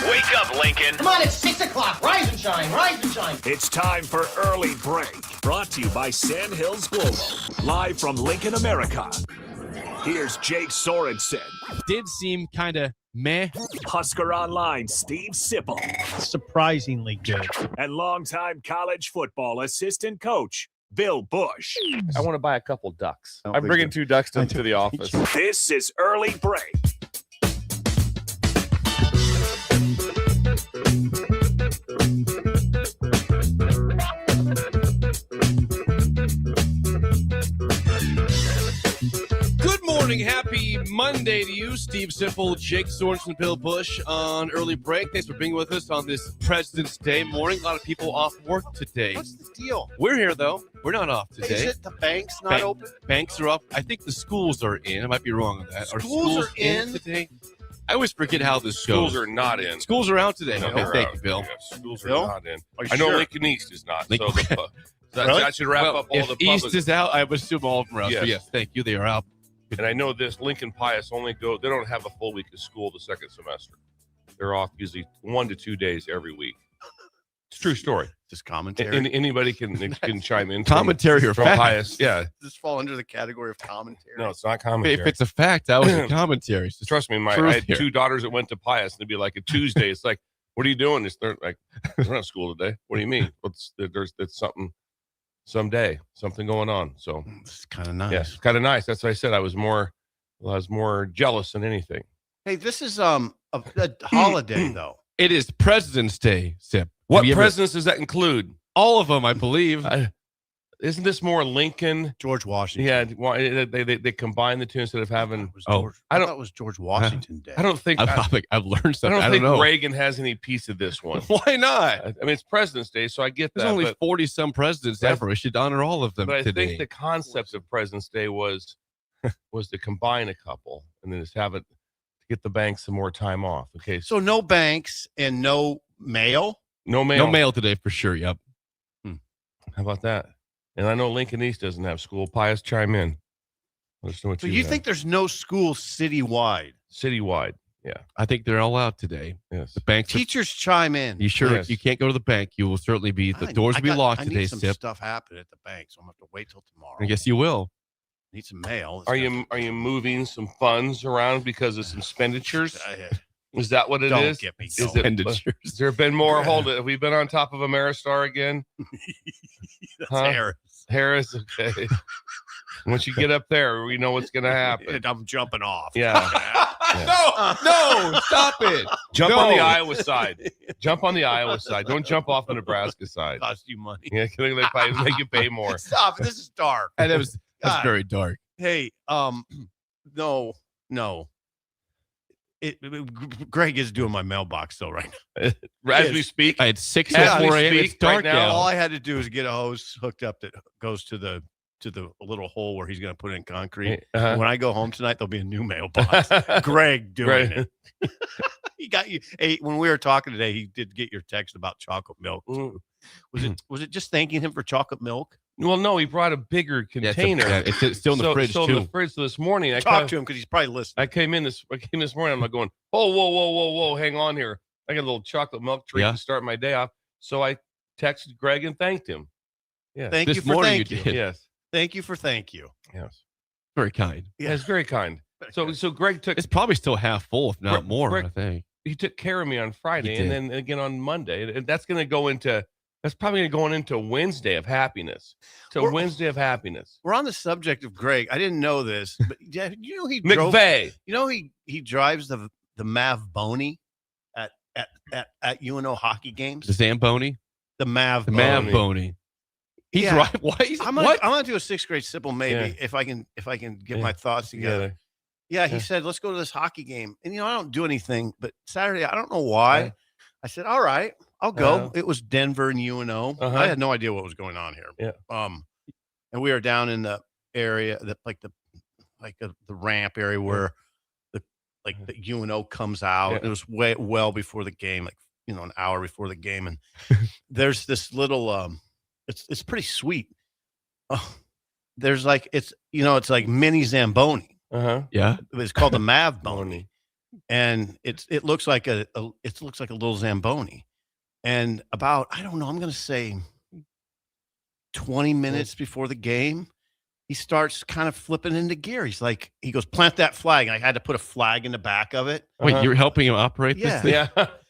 Wake up, Lincoln. Come on, it's 6 o'clock. Rise and shine, rise and shine. It's time for Early Break, brought to you by Sandhills Global, live from Lincoln, America. Here's Jake Sorensen. Did seem kind of meh. Husker Online, Steve Sipple. Surprisingly good. And longtime college football assistant coach, Bill Busch. I want to buy a couple ducks. I'm bringing 2 ducks to the office. This is Early Break. Good morning. Happy Monday to you, Steve Sipple, Jake Sorensen, Bill Busch on Early Break. Thanks for being with us on this President's Day morning. A lot of people off work today. What's the deal? We're here, though. We're not off today. Is it the banks not open? Banks are up. I think the schools are in. I might be wrong on that. Schools are in today? I always forget how this Schools goes. are not in. Schools are out today. No, Okay, they're thank out. you, Bill. Yeah, schools are Bill? not in. Are you I know sure? Lincoln East is not. Lincoln- So Really? that should wrap up all if the East public. is out, I would assume all of them are out. So Yes. yes, thank you. They are out. And I know this Lincoln Pius they don't have a full week of school the second semester. They're off usually 1 to 2 days every week. It's a true story. Just commentary. And anybody can chime in. Commentary or from fact? Pius. Yeah. Does this fall under the category of commentary? No, it's not commentary. If it's a fact, that was a commentary. It's just Trust me, I truth had here. 2 daughters that went to Pius, and it'd be like a Tuesday. It's like, what are you doing? They're like, we're not at school today. What do you mean? There's something, someday, something going on. So It's kind of nice. yeah, it's kind of nice. That's what I said. I was more jealous than anything. Hey, this is a holiday though. It is President's Day, Sip. What Have you ever- presidents does that include? All of them, I believe. Isn't this more Lincoln? George Washington. Yeah, they combine the two instead of having. Oh, I thought it was George Washington Day. I don't think. I've learned I something. don't think know. Reagan has any piece of this one. Why not? I mean, it's President's Day, so I get There's that. only but 40-some presidents But I- ever. We should honor all of them but I today. think the concept of President's Day was to combine a couple and then just have it to get the banks some more time off. Okay, So no banks and no mail. no mail. No mail today for sure. Yep. How about that? And I know Lincoln East doesn't have school. Pius, chime in. Let us know what So you you have. think there's no school citywide? Citywide? Yeah. I think they're all out today. Yes. The banks. Teachers chime in. You sure Yes. you can't go to the bank? You will certainly be. The doors will be locked I today, need some Sip. stuff happen at the bank, so I'm gonna have to wait till tomorrow. I guess you will. Need some mail. Are you moving some funds around because of some expenditures? Is that what it Don't is? get me Is going. it- Expenditures. Has there been more? Hold it. Have we been on top of Ameristar again? That's Huh? Harris. Harris, okay. Once you get up there, we know what's going to happen. I'm jumping off. Yeah. No, stop it. Jump on the No. Iowa side. Jump on the Iowa side. Don't jump off the Nebraska side. Cost you money. Yeah, they make you pay more. Stop. This is dark. And that's God. very dark. Hey, no. Greg is doing my mailbox though right now. As we speak, I had 6 As at we 4 a.m. speak It's dark right now. All now. I had to do is get a hose hooked up that goes to the little hole where he's going to put in concrete. Uh-huh. When I go home tonight, there'll be a new mailbox. Greg doing Right. it. He got you. Hey, when we were talking today, he did get your text about chocolate milk. Mm. Was it just thanking him for chocolate milk? Well, no, he brought a bigger Yeah, container. it's still in the fridge, so too. in the fridge. So this morning, I Talk to him because he's probably listening. I came in this morning. I'm like going, oh, whoa, hang on here. I got a little chocolate milk treat Yeah. to start my day off. So I texted Greg and thanked him. Yeah. Thank This you for morning thank you you. did. Yes. Thank you for thank you. Yes. Very kind. Yeah, it's very kind. So Greg took It's probably still half full, if not Greg- more, Greg- I think. he took care of me on Friday He and did. then again on Monday. And that's going to go into that's probably going to go into Wednesday of happiness. So We're- Wednesday of happiness. We're on the subject of Greg. I didn't know this, but yeah, you know he drove. McVeigh. You know he drives the Mav Bony at UNO hockey games. The Zamboni? The Mav The Bony. Mav Bony. He's Yeah. right. Why? I'm What? gonna do a 6th grade simple maybe Yeah. if I can get Yeah. my thoughts together. Yeah, he said let's go to this hockey game, and I don't do anything, but Saturday I don't know why. Yeah. I said all right, I'll go. Uh-huh. It was Denver and UNO. Uh-huh. I had no idea what was going on here. Yeah. And we were down in the area that the ramp area where the UNO comes out. Yeah. It was well before the game, an hour before the game, and there's this little it's pretty sweet. Oh, there's it's like mini Zamboni. Uh-huh. Yeah. It's called the Mav Bony. and it looks like it looks like a little Zamboni. And about, I don't know, I'm going to say 20 minutes before the game, he starts kind of flipping into gear. He's like, he goes, plant that flag. And I had to put a flag in the back of it. Wait, you're helping him operate Yeah. this thing? Yeah.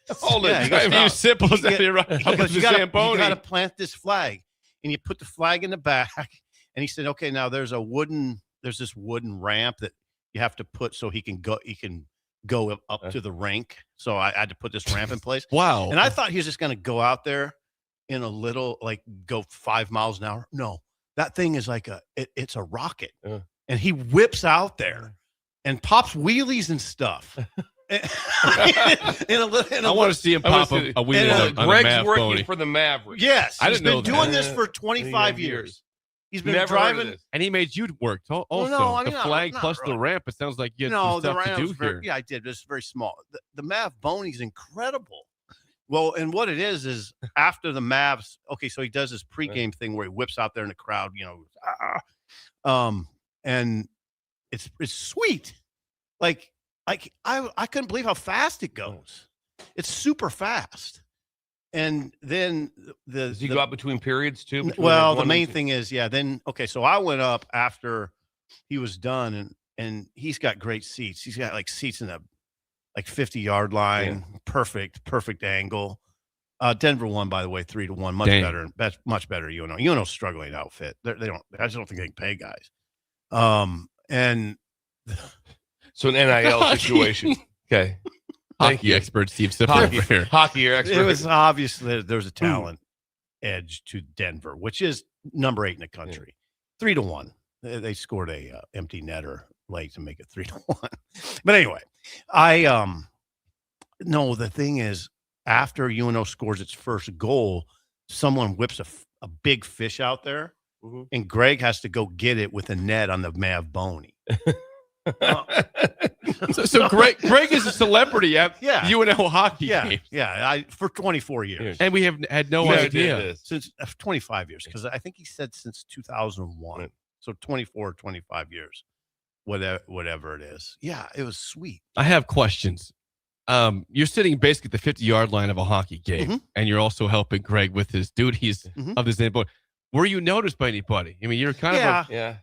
Hold Yeah, he it. goes, Time "No, out. Simple as You that. get- You're right. He goes, you Zamboni. got to plant this flag. And you put the flag in the back. And he said, okay, now there's this wooden ramp that you have to put so he can go up to the rink. So I had to put this ramp in place. Wow. And I thought he was just going to go out there in a little, like, go 5 miles an hour. No, that thing is like it's a rocket. And he whips out there and pops wheelies and stuff. I want to see him pop a wheel on a Greg's Mav working Bony. for the Mavericks. Yes. I didn't know He's been that. doing this for 25 years. He's been Never heard of driving. this. And he made you work also. no, I mean, the not- flag not plus really. the ramp. It sounds like you had No, some the stuff to round do was here. yeah, I did. It's very small. The Mav Bony is incredible. Well, and what it is after the Mavs, okay, so he does this pregame thing where he whips out there in the crowd, and it's sweet. Like I couldn't believe how fast it goes. It's super fast. And then Does he go out between periods too? Between well, like the one main and two? thing is, then okay, so I went up after he was done, and he's got great seats. He's got like seats in the like 50-yard line, perfect angle. Denver won, by the way, 3-1, much Dang. better. That's much better. UNO's struggling outfit. They don't. I just don't think they can pay guys. And So an NIL situation. Okay. Thank Hockey you. expert Steve Sipper over here. Hockey expert. it was obvious that there was a talent edge to Denver, which is number 8 in the country. 3-1. They scored a empty netter late to make it 3-1. But anyway, no, the thing is, after UNO scores its first goal, someone whips a big fish out there, and Greg has to go get it with a net on the Mav Bony. So Greg is a celebrity at Yeah. UNO hockey Yeah, games. yeah. For 24 years. And we have had no Never idea. did this. Since 25 years, because I think he said since 2001. Right. So 24, 25 years, whatever it is. Yeah, it was sweet. I have questions. You're sitting basically at the 50-yard line of a hockey game, Mhm. and you're also helping Greg with his duties Mhm. of this boy. Were you noticed by anybody? I mean, you're kind Yeah. of Yeah.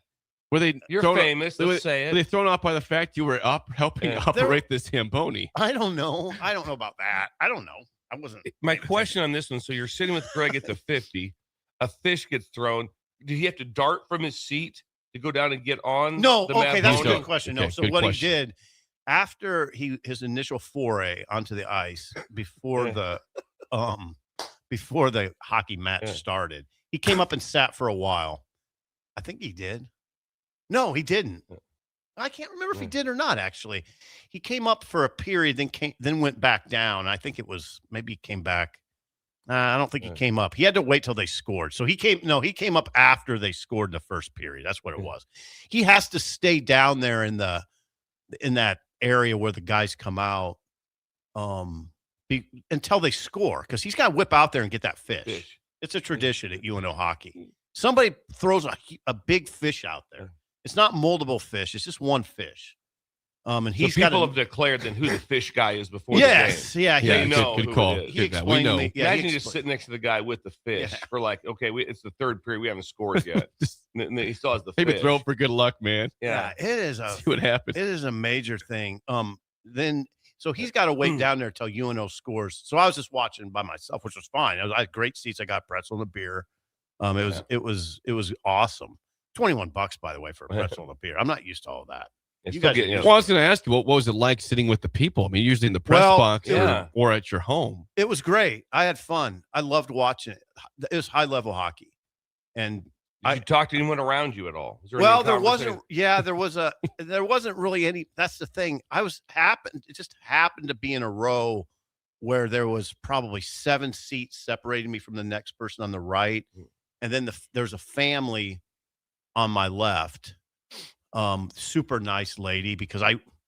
were they You're thrown famous. Were, Let's say were they it. thrown off by the fact you were helping Yeah. operate this Zamboni? I don't know. I don't know about that. I don't know. I wasn't. My question on this one. So you're sitting with Greg at the 50. A fish gets thrown. Did he have to dart from his seat to go down and get on? No, the okay, Mav that's a Bony? good question. Okay, No, so good what question. he did after his initial foray onto the ice before Yeah. before the hockey match Yeah. started, he came up and sat for a while. I think he did. No, he didn't. I can't remember if he did or not. Actually, he came up for a period, then went back down. I think it was maybe he came back. I don't think he came up. He had to wait till they scored. So he came up after they scored the first period. That's what it was. He has to stay down there in that area where the guys come out until they score, because he's got to whip out there and get that fish. It's a tradition at UNO hockey. Somebody throws a big fish out there. It's not multiple fish. It's just one fish. And he's So people got have declared then who the fish guy is before the yes, yeah, Yeah, he, you know good who call. it is. he Good that. We explained to know. me. Yeah, Imagine he you just explained- sitting next to the guy with the fish Yeah. for like, okay, it's the third period. We haven't scored yet. And then he still has the Maybe fish. throw for good luck, man. Yeah. it is a See what happens. it is a major thing. Then so he's got to wait down there till UNO scores. So I was just watching by myself, which was fine. I had great seats. I got pretzel and a beer. It was awesome. $21, by the way, for a pretzel and a beer. I'm not used to all that. It's You still guys- getting, Well, I was going to ask you, what was it like sitting with the people? I mean, usually in the press Well, box yeah. or at your home. It was great. I had fun. I loved watching it. It was high level hockey, and Did you talk to anyone around you at all? Was there any well, there conversation? wasn't. Yeah, there wasn't really any. That's the thing. It just happened to be in a row where there was probably 7 seats separating me from the next person on the right, and then there's a family on my left. Super nice lady, because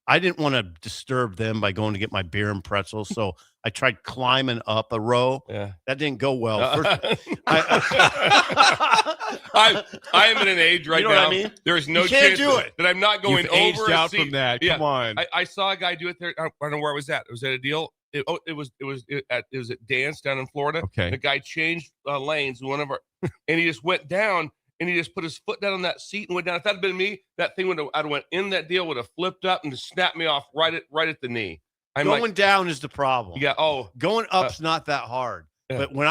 I didn't want to disturb them by going to get my beer and pretzels, so I tried climbing up a row. Yeah. That didn't go well. First, I am in an age right You know what now. I mean? There's no You can't chance do it. that I'm not going You've aged over a out seat. from that. Yeah. Come on. I saw a guy do it there. I don't know where it was at. It was at a deal. It was at Dance down in Florida. Okay. The guy changed lanes. And he just went down and he just put his foot down on that seat and went down. If that had been me, that thing I'd have went in that deal, would have flipped up and just snapped me off right at the knee. going down is the problem. Yeah. Oh, Going up's not that hard. Yeah. But when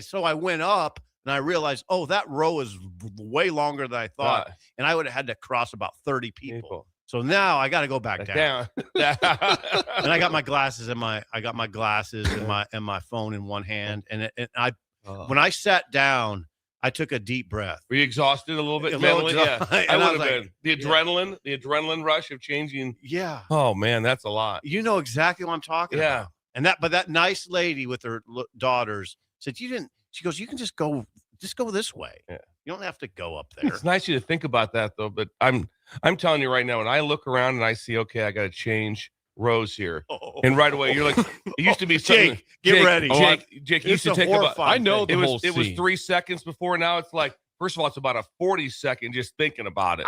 so I went up and I realized, that row is way longer than I thought, and I would have had to cross about 30 people. So now I got to go back down. And I got my glasses and my phone in one hand, and when I sat down, I took a deep breath. Were you exhausted a little bit? A little mentally? Yeah, and I I would was have been. The adrenaline rush of changing. Yeah. Oh man, that's a lot. You know exactly what I'm talking about. And that nice lady with her daughters said, she goes, you can just go this way. Yeah. You don't have to go up there. It's nice of you to think about that though, but I'm telling you right now, when I look around and I see, okay, I got to change rows here, and right away you're like, it used to be something. Get ready. Jake used to take about. I know it was 3 seconds before. Now it's like, first of all, it's about a 40-second just thinking about it,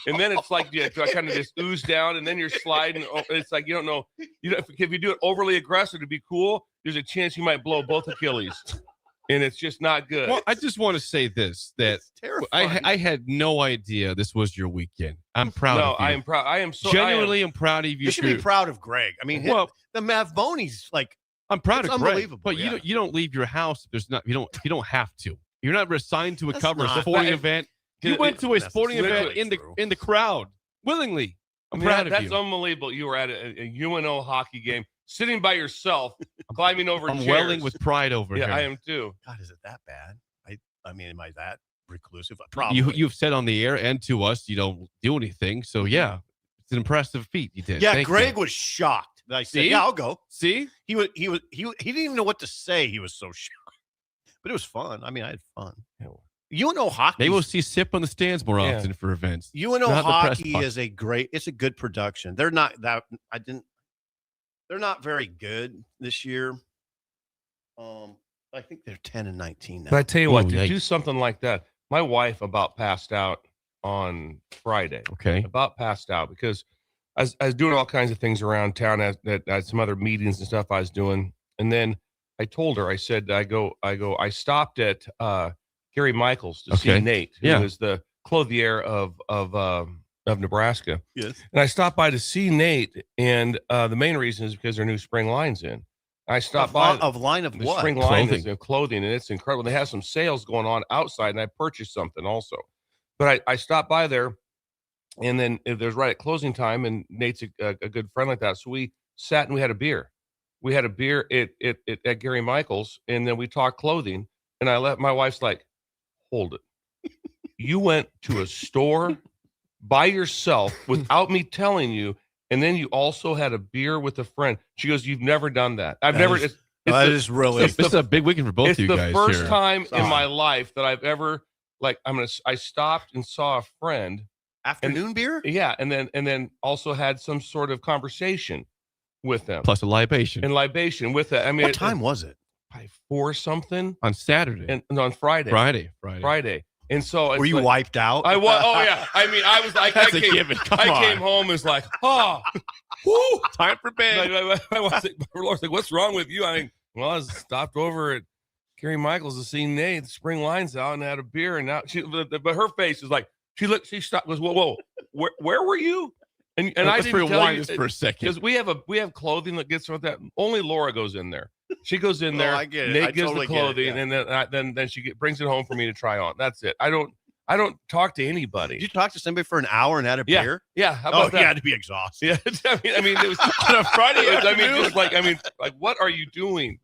and then it's like I kind of just ooze down, and then you're sliding. It's like you don't know. If you do it overly aggressive to be cool, there's a chance you might blow both Achilles. And it's just not good. Well, I just want to say this, that I had no idea this was your weekend. I'm proud of you. I am proud. I am so genuinely am proud of you. You should be proud of Greg. I mean, the Mav Bony's like, I'm proud of Greg, unbelievable. but you don't leave your house. You don't have to. You're not assigned to a sporting event. You went to a sporting event in the crowd willingly. I'm proud of you. That's unbelievable. You were at a UNO hockey game, sitting by yourself, climbing over chairs. I'm welling with pride over here. Yeah, I am too. God, is it that bad? I mean, am I that reclusive? Probably. You've said on the air and to us you don't do anything. So yeah, it's an impressive feat you did. Yeah, Thank Greg you. was shocked that I said, See? "Yeah, I'll go." See, he didn't even know what to say. He was so shocked, but it was fun. I mean, I had fun. UNO hockey. They will see SIP on the stands more often for events. UNO hockey is it's a good production. They're not very good this year. I think they're 10-19 now. But I tell you what, to do something like that, my wife about passed out on Friday. Okay. About passed out because I was doing all kinds of things around town. I had some other meetings and stuff I was doing. And then I told her, I said, I stopped at Gary Michaels to see Nate, who is the clothier of Nebraska. Yes. And I stopped by to see Nate, and the main reason is because their new spring line's in. I stopped by of line of the what? spring line is clothing, and it's incredible. They have some sales going on outside, and I purchased something also. But I stopped by there, and then it was right at closing time, and Nate's a good friend like that. So we sat and we had a beer. We had a beer at Gary Michaels, and then we talked clothing. And I let my wife's like, hold it. You went to a store by yourself without me telling you, and then you also had a beer with a friend. She goes, "You've never done that. I've never." It's a big weekend for both of you guys. It's the first time in my life that I've ever I stopped and saw a friend. Afternoon beer? Yeah, and then also had some sort of conversation with them. Plus a libation. And libation with it. I mean, what time was it? Probably 4 something on Saturday and on Friday. Friday. And so were you wiped out? I was. Oh yeah. I mean, I was like, I came home and was like, whoo, time for bed. My wife's like, what's wrong with you? I mean, well, I was stopped over at Gary Michaels to see Nate. The spring line's out and had a beer, and now but her face is like, she stopped. Goes, whoa, where were you? And I didn't tell you this for a second because we have clothing that gets with that. Only Laura goes in there. She goes in there. I get it. Nate gives the clothing, and then she brings it home for me to try on. That's it. I don't talk to anybody. Did you talk to somebody for an hour and had a beer? Yeah. How about that? You had to be exhausted. Yeah. I mean, it was on a Friday. What are you doing?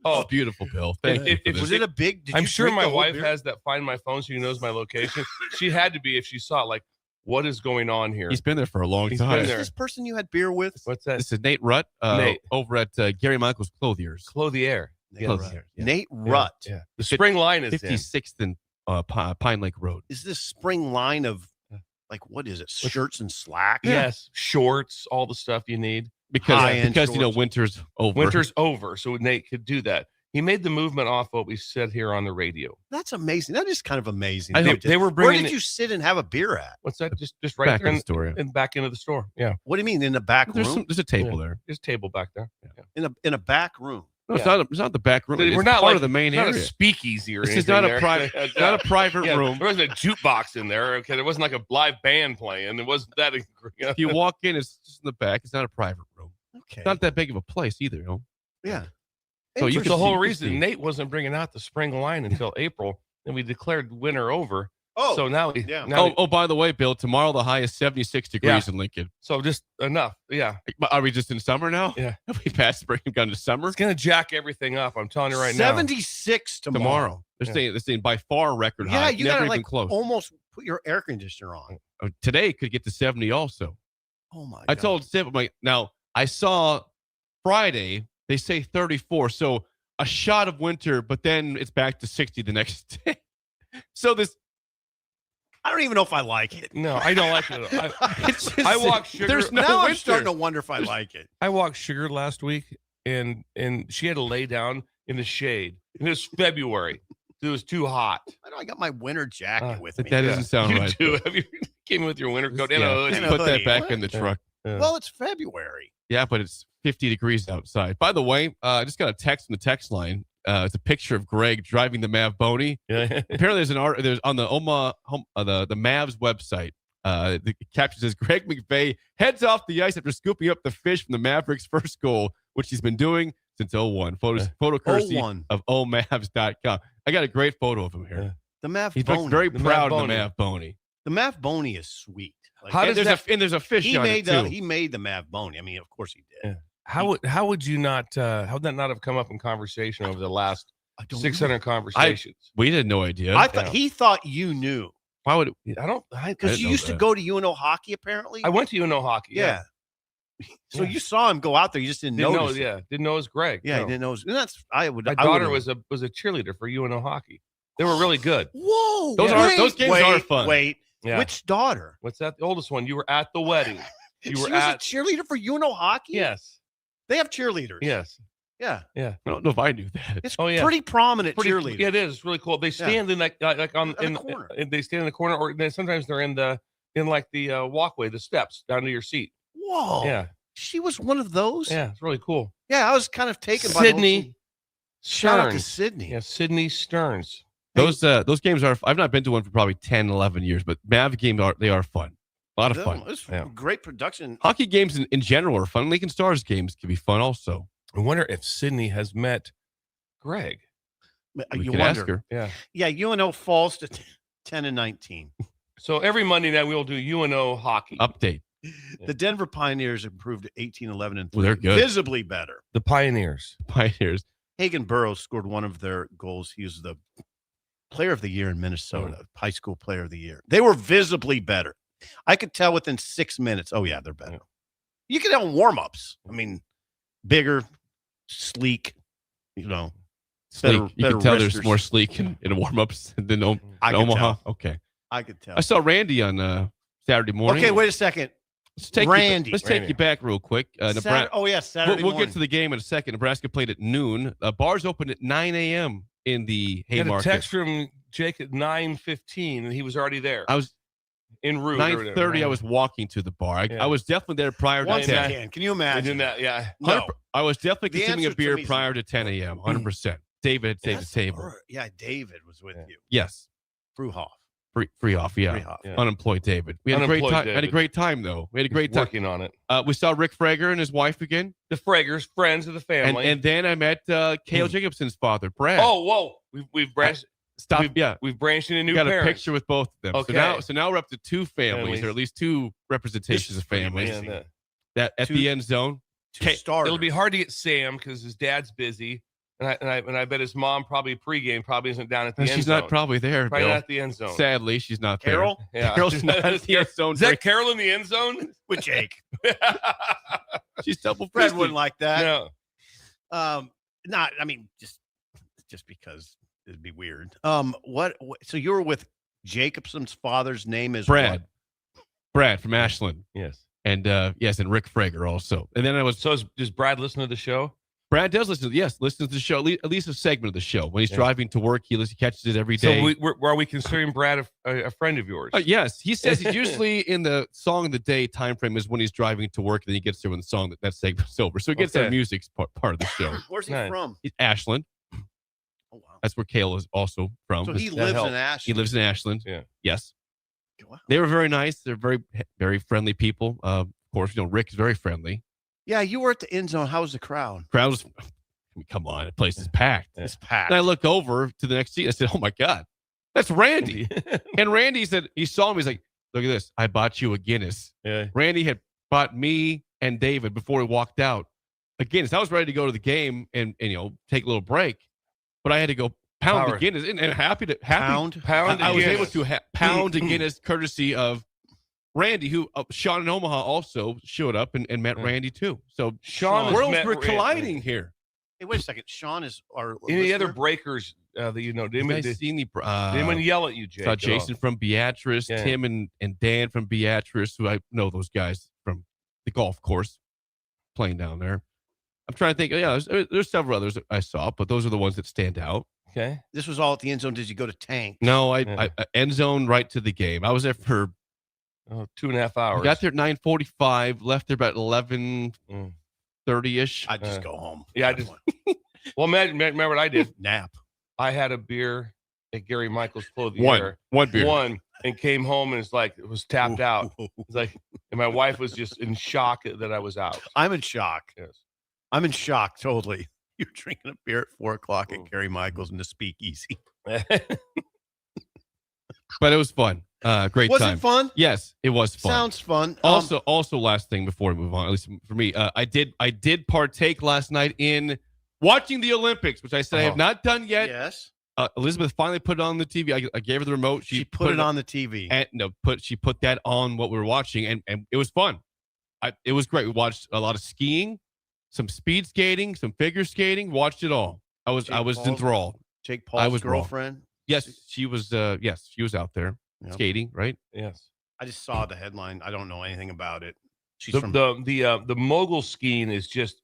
Oh, beautiful, Bill. Thank you. Was it a big? I'm sure my wife has that Find My Phone, so she knows my location. She had to be if she saw it. Like, what is going on here? He's been there for a long time. Is this person you had beer with? What's that? This is Nate Rutt. Nate over at Gary Michaels Clothiers. Clothier. Nate Rutt. Yeah. The spring line is 56th and Pine Lake Road. Is this spring line of like, what is it? Shirts and slacks? Yes, shorts, all the stuff you need. High-end Because shorts. winter's over. Winter's over, so Nate could do that. He made the movement off what we said here on the radio. That's amazing. That is kind of amazing. They were Where bringing. did you sit and have a beer at? What's that? Just right back there in the store. Yeah. and back into the store. Yeah, What do you mean in the back room? There's a table there. there's a table back there. Yeah. In a back room. No, it's not the back room. We're It's not part like of the main it's not area. a speakeasy or This is anything. not a there. private. Not a private Yeah, room. there wasn't a jukebox in there. Okay, there wasn't like a live band playing. It wasn't that. If you walk in, it's just in the back. It's not a private room. Okay. It's not that big of a place either. Yeah. So you That's can the whole see- reason Nate wasn't bringing out the spring line until April, and we declared winter over. Oh, So now, yeah. Oh, by the way, Bill, tomorrow the high is 76 degrees in Lincoln. so just enough. Yeah, Are we just in summer now? Yeah. Have we passed spring and gone to summer? it's gonna jack everything up. I'm telling you right 76 tomorrow. They're saying by far record Yeah, high. you Never gotta even like close. almost put your air conditioner on. Today could get to 70 also. Oh my! I God. told Sip, I'm like, now I saw Friday, they say 34. So a shot of winter, but then it's back to 60 the next day. So this, I don't even know if I like it. now. No, I don't like it. it's just, I walked Sugar. There's no now I'm winter. starting to wonder if I like it. I walked Sugar last week, and she had to lay down in the shade. And it was February. It was too hot. I know I got my winter jacket with me. That doesn't sound You right. do. Have you came in with your winter coat and a Yeah, hoodie? and a put that hoodie. back What? in the truck. Yeah. Well, it's February. Yeah, but it's 50 degrees outside. By the way, I just got a text from the text line. It's a picture of Greg driving the Mav Bony. Yeah. Apparently, there's on the the Mavs website. The caption says Greg McVay heads off the ice after scooping up the fish from the Mavericks' first goal, which he's been doing since 01. Photo courtesy 01. of omavs.com. I got a great photo of him here. Yeah. The Mav He Bony. looks very The proud Mav of the Bony. Mav Bony. The Mav Bony is sweet. Like, How and does there's that? And there's a fish he on made it too. he made the Mav Bony. I mean, of course he did. Yeah. How would you not? How would that not have come up in conversation over the last I don't 600 conversations? We had no idea. I thought Yeah. he thought you knew Why would it? I don't. because didn't you know used to that. go to UNO hockey apparently. I went to UNO hockey. Yeah. So Yeah. you saw him go out there. You just didn't Didn't know. notice. Yeah. Didn't know it was Greg. Yeah, No. I didn't know. And that's I would. My I daughter would've- was a cheerleader for UNO hockey. They were really good. Whoa. Those wait, those games wait, are fun. Wait. Yeah. Which daughter? What's that? The oldest one. You were at the wedding. You she were was at. a cheerleader for UNO hockey. Yes. They have cheerleaders. Yes. Yeah. I don't know if I knew that. It's Oh, yeah. pretty prominent Pretty, cheerleader. yeah, it is. It's really cool. They stand in like on In the corner. They stand in the corner, or then sometimes they're in like the walkway, the steps down to your seat. Whoa. Yeah. She was one of those. Yeah, it's really cool. Yeah, I was kind of taken by the whole Sydney thing. Shout out to Stearns. Sydney. Yeah, Sydney Stearns. Those games are. I've not been to one for probably 10, 11 years, but Mav games are fun. A lot of fun. It's Yeah. great production. Hockey games in general are fun. Lincoln Stars games can be fun also. I wonder if Sydney has met Greg. We You could wonder. ask her. Yeah. Yeah, UNO falls to 10 and 19. So every Monday night we'll do UNO hockey. Update. Yeah. The Denver Pioneers improved to 18, 11, and 3. Well, they're good. Visibly better. The Pioneers. Pioneers. Hagen Burroughs scored one of their goals. He was the player of the year in Minnesota, high school player of the year. They were visibly better. I could tell within 6 minutes. Oh, yeah, they're better. Yeah. You could have warm-ups. I mean, bigger, sleek, Sleek. better- You better can tell there's wristers. more sleek in warm-ups than I could Omaha. tell. Okay. I could tell. I saw Randy on Saturday morning. Okay, wait a second. Let's take Randy. let's take Randy. you back real quick. Saturday, oh, yeah, Saturday We'll morning. get to the game in a second. Nebraska played at noon. Bars opened at 9 a.m. in the I had a Haymarket. text from Jake at 9:15, and he was already there. I was en route. 9:30. I was walking to the bar. Yeah. I was definitely there prior to Once 10. again, can you I imagine? did that. Yeah. No. I was definitely The consuming a answer to beer me is- prior to 10 a.m. 100%. David had saved That's the table. right. Yeah, David was with Yeah. you. Yes. Fruhoff. Free off. Yeah. Fruhoff. Yeah. Unemployed David. We had a great Unemployed time. Had a David. great time though. We had a great time. Working on it. We saw Rick Frager and his wife again, The Fragers, friends of the family. and then I met Cale Jacobson's father, Brad. oh, whoa, we've branched. stop! we've- Yeah, We've branched into we new got parents. a picture with both of them. Okay. So now we're up to two families, Families. or at least two representations This is of pretty families. amazing. And, That at Two- the end zone. Two stars. it'll be hard to get Sam because his dad's busy, and I bet his mom probably pregame probably isn't down at the end She's zone. not probably there. Probably Bill. not at the end zone. Sadly, she's not there. Carol Yeah. Carol's not at the end zone. Is that Carol in the end zone? with Jake. She's double Fred fisted. wouldn't like that. No. Not. I mean, just because it'd be weird. What? So you were with Jacobson's father's name is Brad. what? Brad from Ashland. Yes. And yes, and Rick Frager also. And then I was So does Brad listen to the show? Brad does listen. Listens to the show, at least a segment of the show. When he's driving to work, he catches it every day. So are we considering Brad a friend of yours? Yes, he says he's usually in the song of the day time frame is when he's driving to work, and then he gets there when the song that segment's over. So he gets that music part of the show. Where's he Nice. from? He's Ashland. Oh, wow. That's where Kale is also from. So he that lives helps. in Ashland. He lives in Ashland. Yeah. Yes. Wow. They were very nice. They're very, very friendly people. Of course, Rick is very friendly. Yeah, you were at the end zone. How was the crowd? Crowd was, come on, the place is packed. It's packed. And I looked over to the next seat. I said, "Oh my God, that's Randy." And Randy said he saw me. He's like, "Look at this. I bought you a Guinness." Yeah. Randy had bought me and David before he walked out a Guinness. I was ready to go to the game and take a little break, but I had to go pound the Guinness and happy. Pound I was able Guinness. to pound a Guinness courtesy of Randy, who Sean in Omaha also showed up and met Randy too. So Sean has worlds met were Randy. colliding here. Hey, wait a second. Sean is our Any other listener? breakers that you know? Did Did anybody, I see any? did anyone yell at you, Jake? Saw at all? Jason from Beatrice, Yeah. Tim and Dan from Beatrice, who I know those guys from the golf course playing down there. I'm trying to think. Yeah, there's several others that I saw, but those are the ones that stand out. Okay. This was all at the end zone. Did you go to Tank? No, Yeah. I end zone right to the game. I was there for 2.5 hours. got there at 9:45, left there about 11:30ish. I'd just go home. Yeah, I just. Well, remember what I did? Nap. I had a beer at Gary Michael's Flow of the Year. One beer. One, and came home and it was tapped out. It's like, and my wife was just in shock that I was out. I'm in shock. Yes. I'm in shock. Totally. You're drinking a beer at 4:00 at Gary Michael's in the speakeasy. But it was fun. Great Was time. it fun? Yes, it was fun. Sounds fun. Also, last thing before we move on, at least for me, I did partake last night in watching the Olympics, which I said I have not done yet. yes. Elizabeth finally put it on the TV. I gave her the remote. She put it on the TV. And she put that on what we were watching, and it was fun. It was great. We watched a lot of skiing, some speed skating, some figure skating. Watched it all. I was enthralled. Jake Paul's was wrong. girlfriend. Yes, she was. Yes, she was out there Yep. skating. Right. Yes. I just saw the headline. I don't know anything about it. She's The, from the mogul skiing is just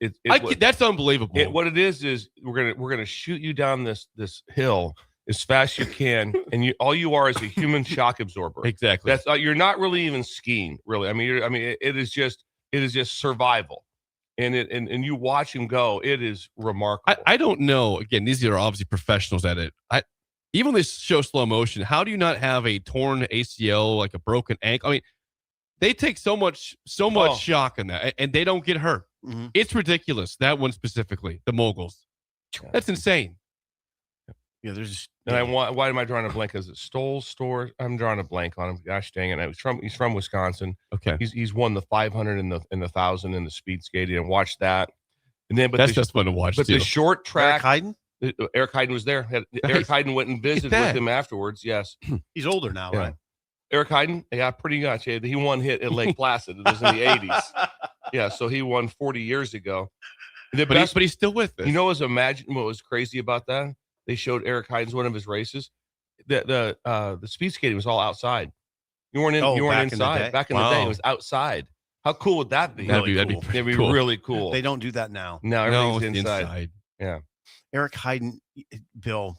That's unbelievable. what it is we're gonna shoot you down this hill as fast as you can, and all you are is a human shock absorber. Exactly. That's you're not really even skiing, really. I mean, it is just survival, and you watch him go. It is remarkable. I don't know. Again, these are obviously professionals at it. Even this show slow motion. How do you not have a torn ACL, like a broken ankle? I mean, they take so much shock in that, and they don't get hurt. Mm-hmm. It's ridiculous. That one specifically, the moguls. That's insane. Yeah, there's. And why am I drawing a blank? Is it Stoll's store? I'm drawing a blank on him. Gosh dang it! He's from Wisconsin. Okay, He's won the 500 and the 1,000 in the speed skating, and watched that. And then, that's just fun to watch. But too. the short track, Eric Hayden was there. Eric Hayden went and visited with him afterwards. Yes, He's older now, Yeah. right? Eric Hayden, yeah, pretty much. Yeah, he won hit at Lake Placid. It was in the 80s. Yeah, so he won 40 years ago. But he's still with us. You know, imagine what was crazy about that? They showed Eric Hayden's one of his races. The speed skating was all outside. You weren't inside. Back in the day, it was outside. How cool would that be? That'd be It'd be cool. really cool. They don't do that now. Now No, everything's it's inside. Yeah. Eric Hayden, Bill,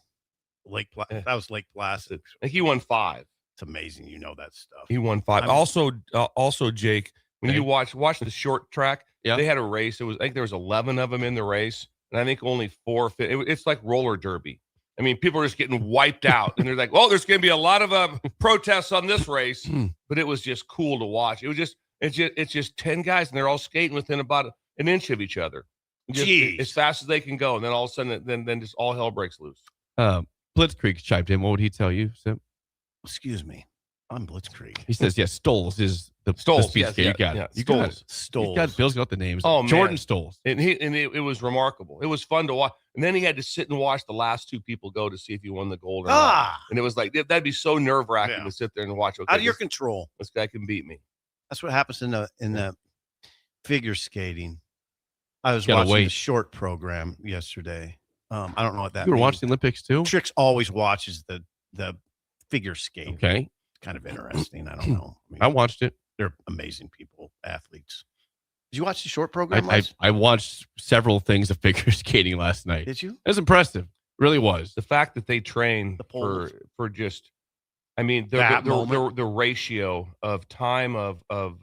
that was Lake Placid. I think he won 5. It's amazing. You know that stuff. He won 5. Also, Jake, when you watch the short track, they had a race. I think there was 11 of them in the race, and I think only 4 fit. It's like roller derby. I mean, people are just getting wiped out, and they're like, "Well, there's going to be a lot of protests on this race," but it was just cool to watch. It's just 10 guys, and they're all skating within about an inch of each other, just as fast as they can go, and then all of a sudden, then just all hell breaks loose. Blitzkrieg chimed in. What would he tell you, Sim? Excuse me. I'm Blitzkrieg. He says, yes, Stolz is the speed skater. You got it. Stolz. Bill's got the names. Oh, Jordan man. Stolz. And it was remarkable. It was fun to watch. And then he had to sit and watch the last 2 people go to see if he won the gold or not. And it was like, that'd be so nerve-wracking to sit there and watch. Okay, out of your control. This guy can beat me. That's what happens in the figure skating. I was watching the short program yesterday. I don't know what that You were means. watching the Olympics too? Trix always watches the figure skate. Okay. Kind of interesting. I don't know. I watched it. They're amazing people, athletes. Did you watch the short program? I watched several things of figure skating last night. Did you? It was impressive. Really was. The fact that they train poles. for just, I mean, the ratio of time of going.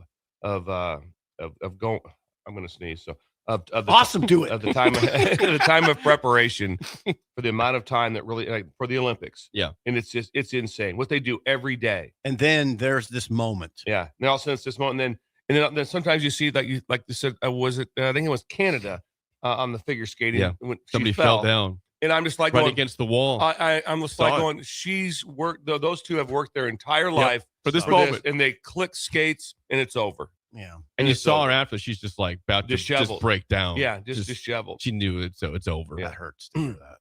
I'm going to sneeze. So of the awesome. Do it. Of the time the time of preparation for the amount of time that really for the Olympics. Yeah, and it's insane what they do every day. And then there's this moment. Yeah, and all of a sudden it's this moment, and then sometimes you see that you said was it I think it was Canada on the figure skating. Yeah, when somebody fell down. And I'm just like right going, against the wall. I'm just like going, she's worked, those two have worked their entire life for this moment. And they click skates and it's over. Yeah. And you saw her after, she's just like about to just break down. Yeah, just disheveled. She knew it, so it's over. That hurts to hear that.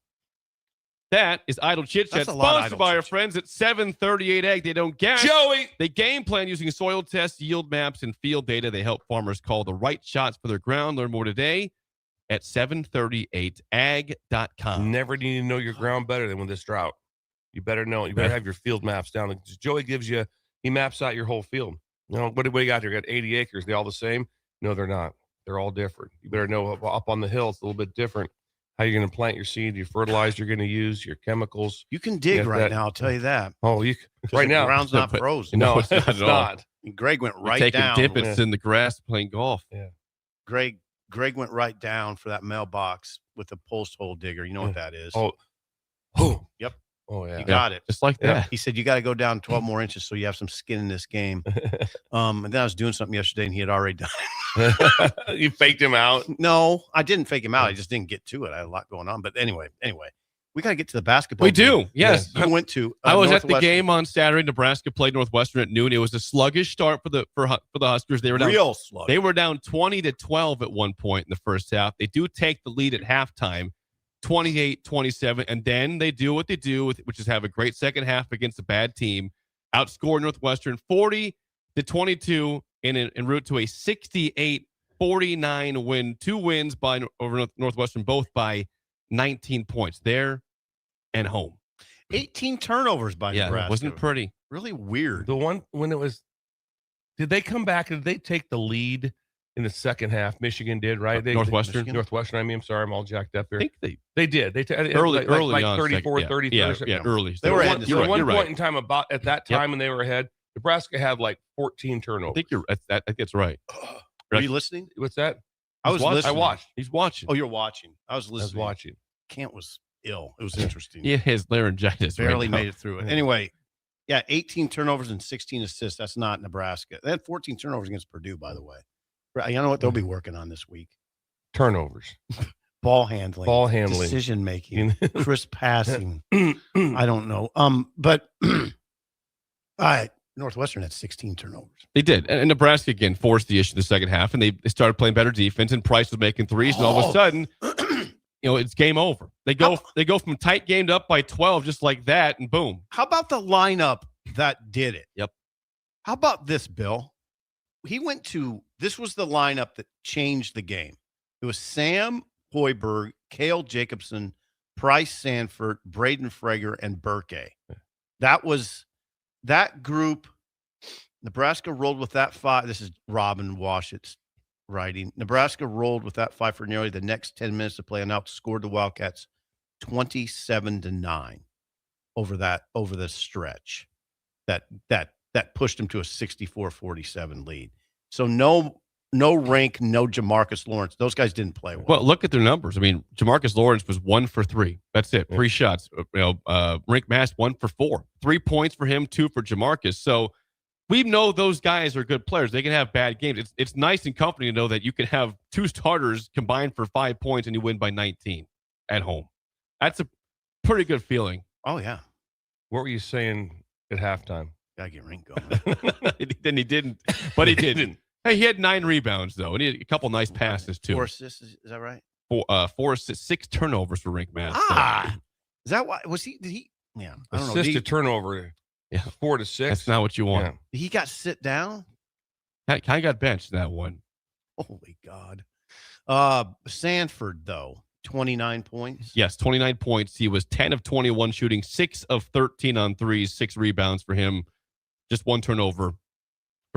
That is Idle Chit Chat, sponsored by our friends at 738 Egg. They don't guess. Joey! They game plan using soil tests, yield maps, and field data. They help farmers call the right shots for their ground. Learn more today at 738ag.com. Never need to know your ground better than with this drought. You better know it. You better have your field maps down. Joey he maps out your whole field. You know, what do we got here? We got 80 acres. They all the same? No, they're not. They're all different. You better know up on the hill, it's a little bit different. How you're going to plant your seed, your fertilizer you're going to use, your chemicals. You can dig right now, I'll tell you that. Oh, right now. The ground's not frozen. No, it's not. And Greg went right down. Taking dippets in the grass playing golf. Yeah. Greg went right down for that mailbox with the post hole digger. You know what that is? Oh. Yep. Oh, yeah. You got it. Just like that. He said, you got to go down 12 more inches so you have some skin in this game. And then I was doing something yesterday and he had already done it. You faked him out? No, I didn't fake him out. I just didn't get to it. I had a lot going on. But anyway, we got to get to the basketball. We do. Yes. I went to. I was at the game on Saturday. Nebraska played Northwestern at noon. It was a sluggish start for the Huskers. They were down, real sluggish. They were down 20-12 at one point in the first half. They do take the lead at halftime, 28-27, and then they do what they do, which is have a great second half against a bad team, outscore Northwestern 40-22 en route to a 68-49 win. 2 wins over Northwestern, both by 19 points there and home. 18 turnovers by Nebraska. It wasn't pretty. Really weird. The one when it was, did they come back? Did they take the lead in the second half? Michigan did, right? Northwestern. Northwestern. I mean, I'm sorry, I'm all jacked up here. I think they did. They early like on, 34, 30. Yeah, early. They were ahead. At one point in time, about at that time when they were ahead, Nebraska had like 14 turnovers. I think I think that's right. Are you listening? What's that? I was listening. I watched. He's watching. Oh, you're watching. I was listening. I was watching. Kent was ill. It was interesting. He has laryngitis. Barely right made it through it. Anyway, 18 turnovers and 16 assists. That's not Nebraska. They had 14 turnovers against Purdue, by the way. You know what they'll be working on this week? Turnovers. Ball handling. Decision making. Crisp passing. I don't know. But Northwestern had 16 turnovers. They did. And Nebraska, again, forced the issue in the second half, and they started playing better defense, and Price was making threes, and all of a sudden, it's game over. They go from tight gamed up by 12 just like that, and boom. How about the lineup that did it? Yep. How about this, Bill? This was the lineup that changed the game. It was Sam Hoiberg, Cale Jacobson, Price Sanford, Braden Frager, and Burke. That was that group. Nebraska rolled with that 5. This is Robin Washett's writing. Nebraska rolled with that 5 for nearly the next 10 minutes of play and outscored the Wildcats 27-9 over the stretch. That pushed them to a 64-47 lead. So no Rink, no Jamarcus Lawrence. Those guys didn't play well. Well, look at their numbers. I mean, Jamarcus Lawrence was 1 for 3. That's it. 3 shots. Rink Mass 1 for 4. 3 points for him, 2 for Jamarcus. So we know those guys are good players. They can have bad games. It's nice and comforting to know that you can have 2 starters combined for 5 points and you win by 19 at home. That's a pretty good feeling. Oh yeah. What were you saying at halftime? Gotta get Rink going. Then he didn't, but he didn't. Hey, he had 9 rebounds though, and he had a couple nice passes too. 4 assists, is that right? 4 assists, 6 turnovers for Rink Mass. Is that why? Did he? Yeah, I don't know. Assist to turnover. Yeah, 4 to 6. That's not what you want. Yeah. He got sit down. I got benched in that one. Holy God. Sanford though, 29 points. Yes, 29 points. He was 10 of 21 shooting, 6 of 13 on threes, 6 rebounds for him, just 1 turnover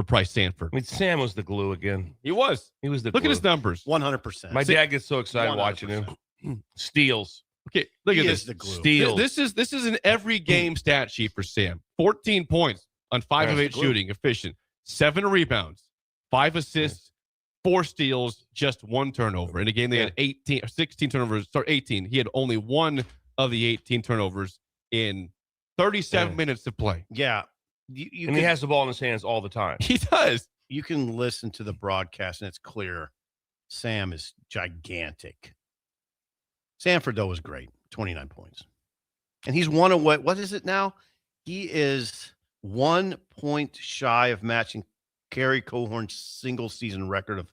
for Price Sanford. I mean, Sam was the glue again. He was. He was the Look glue. at his numbers. 100%. My dad gets so excited watching him. Steals. Okay, look He at is this. the glue. Steals. This is an every game stat sheet for Sam. 14 points on 5 of That's 8 the glue. shooting, efficient. 7 rebounds, 5 assists, 4 steals, just 1 turnover. In a game they had 16 turnovers. Sorry, 18. He had only 1 of the 18 turnovers in 37 minutes to play. Yeah. And he has the ball in his hands all the time. He does. You can listen to the broadcast, and it's clear Sam is gigantic. Sanford, though, was great. 29 points. And he's one away. What is it now? He is 1 point shy of matching Kerry Cohorn's single-season record of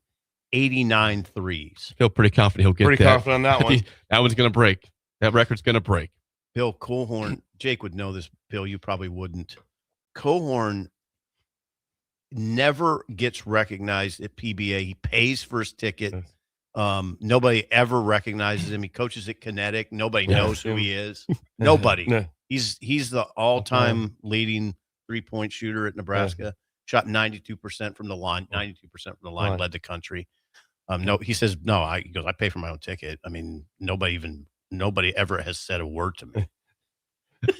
89 threes. Feel pretty confident he'll get Pretty that. confident on that one. That one's going to break. That record's going to break. Bill Cohorn, Jake would know this, Bill, you probably wouldn't. Cohorn never gets recognized at PBA. He pays for his ticket. Nobody ever recognizes him. He coaches at Kinetic. Nobody knows who he is. Nobody. No. He's the all-time leading three-point shooter at Nebraska. Shot 92% from the line. 92% from the line. Led the country. No, he says no. He goes, I pay for my own ticket. I mean, nobody ever has said a word to me.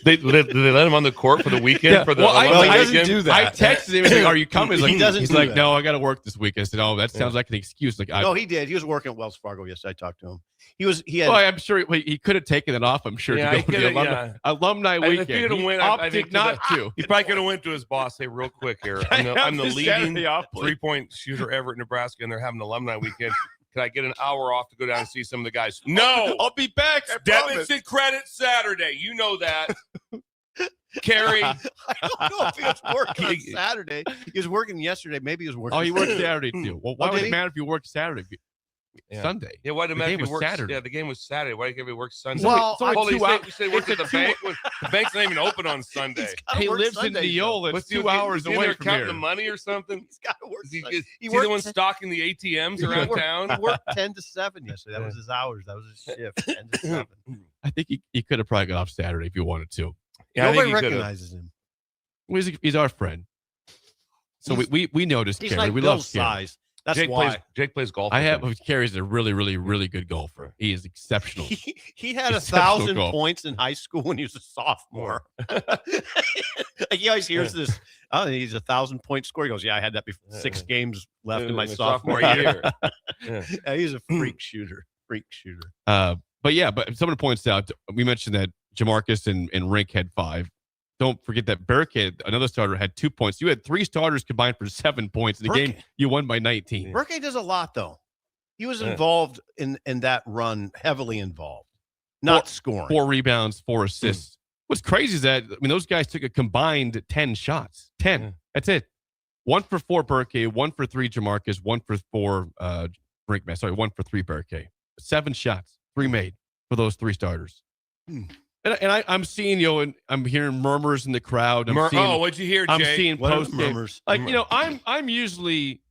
Did they let him on the court for the weekend? For the he Alumni doesn't weekend? do that. I texted him and said, "Are you coming?" He's like, He doesn't He's do like, that. "No, I got to work this week." I said, "Oh, that sounds like an excuse." Like, No, he did. He was working at Wells Fargo yesterday. I talked to him. He had. Well, I'm sure he could have taken it off. I'm sure Yeah, to he go to the could've, alumni I think weekend. he'd have He went, I opted think, not to. He probably could have went to his boss. Hey, real quick here. I'm the This leading Saturday off, please. three-point shooter ever at Nebraska, and they're having alumni weekend. Can I get an hour off to go down and see some of the guys? No. I'll be back. I Debits promise. and credits Saturday. You know that. Carrie. I don't know if he was working on Saturday. He was working yesterday. Maybe he was working. Oh, he worked Saturday too. Well, why Oh, would did it he? matter if you worked Saturday? Yeah. Sunday. Yeah, why did The matter game if he was works? Saturday. Yeah, the game was Saturday. Why did he work Sunday? Well, It's only Holy 2 shit, hours. you say work at the bank. The bank's not even open on Sunday. He's gotta He work lives Sundays, in Neola. It's What's 2 he- hours is he away there from counting here. the money or something? He's got to work. Is he, Sunday. is He he the one worked- stocking the ATMs around town? He worked 10 to 7 yesterday. That was his hours. That was his shift. 10 to 7. I think he could have probably got off Saturday if he wanted to. Yeah, I think Nobody he could've. recognizes him. Well, he's our friend. So we noticed He's Kerry. like We Bill's love Kerry. size. That's Jake why. plays golf. I with have him. Kerry's a really, really, really good golfer. He is exceptional. He had Exceptional 1,000 golf. points in high school when he was a sophomore. Like he always hears this. Oh, he's 1,000-point score. He goes, "Yeah, I had that before 6 games left in my sophomore year." Yeah. Yeah, he's a freak shooter. Freak shooter. But someone points out, we mentioned that Jamarcus and Rink had 5. Don't forget that Burkhead, another starter, had 2 points. You had 3 starters combined for 7 points. In the game, you won by 19. Burkhead does a lot, though. He was involved in that run, heavily involved, not scoring. 4 rebounds, 4 assists. What's crazy is that, those guys took a combined 10 shots. 10. Yeah. That's it. 1 for 4 Burkhead, 1 for 3 Jamarcus, 1 for 4 Brinkman. Sorry, 1 for 3 Burkhead. 7 shots, 3 made for those 3 starters. And I'm seeing, and I'm hearing murmurs in the crowd. What'd you hear, Jay? I'm seeing What are post murmurs? like I'm usually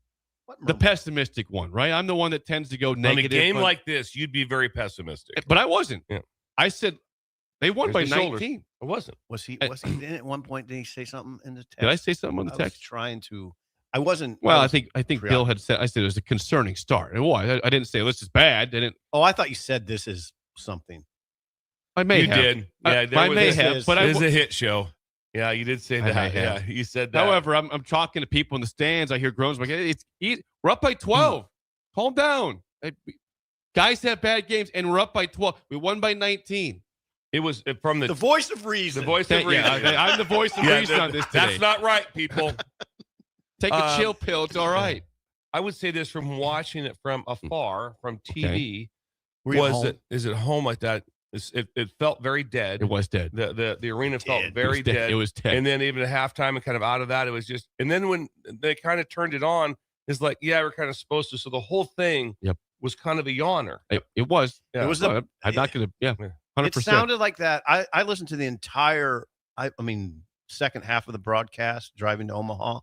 What the murmurs? pessimistic one, right? I'm the one that tends to go negative. On a game but, like this, you'd be very pessimistic. but I wasn't. Yeah. I said they won There's by the shoulders. 19. It wasn't. Was he in at one point? Did he say something in the text? Did I say something on the I was text? trying to. I wasn't. Well, I was think Bill preoccupied. had said. I said it was a concerning start. And why? I didn't say this is bad. I didn't. Oh, I thought you said this is something. I may You have. did. Yeah, I may have, but it I is a hit show. Yeah, you did say I that. may Yeah, have. you said that. However, I'm talking to people in the stands. I hear groans. I'm like, we're up by 12. Calm down. Guys have bad games, and we're up by 12. We won by 19. it was from The voice of reason. the voice of reason. I'm the voice of Yeah, reason on this today. That's not right, people. Take a chill pill. It's all right. I would say this from watching it from afar, from TV. Were you at Was home? it? Is it home like that? It felt very dead. It was dead. The arena felt Dead. very It was dead. It was dead. And then even at halftime and kind of out of that, it was just. And then when they kind of turned it on, it's like, yeah, we're kind of supposed to. So the whole thing was kind of a yawner. It was. Yeah. It was I'm not going to. Yeah. 100%. It sounded like that. I listened to the entire. I mean, second half of the broadcast driving to Omaha.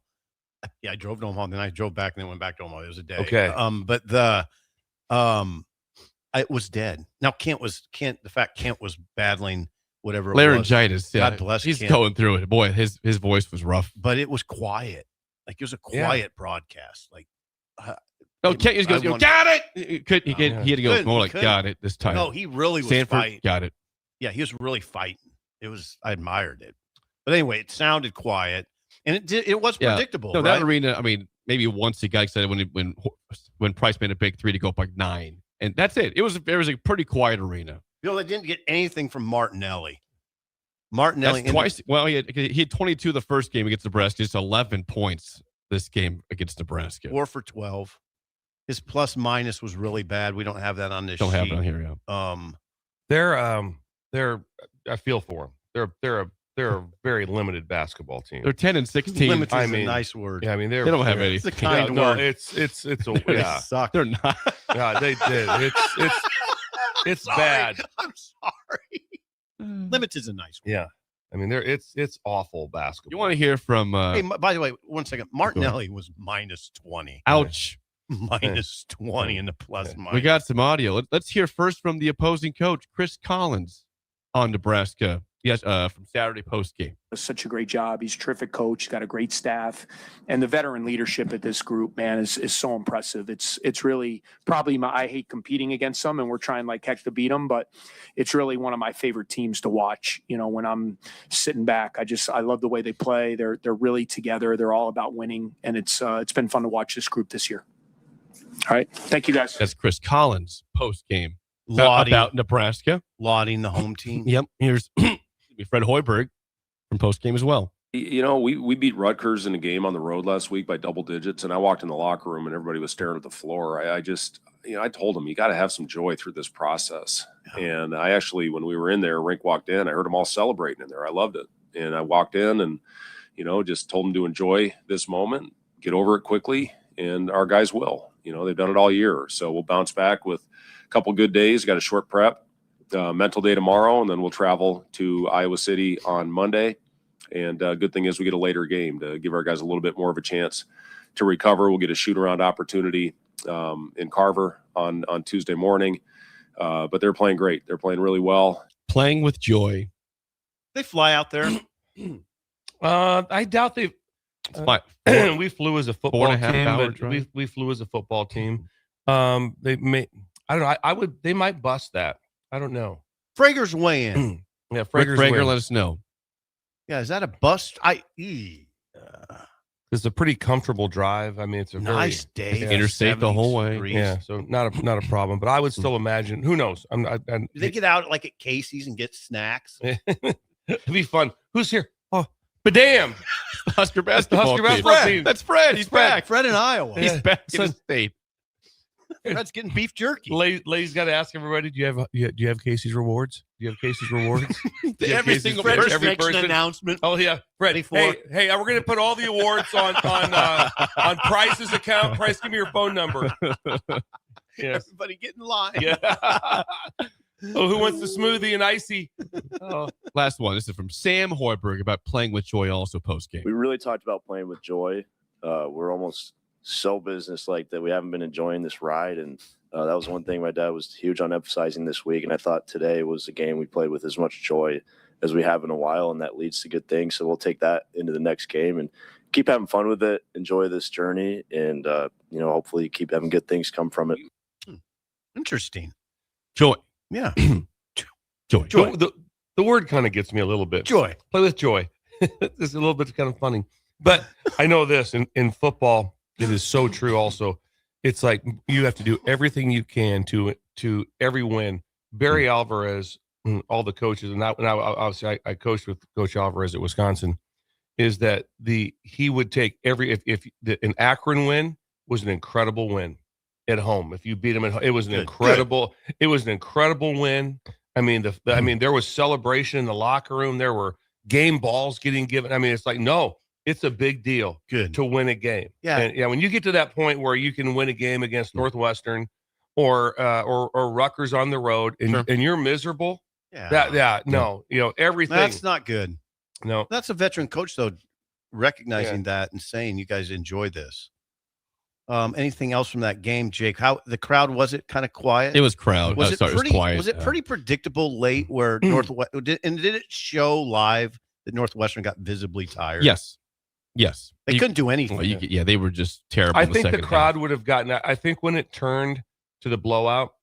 Yeah, I drove to Omaha, then I drove back, and then went back to Omaha. It was a day. Okay. But it was dead. Now Kent was battling whatever it was. laryngitis. Yeah. God bless He's Kent. going through it. Boy, his voice was rough. But it was quiet. Like it was a quiet broadcast. Like No, Kent just goes, got it. He had to go more like, got it this time. No, he really was Sanford, fighting. got it. Yeah, he was really fighting. I admired it. But anyway, it sounded quiet, and it was predictable. No, right? that arena. I mean, maybe once he got excited when Price made a big three to go up like 9, and that's it. It was a pretty quiet arena. They didn't get anything from Martinelli. That's twice. Well, he had 22 the first game against Nebraska, just 11 points this game against Nebraska. 4 for 12. His plus minus was really bad. We don't have that on this sheet. Don't have it on here. Yeah. They're I feel for them. They're a very limited basketball team. They're 10 and 16. Limited is a nice word. Yeah, I mean they don't have anything. It's a kind word. It's They suck. They're not. Yeah, they did. It's bad. I'm sorry. Limited is a nice word. Yeah, I mean it's awful basketball. You want to hear from? Hey, by the way, 1 second. Martinelli was minus 20. Ouch. Minus 20 in the plus minus. We got some audio. Let's hear first from the opposing coach, Chris Collins, on Nebraska. Yes, from Saturday post game. Does such a great job. He's a terrific coach. He's got a great staff, and the veteran leadership at this group, man, is so impressive. It's really probably I hate competing against them, and we're trying like heck to beat them, but it's really one of my favorite teams to watch. You know, when I'm sitting back, I love the way they play. They're really together. They're all about winning, and it's been fun to watch this group this year. All right, thank you guys. That's Chris Collins post game Lauding about Nebraska. the home team. Yep. Here's Fred Hoiberg from post game as well. You know, we beat Rutgers in a game on the road last week by double digits, and I walked in the locker room and everybody was staring at the floor. I just, I told them, you got to have some joy through this process. Yeah. And I actually, when we were in there, Rink walked in, I heard them all celebrating in there. I loved it. And I walked in and, just told them to enjoy this moment, get over it quickly, and our guys will. They've done it all year. So we'll bounce back with a couple good days, got a short prep, mental day tomorrow, and then we'll travel to Iowa City on Monday. And good thing is we get a later game to give our guys a little bit more of a chance to recover. We'll get a shoot-around opportunity in Carver on Tuesday morning. But they're playing great. They're playing really well. Playing with joy. They fly out there. I doubt they. We flew as a football team, but we flew as a football team. They may. I don't know. They might bust that. I don't know. Frager's weigh in. Yeah, Frager, let us know. Yeah, is that a bust? It's a pretty comfortable drive. I mean, it's a nice day. Interstate the whole way. Degrees. Yeah, so not a problem. But I would still imagine. Who knows? Do they get out like at Casey's and get snacks? It'd be fun. Who's here? Oh, but damn, Husker basketball team. That's Fred. He's back. Fred in Iowa. He's back in the state. Fred's getting beef jerky. Lay's got to ask everybody. Do you have Casey's rewards? Do you have Casey's rewards? Every single Fred's person. every person announcement. Oh yeah, Fred. Hey, we're gonna put all the awards on Price's account. Price, give me your phone number. Yes. Everybody get in line. Yeah. Oh, who wants the smoothie and icy? Oh. Last one. This is from Sam Hoiberg about playing with joy. Also post game. We really talked about playing with joy. We're almost so business-like that we haven't been enjoying this ride, and that was one thing my dad was huge on emphasizing this week, and I thought today was a game we played with as much joy as we have in a while, and that leads to good things. So we'll take that into the next game and keep having fun with it, enjoy this journey, and hopefully keep having good things come from it. Interesting. Joy. Yeah. Joy. The word kind of gets me a little bit. Joy. Play with joy. It's a little bit kind of funny. But I know this in football, it is so true also. It's like you have to do everything you can to every win. Barry Alvarez, all the coaches, and obviously I coached with Coach Alvarez at Wisconsin, is that he would take an Akron win was an incredible win at home. If you beat him at home, it was an incredible win. I mean, there was celebration in the locker room. There were game balls getting given. I mean, it's like, no, it's a big deal to win a game. Yeah. And when you get to that point where you can win a game against Northwestern or Rutgers on the road and you're miserable. Yeah. No, everything. That's not good. No. That's a veteran coach though, recognizing that and saying you guys enjoy this. Anything else from that game, Jake? How the crowd, was it kind of quiet? It was crowd. It was quiet. Was it pretty predictable late where Northwestern did it show live that Northwestern got visibly tired? Yes. Yes. They couldn't do anything. Well, they were just terrible. I in the think the second crowd half. would have gotten. I think when it turned to the blowout,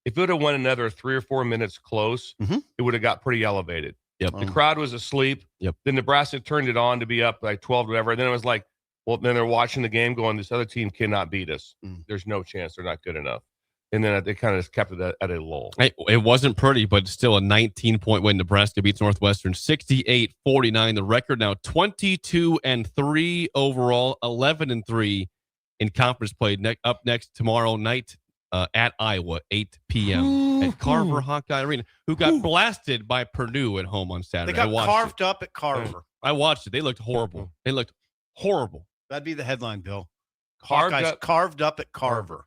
if it would have went another 3 or 4 minutes close, it would have got pretty elevated. Yep. The crowd was asleep. Yep. Then Nebraska turned it on to be up like 12 or whatever. And then it was like, well, then they're watching the game going, this other team cannot beat us. There's no chance. They're not good enough. And then they kind of just kept it at a lull. It wasn't pretty, but still a 19-point win. Nebraska beats Northwestern 68-49. The record now 22-3 overall, 11-3 in conference play. Up next tomorrow night at Iowa, 8 p.m. at Carver Hawkeye Arena, who got blasted by Purdue at home on Saturday. They got carved up at Carver. I watched it. They looked horrible. They looked horrible. That'd be the headline, Bill. Carved Up at Carver.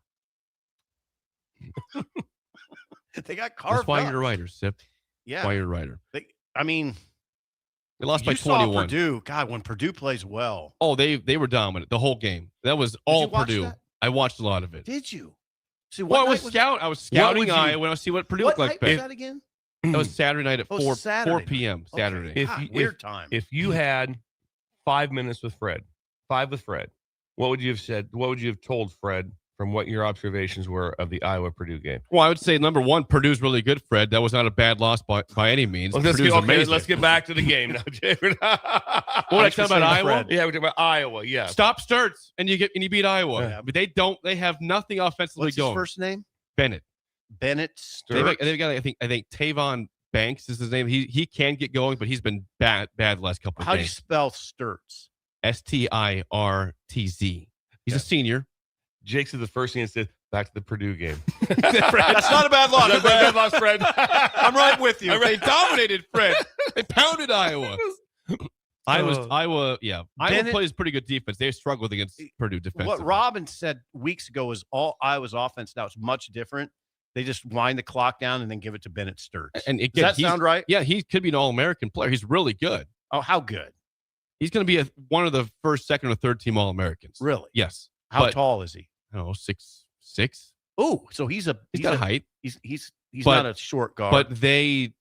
They got carved That's why up. you're a writer, Sip. Yeah. That's why you're a writer. They lost by you saw 21. Purdue. God, when Purdue plays well. Oh, they were dominant the whole game. That was all you watch Purdue. that? I watched a lot of it. Did you? See, Well, night I was scouting would you- Iowa to see what Purdue What looked like. night was that again? That was Saturday night at Oh, 4 Saturday p.m. Okay. Saturday. God, weird time. If you had 5 minutes with Fred, what would you have said? What would you have told Fred from what your observations were of the Iowa-Purdue game? Well, I would say, number one, Purdue's really good, Fred. That was not a bad loss by any means. Well, Purdue's amazing. let's get back to the game now, Jared. What I talking about Iowa? Yeah, we're talking about Iowa. Yeah. Stop Sturts and you beat Iowa. Yeah. But they have nothing offensively What's going. his first name? Bennett. Bennett They've Sturts. got I think Tavon Banks is his name. He can get going, but he's been bad the last couple of How do you games. spell Sturts? Stirtz. He's a senior. Jake said the first thing he said, back to the Purdue game. That's not a bad loss. That's not a bad loss, Fred. I'm right with you. They dominated Fred. They pounded Iowa. Iowa Bennett- plays pretty good defense. They struggled against Purdue defensively. What Robin said weeks ago is all Iowa's offense now is much different. They just wind the clock down and then give it to Bennett Sturts. And Does that sound right? Yeah, he could be an All-American player. He's really good. Oh, how good? He's going to be one of the first, second, or third team All-Americans. Really? Yes. How But- tall is he? I don't know, 6'6". Oh, so he's Got height. He's But- not a short guard. But they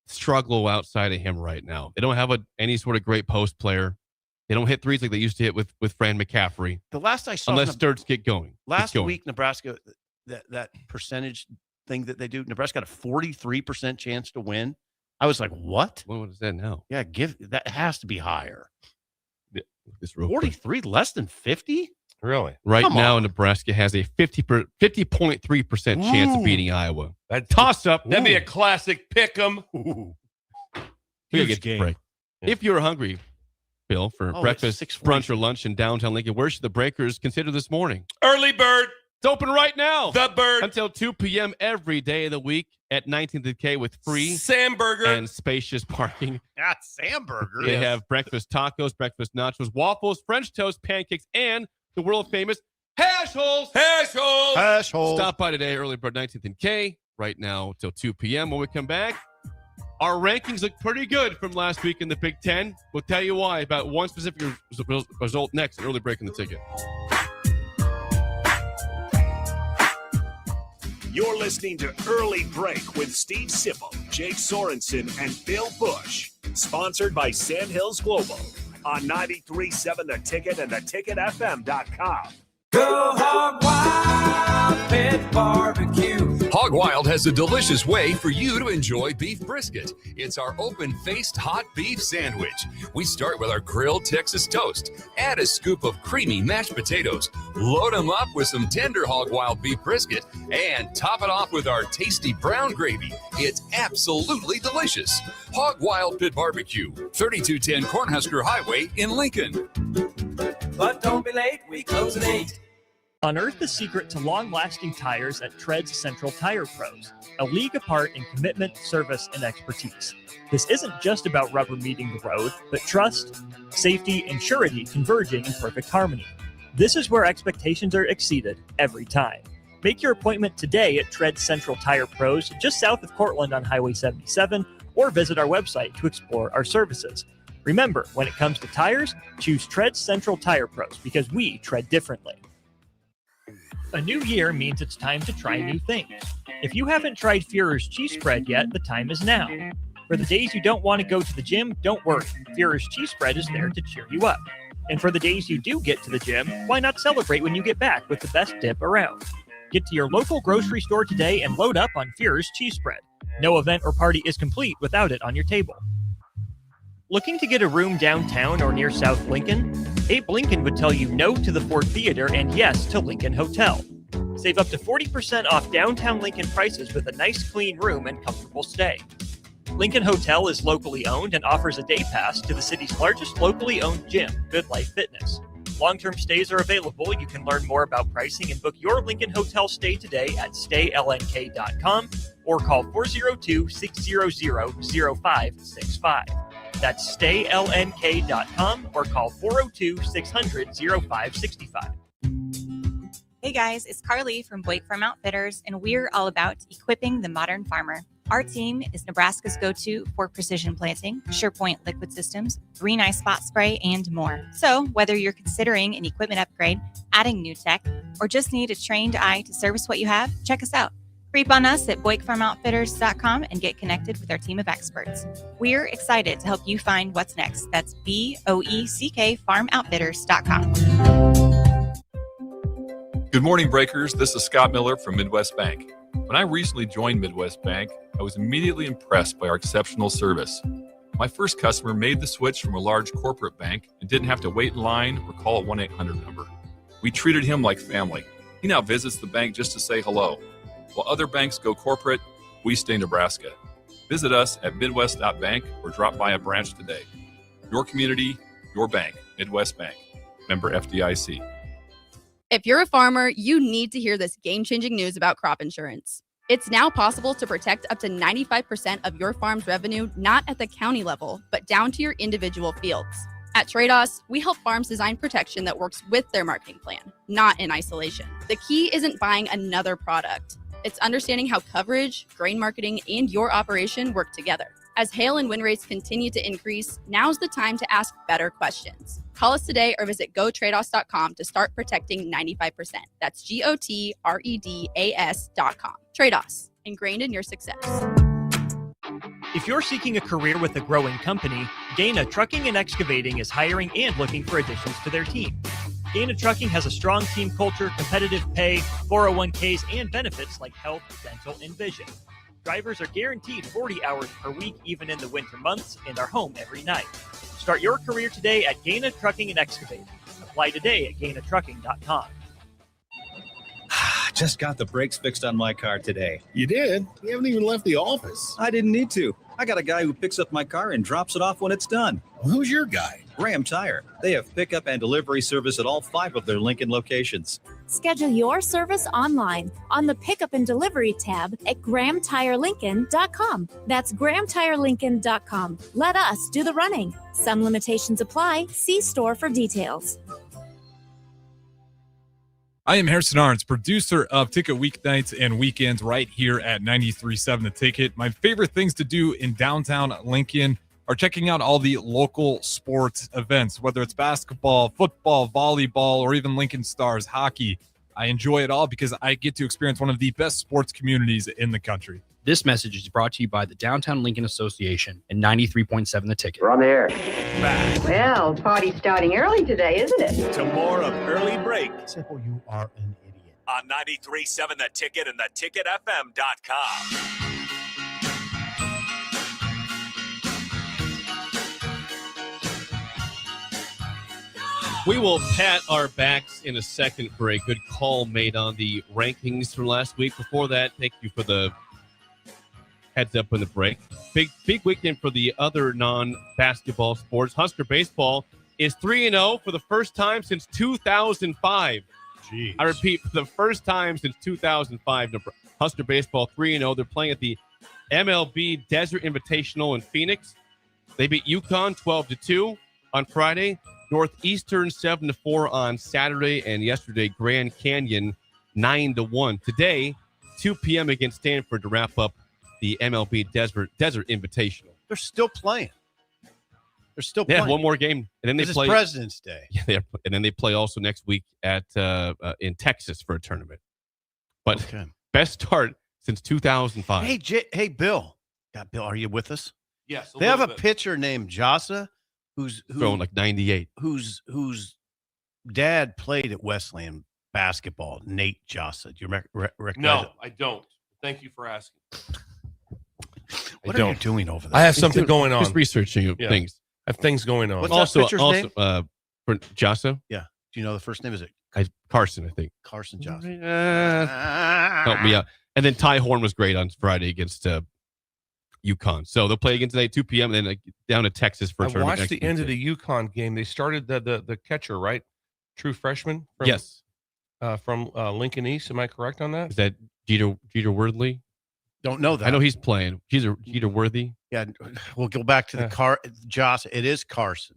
struggle outside of him right now. They don't have any sort of great post player. They don't hit threes like they used to hit with Fran McCaffrey, the last I saw, unless Sturts get going. last Gets going. week, Nebraska, that percentage thing that they do, Nebraska got a 43% chance to win. I was like, what? What is that now? Yeah, that has to be higher. This real quick. 43, less than 50? Really? Right Come now, on. Nebraska has a 50.3% chance of beating Iowa. That'd Toss up. That'd be a classic pick 'em. We gotta Huge get to game. break. Yeah. If you're hungry, Bill, for Oh, breakfast, it's 6:40. brunch, or lunch in downtown Lincoln, where should the Breakers consider this morning? Early bird. It's open right now. The bird. Until 2 p.m. every day of the week at 19th and K with free Sam Burger. and spacious parking. Yeah, Sam Burger. They have breakfast tacos, breakfast nachos, waffles, French toast, pancakes, and the world famous hash holes. Hash hole. Hash hole. Stop by today, early bird 19th and K, right now till 2 p.m. When we come back, our rankings look pretty good from last week in the Big Ten. We'll tell you why about one specific result next, an early break in the ticket. You're listening to Early Break with Steve Sipple, Jake Sorensen, and Bill Busch. Sponsored by Sandhills Global on 93.7 The Ticket and theticketfm.com. Go Hog Wild Pit Barbecue. Hog Wild has a delicious way for you to enjoy beef brisket. It's our open-faced hot beef sandwich. We start with our grilled Texas toast. Add a scoop of creamy mashed potatoes. Load them up with some tender Hog Wild beef brisket and top it off with our tasty brown gravy. It's absolutely delicious. Hog Wild Pit Barbecue, 3210 Cornhusker Highway in Lincoln. But don't be late, we close at 8. Unearth the secret to long-lasting tires at Tread's Central Tire Pros, a league apart in commitment, service, and expertise. This isn't just about rubber meeting the road, but trust, safety, and surety converging in perfect harmony. This is where expectations are exceeded every time. Make your appointment today at Tread's Central Tire Pros, just south of Cortland on Highway 77, or visit our website to explore our services. Remember, when it comes to tires, choose Tread's Central Tire Pros because we tread differently. A new year means it's time to try new things. If you haven't tried Führer's cheese spread yet, the time is now. For the days you don't want to go to the gym, don't worry. Führer's cheese spread is there to cheer you up. And for the days you do get to the gym, why not celebrate when you get back with the best dip around? Get to your local grocery store today and load up on Fuhrer's cheese spread. No event or party is complete without it on your table. Looking to get a room downtown or near South Lincoln? Abe Lincoln would tell you no to the Ford Theater and yes to Lincoln Hotel. Save up to 40% off downtown Lincoln prices with a nice clean room and comfortable stay. Lincoln Hotel is locally owned and offers a day pass to the city's largest locally owned gym, Good Life Fitness. Long-term stays are available. You can learn more about pricing and book your Lincoln Hotel stay today at staylnk.com or call 402-600-0565. That's staylnk.com or call 402-600-0565. Hey guys, it's Carly from Blake Farm Outfitters, and we're all about equipping the modern farmer. Our team is Nebraska's go-to for precision planting, SurePoint liquid systems, Green Eye Spot Spray, and more. So whether you're considering an equipment upgrade, adding new tech, or just need a trained eye to service what you have, check us out. Creep on us at BlakeFarmOutfitters.com and get connected with our team of experts. We're excited to help you find what's next. That's BOECK FarmOutfitters.com. Good morning, Breakers. This is Scott Miller from Midwest Bank. When I recently joined Midwest Bank, I was immediately impressed by our exceptional service. My first customer made the switch from a large corporate bank and didn't have to wait in line or call a 1-800 number. We treated him like family. He now visits the bank just to say hello. While other banks go corporate, we stay Nebraska. Visit us at midwest.bank or drop by a branch today. Your community, your bank. Midwest Bank. Member FDIC. If you're a farmer, you need to hear this game-changing news about crop insurance. It's now possible to protect up to 95% of your farm's revenue, not at the county level, but down to your individual fields. At Trados, we help farms design protection that works with their marketing plan, not in isolation. The key isn't buying another product. It's understanding how coverage, grain marketing, and your operation work together. As hail and wind rates continue to increase, now's the time to ask better questions. Call us today or visit gotrados.com to start protecting 95%. That's GOTREDAS.com. Trados, ingrained in your success. If you're seeking a career with a growing company, Dana Trucking and Excavating is hiring and looking for additions to their team. Dana Trucking has a strong team culture, competitive pay, 401ks, and benefits like health, dental, and vision. Drivers are guaranteed 40 hours per week, even in the winter months, and are home every night. Start your career today at Dana Trucking and Excavating. Apply today at GainaTrucking.com. Just got the brakes fixed on my car today. You did? You haven't even left the office. I didn't need to. I got a guy who picks up my car and drops it off when it's done. Well, who's your guy? Graham Tire. They have pickup and delivery service at all 5 of their Lincoln locations. Schedule your service online on the Pickup and Delivery tab at GrahamTireLincoln.com. That's GrahamTireLincoln.com. Let us do the running. Some limitations apply. See store for details. I am Harrison Arns, producer of Ticket Weeknights and Weekends right here at 93.7 The Ticket. My favorite things to do in downtown Lincoln are checking out all the local sports events, whether it's basketball, football, volleyball, or even Lincoln Stars hockey. I enjoy it all because I get to experience one of the best sports communities in the country. This message is brought to you by the Downtown Lincoln Association and 93.7 The Ticket. We're on the air. Well, party's starting early today, isn't it? To more of Early Break Simple, you are an idiot. on 93.7 The Ticket and theticketfm.com. We will pat our backs in a second for a good call made on the rankings from last week. Before that, thank you for the heads up in the break. Big weekend for the other non-basketball sports. Husker baseball is 3-0 for the first time since 2005. Jeez. I repeat, for the first time since 2005, Husker baseball 3-0. They're playing at the MLB Desert Invitational in Phoenix. They beat UConn 12-2 on Friday. Northeastern 7-4 on Saturday, and yesterday Grand Canyon 9-1. Today, 2 p.m. against Stanford to wrap up the MLB Desert Invitational. They're still playing. Yeah, one more game, and then they play President's Day. Yeah, and then they play also next week at in Texas for a tournament. But best start since 2005. Hey, Bill. Bill, are you with us? Yes. They have a pitcher named Jasa who's throwing like 98. whose dad played at Wesleyan basketball, Nate Jossa. Do you recognize No, it? I don't. Thank you for asking. What are you doing over there? I have something going on. Just researching things. I have things going on. What's that Also, pitcher's name? for Jossa, Yeah. Do you know the first name? Is it Carson, I think. Carson Johnson? Help me out. And then Ty Horn was great on Friday against UConn. So they'll play again tonight, 2 p.m. And then down to Texas for a I tournament. watched the next end of Wednesday. the UConn game. They started the catcher, right? True freshman. From, Yes. From Lincoln East. Am I correct on that? Is that Jeter Worthley? Don't know that. I know he's playing. Jeter Worthy. Yeah, we'll go back to the Joss. It is Carson.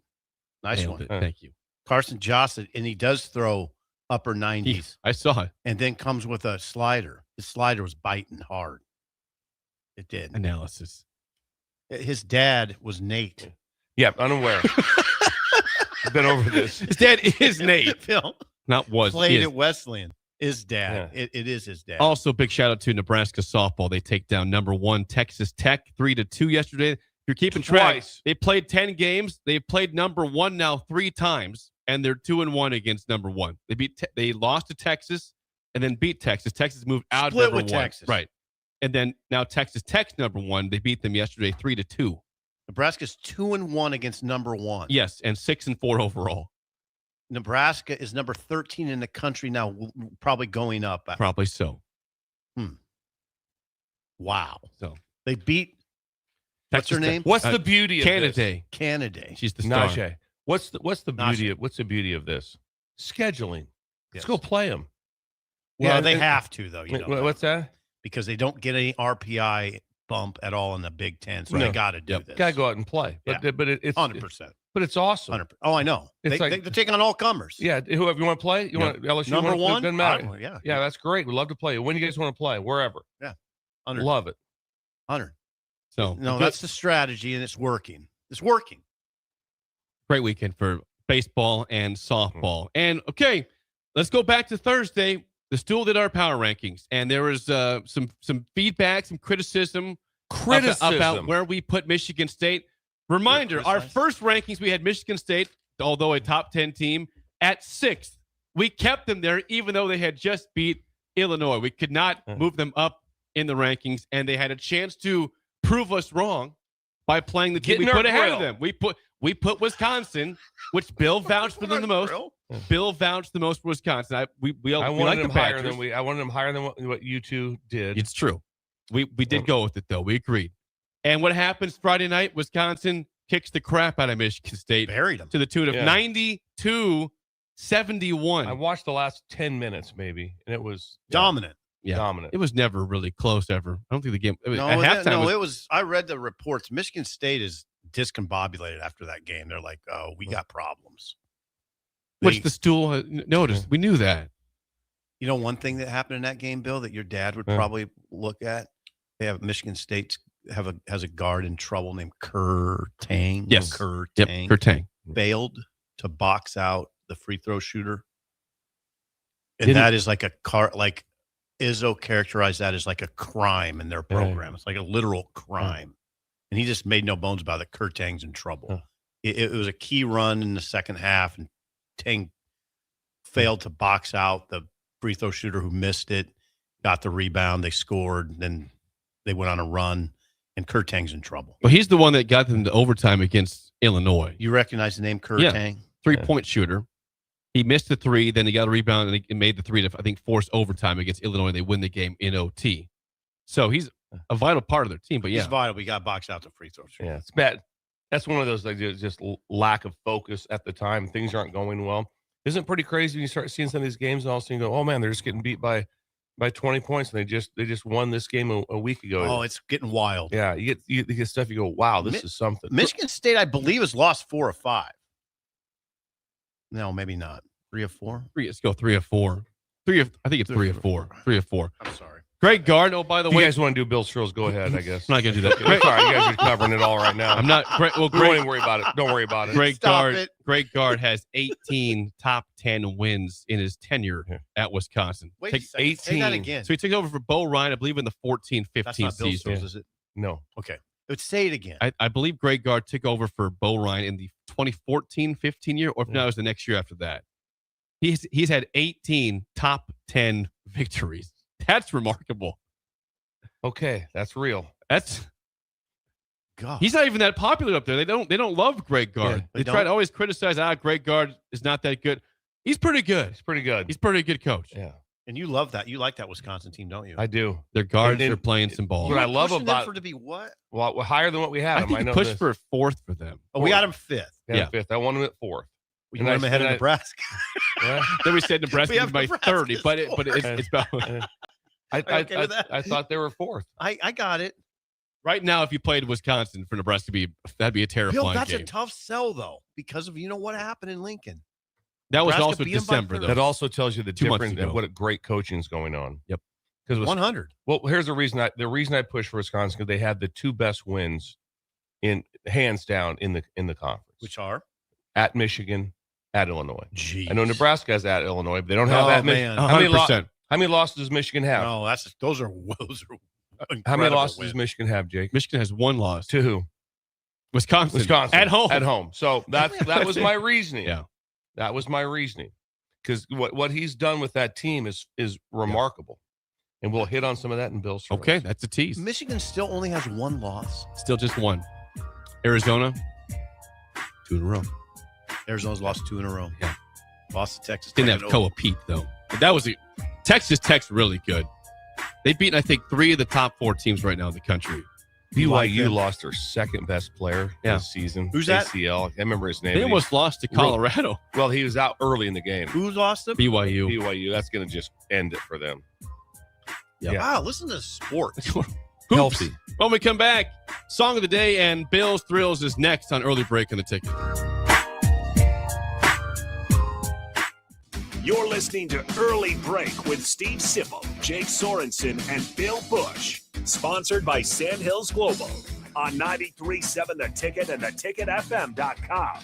Nice Nailed one. it. Thank you. Carson Joss, and he does throw upper 90s. I saw it. And then comes with a slider. His slider was biting hard. It did. Analysis. His dad was Nate. Yeah, unaware. I've been over this. His dad is Nate. Phil Not was. played is. at Wesleyan. His dad. It is his dad. Also, big shout out to Nebraska softball. They take down number 1 Texas Tech 3-2 yesterday. If you're keeping track, Twice. they played 10 games. They've played number 1 now 3 times, and they're 2-1 against number 1. They lost to Texas and then beat Texas. Texas moved out Split of number with 1. Texas. Right. And then now Texas Tech's number 1. They beat them yesterday 3-2. Nebraska's 2-1 against number 1. Yes, and 6-4 overall. Nebraska is number 13 in the country now, probably going up. Probably so. Wow. So they beat. What's Texas her Tech. name? What's the beauty of Canada. this? Canada. She's the star. Najee. What's the beauty of this? Scheduling. Let's go play them. Well, they have to though. You know What's that? Because they don't get any RPI bump at all in the Big Ten, so they got to do this. Got to go out and play. But it's 100%. But it's awesome. 100%. Oh, I know. It's They're taking on all comers. Yeah, whoever you want to play, you want LSU Number one? doesn't matter. Yeah, that's great. We'd love to play. When you guys want to play, wherever. Yeah, 100. Love it. 100. So no, that's the strategy, and it's working. It's working. Great weekend for baseball and softball. And okay, let's go back to Thursday. The Stool did our power rankings, and there was some feedback, some criticism about where we put Michigan State. Reminder, our first rankings, we had Michigan State, although a top 10 team, at 6th. We kept them there, even though they had just beat Illinois. We could not move them up in the rankings, and they had a chance to prove us wrong by playing the team we put ahead of them. We put Wisconsin, which Bill vouched for them the most. Bill vouched the most for Wisconsin. We wanted like them the higher Badgers. than I wanted them higher than what you two did. It's true. We did go with it though. We agreed. And what happens Friday night? Wisconsin kicks the crap out of Michigan State, buried them to the tune of 92-71. I watched the last 10 minutes maybe, and it was dominant. Yeah, dominant. It was never really close ever. I don't think the game at No, halftime. it was. I read the reports. Michigan State is discombobulated after that game. They're like, "Oh, we got problems." Which the Stool noticed. We knew that. You know, one thing that happened in that game, Bill, that your dad would probably look at. They have Michigan State has a guard in trouble named Kerr Tang. Yes. Kerr Yep, Tang. Kerr Tang. Failed to box out the free throw shooter. And that is like like Izzo characterized that as like a crime in their program. It's like a literal crime. And he just made no bones about it. Kerr Tang's in trouble. It was a key run in the second half, and Tang failed to box out the free throw shooter who missed it, got the rebound, they scored, then they went on a run, and Kerr Tang's in trouble. Well, he's the one that got them to overtime against Illinois. You recognize the name Kerr Tang? 3-point shooter. He missed the 3, then he got a rebound, and he made the 3 to, I think, force overtime against Illinois. They win the game in OT. So he's a vital part of their team. But He's vital. We got boxed out the free throw shooter. Yeah, it's bad. That's one of those like just lack of focus at the time. Things aren't going well. Isn't it pretty crazy when you start seeing some of these games and all of a sudden you go, oh man, they're just getting beat by 20 points, and they just won this game a week ago. Oh, it's getting wild. Yeah, you get stuff. You go, wow, this is something. Michigan State, I believe, has lost 4 or 5. No, maybe not. 3 or 4. Let's go 3 or 4. I think it's 3 or 4. 3 or 4. I'm sorry. Greg Gard. Oh, by the If way, you guys want to do Bill Strills, go ahead. I guess I'm not going to do that. It's all right. You guys are covering it all right now. I'm not. Well, Don't even worry about it. Don't worry about it. Greg Gard has 18 top 10 wins in his tenure at Wisconsin. Wait a second. Say that again. So he took over for Bo Ryan, I believe, in the 14-15 That's not Bill season. Strills, is it? No. Okay. Say it again. I believe Greg Gard took over for Bo Ryan in the 2014-15 year, or if not, it was the next year after that. He's had 18 top 10 victories. That's remarkable. Okay, that's real. That's God. He's not even that popular up there. They don't love Greg Gard. Yeah, they try to always criticize. Greg Gard is not that good. He's pretty good. He's pretty good. He's pretty good coach. Yeah. And you love that. You like that Wisconsin team, don't you? I do. Their guards are playing some ball. What I love about for to be what? Well, higher than what we had. I think he pushed for 4th for them. Oh, we got him 5th. Yeah, 5th. I wanted him at 4th. You want him ahead of Nebraska. Then we said Nebraska was by 30, but it's about. I thought they were 4th. I got it. Right now, if you played Wisconsin for Nebraska, that'd be a terrifying Bill, that's game. a tough sell though, because of what happened in Lincoln. That was Nebraska also beat 'em by December, though. That also tells you the 2 months difference ago. and what a great coaching is going on. Yep. Because 100. Well, here's the reason. The reason I pushed for Wisconsin, because they had the 2 best wins, hands down in the conference, Which are at Michigan, at Illinois. Jeez. I know Nebraska has at Illinois, but they don't have that many. man. 100%. How many losses does Michigan have? No, those are How many losses wins. does Michigan have, Jake? Michigan has 1 loss. To who? Wisconsin. At home. So that was my reasoning. Yeah. That was my reasoning. Because what he's done with that team is remarkable. And we'll hit on some of that in Bill's service. Okay, that's a tease. Michigan still only has 1 loss. Still just 1. Arizona, 2 in a row. Arizona's lost 2 in a row. Yeah. Lost to Texas. Didn't have Koa Pete, though. But that was Texas Tech's really good. They've beaten, I think, 3 of the top 4 teams right now in the country. BYU lost their second best player this season. Who's that? ACL. I can't remember his name. They almost lost to Colorado. Well, he was out early in the game. Who lost them? BYU. BYU. That's going to just end it for them. Yep. Wow, listen to sports. Healthy. When we come back, Song of the Day and Bill's Thrills is next on Early Break on the Ticket. You're listening to Early Break with Steve Sipple, Jake Sorensen, and Bill Busch. Sponsored by Sandhills Global on 93.7 The Ticket and theticketfm.com.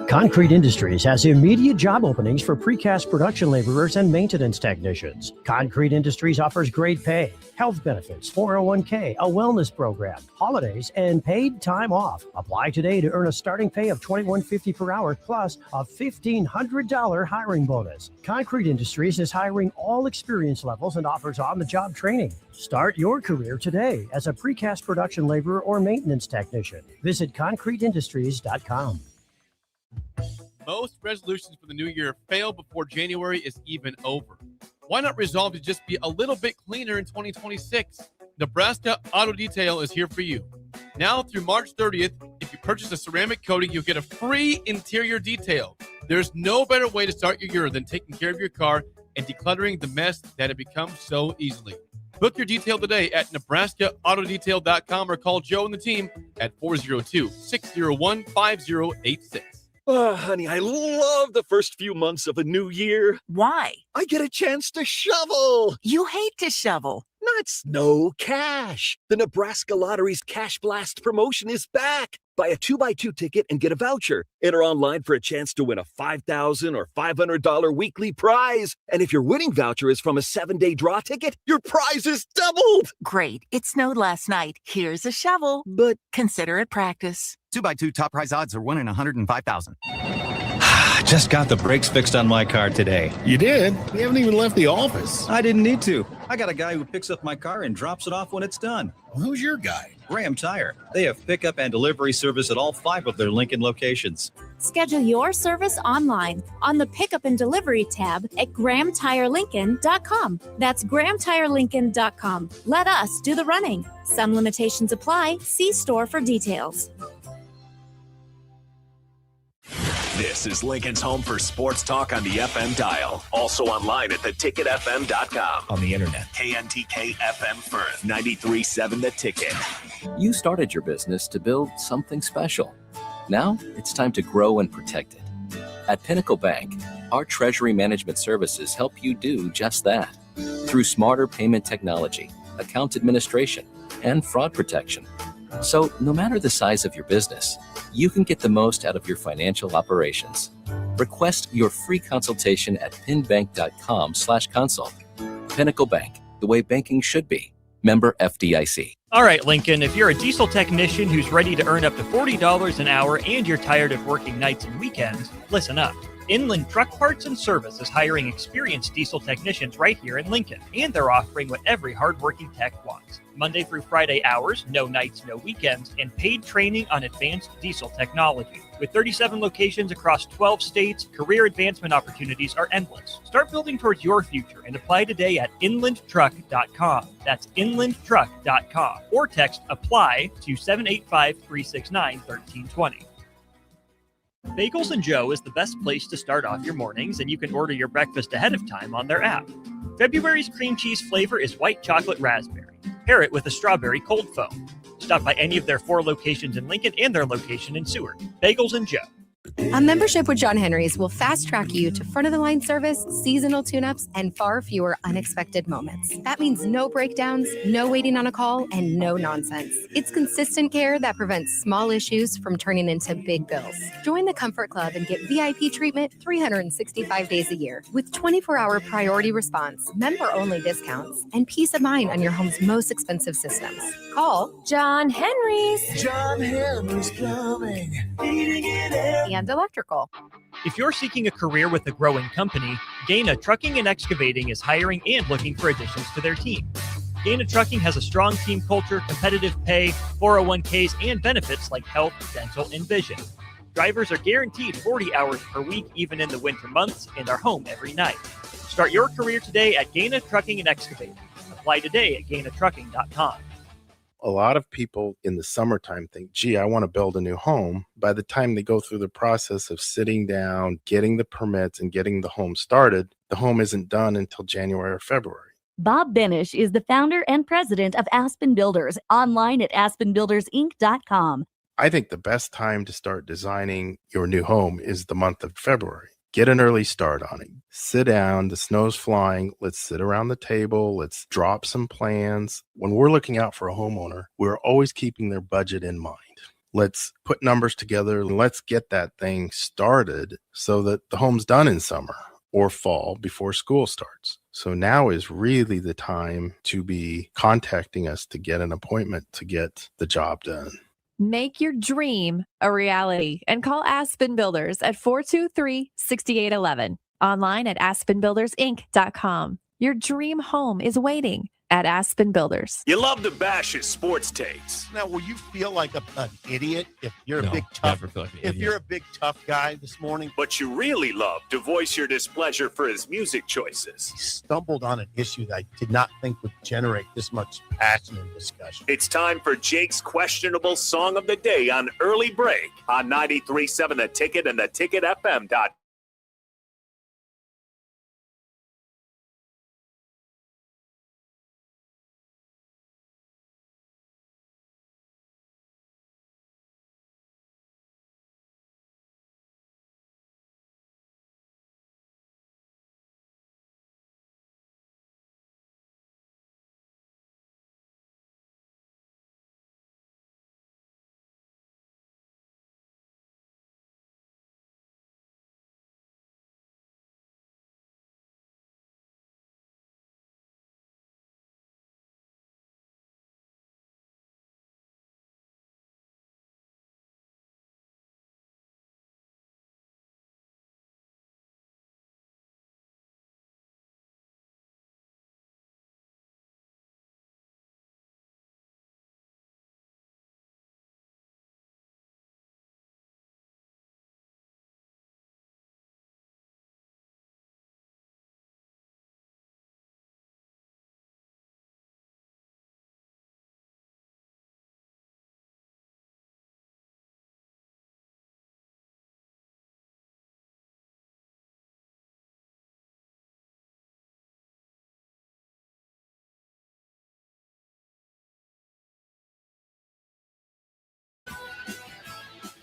Concrete Industries has immediate job openings for precast production laborers and maintenance technicians. Concrete Industries offers great pay, health benefits, 401k, a wellness program, holidays, and paid time off. Apply today to earn a starting pay of $21.50 per hour plus a $1,500 hiring bonus. Concrete Industries is hiring all experience levels and offers on-the-job training. Start your career today as a precast production laborer or maintenance technician. Visit concreteindustries.com. Most resolutions for the new year fail before January is even over. Why not resolve to just be a little bit cleaner in 2026? Nebraska Auto Detail is here for you. Now through March 30th, if you purchase a ceramic coating, you'll get a free interior detail. There's no better way to start your year than taking care of your car and decluttering the mess that it becomes so easily. Book your detail today at NebraskaAutoDetail.com or call Joe and the team at 402-601-5086. Honey, I love the first few months of a new year. Why? I get a chance to shovel. You hate to shovel. Not snow, cash. The Nebraska Lottery's Cash Blast promotion is back. Buy a 2x2 ticket and get a voucher. Enter online for a chance to win a $5,000 or $500 weekly prize. And if your winning voucher is from a 7-day draw ticket, your prize is doubled. Great. It snowed last night. Here's a shovel. But consider it practice. 2x2 top prize odds are 1 in 105,000. Just got the brakes fixed on my car today. You did? We haven't even left the office. I didn't need to. I got a guy who picks up my car and drops it off when it's done. Well, who's your guy? Graham Tire. They have pickup and delivery service at all 5 of their Lincoln locations. Schedule your service online on the Pickup and Delivery tab at GrahamTireLincoln.com. That's GrahamTireLincoln.com. Let us do the running. Some limitations apply. See store for details. This is Lincoln's home for sports talk on the FM dial. Also online at theticketfm.com. On the internet. KNTK FM Firth, 93.7 The Ticket. You started your business to build something special. Now it's time to grow and protect it. At Pinnacle Bank, our treasury management services help you do just that. Through smarter payment technology, account administration, and fraud protection. So no matter the size of your business, you can get the most out of your financial operations. Request your free consultation at pinbank.com/consult. Pinnacle Bank, the way banking should be. Member FDIC. All right, Lincoln, if you're a diesel technician who's ready to earn up to $40 an hour and you're tired of working nights and weekends, listen up. Inland Truck Parts and Service is hiring experienced diesel technicians right here in Lincoln, and they're offering what every hardworking tech wants. Monday through Friday hours, no nights, no weekends, and paid training on advanced diesel technology. With 37 locations across 12 states, career advancement opportunities are endless. Start building towards your future and apply today at inlandtruck.com. That's inlandtruck.com. Or text APPLY to 785-369-1320. Bagels & Joe is the best place to start off your mornings, and you can order your breakfast ahead of time on their app. February's cream cheese flavor is white chocolate raspberry. Pair it with a strawberry cold foam. Stop by any of their 4 locations in Lincoln and their location in Seward. Bagels & Joe. A membership with John Henry's will fast-track you to front-of-the-line service, seasonal tune-ups, and far fewer unexpected moments. That means no breakdowns, no waiting on a call, and no nonsense. It's consistent care that prevents small issues from turning into big bills. Join the Comfort Club and get VIP treatment 365 days a year with 24-hour priority response, member-only discounts, and peace of mind on your home's most expensive systems. Call John Henry's. John Henry's Plumbing. Heating and air. And electrical. If you're seeking a career with a growing company, Gaina Trucking and Excavating is hiring and looking for additions to their team. Gaina Trucking has a strong team culture, competitive pay, 401ks, and benefits like health, dental, and vision. Drivers are guaranteed 40 hours per week, even in the winter months, and are home every night. Start your career today at Gaina Trucking and Excavating. Apply today at gainatrucking.com. A lot of people in the summertime think, gee, I want to build a new home. By the time they go through the process of sitting down, getting the permits, and getting the home started, the home isn't done until January or February. Bob Benish is the founder and president of Aspen Builders, online at aspenbuildersinc.com. I think the best time to start designing your new home is the month of February. Get an early start on it. Sit down. The snow's flying. Let's sit around the table. Let's drop some plans. When we're looking out for a homeowner, we're always keeping their budget in mind. Let's put numbers together and let's get that thing started so that the home's done in summer or fall before school starts. So now is really the time to be contacting us to get an appointment to get the job done. Make your dream a reality and call Aspen Builders at 423-6811. Online at aspenbuildersinc.com. Your dream home is waiting at Aspen Builders. You love to bash his sports takes. Now, will you feel like an idiot if you're No, a big tough? never feel like an if idiot. you're a big tough guy this morning, But you really love to voice your displeasure for his music choices. he stumbled on an issue that I did not think would generate this much passion and discussion. It's time for Jake's questionable song of the day on Early Break on 93.7 The Ticket and theticketfm.com.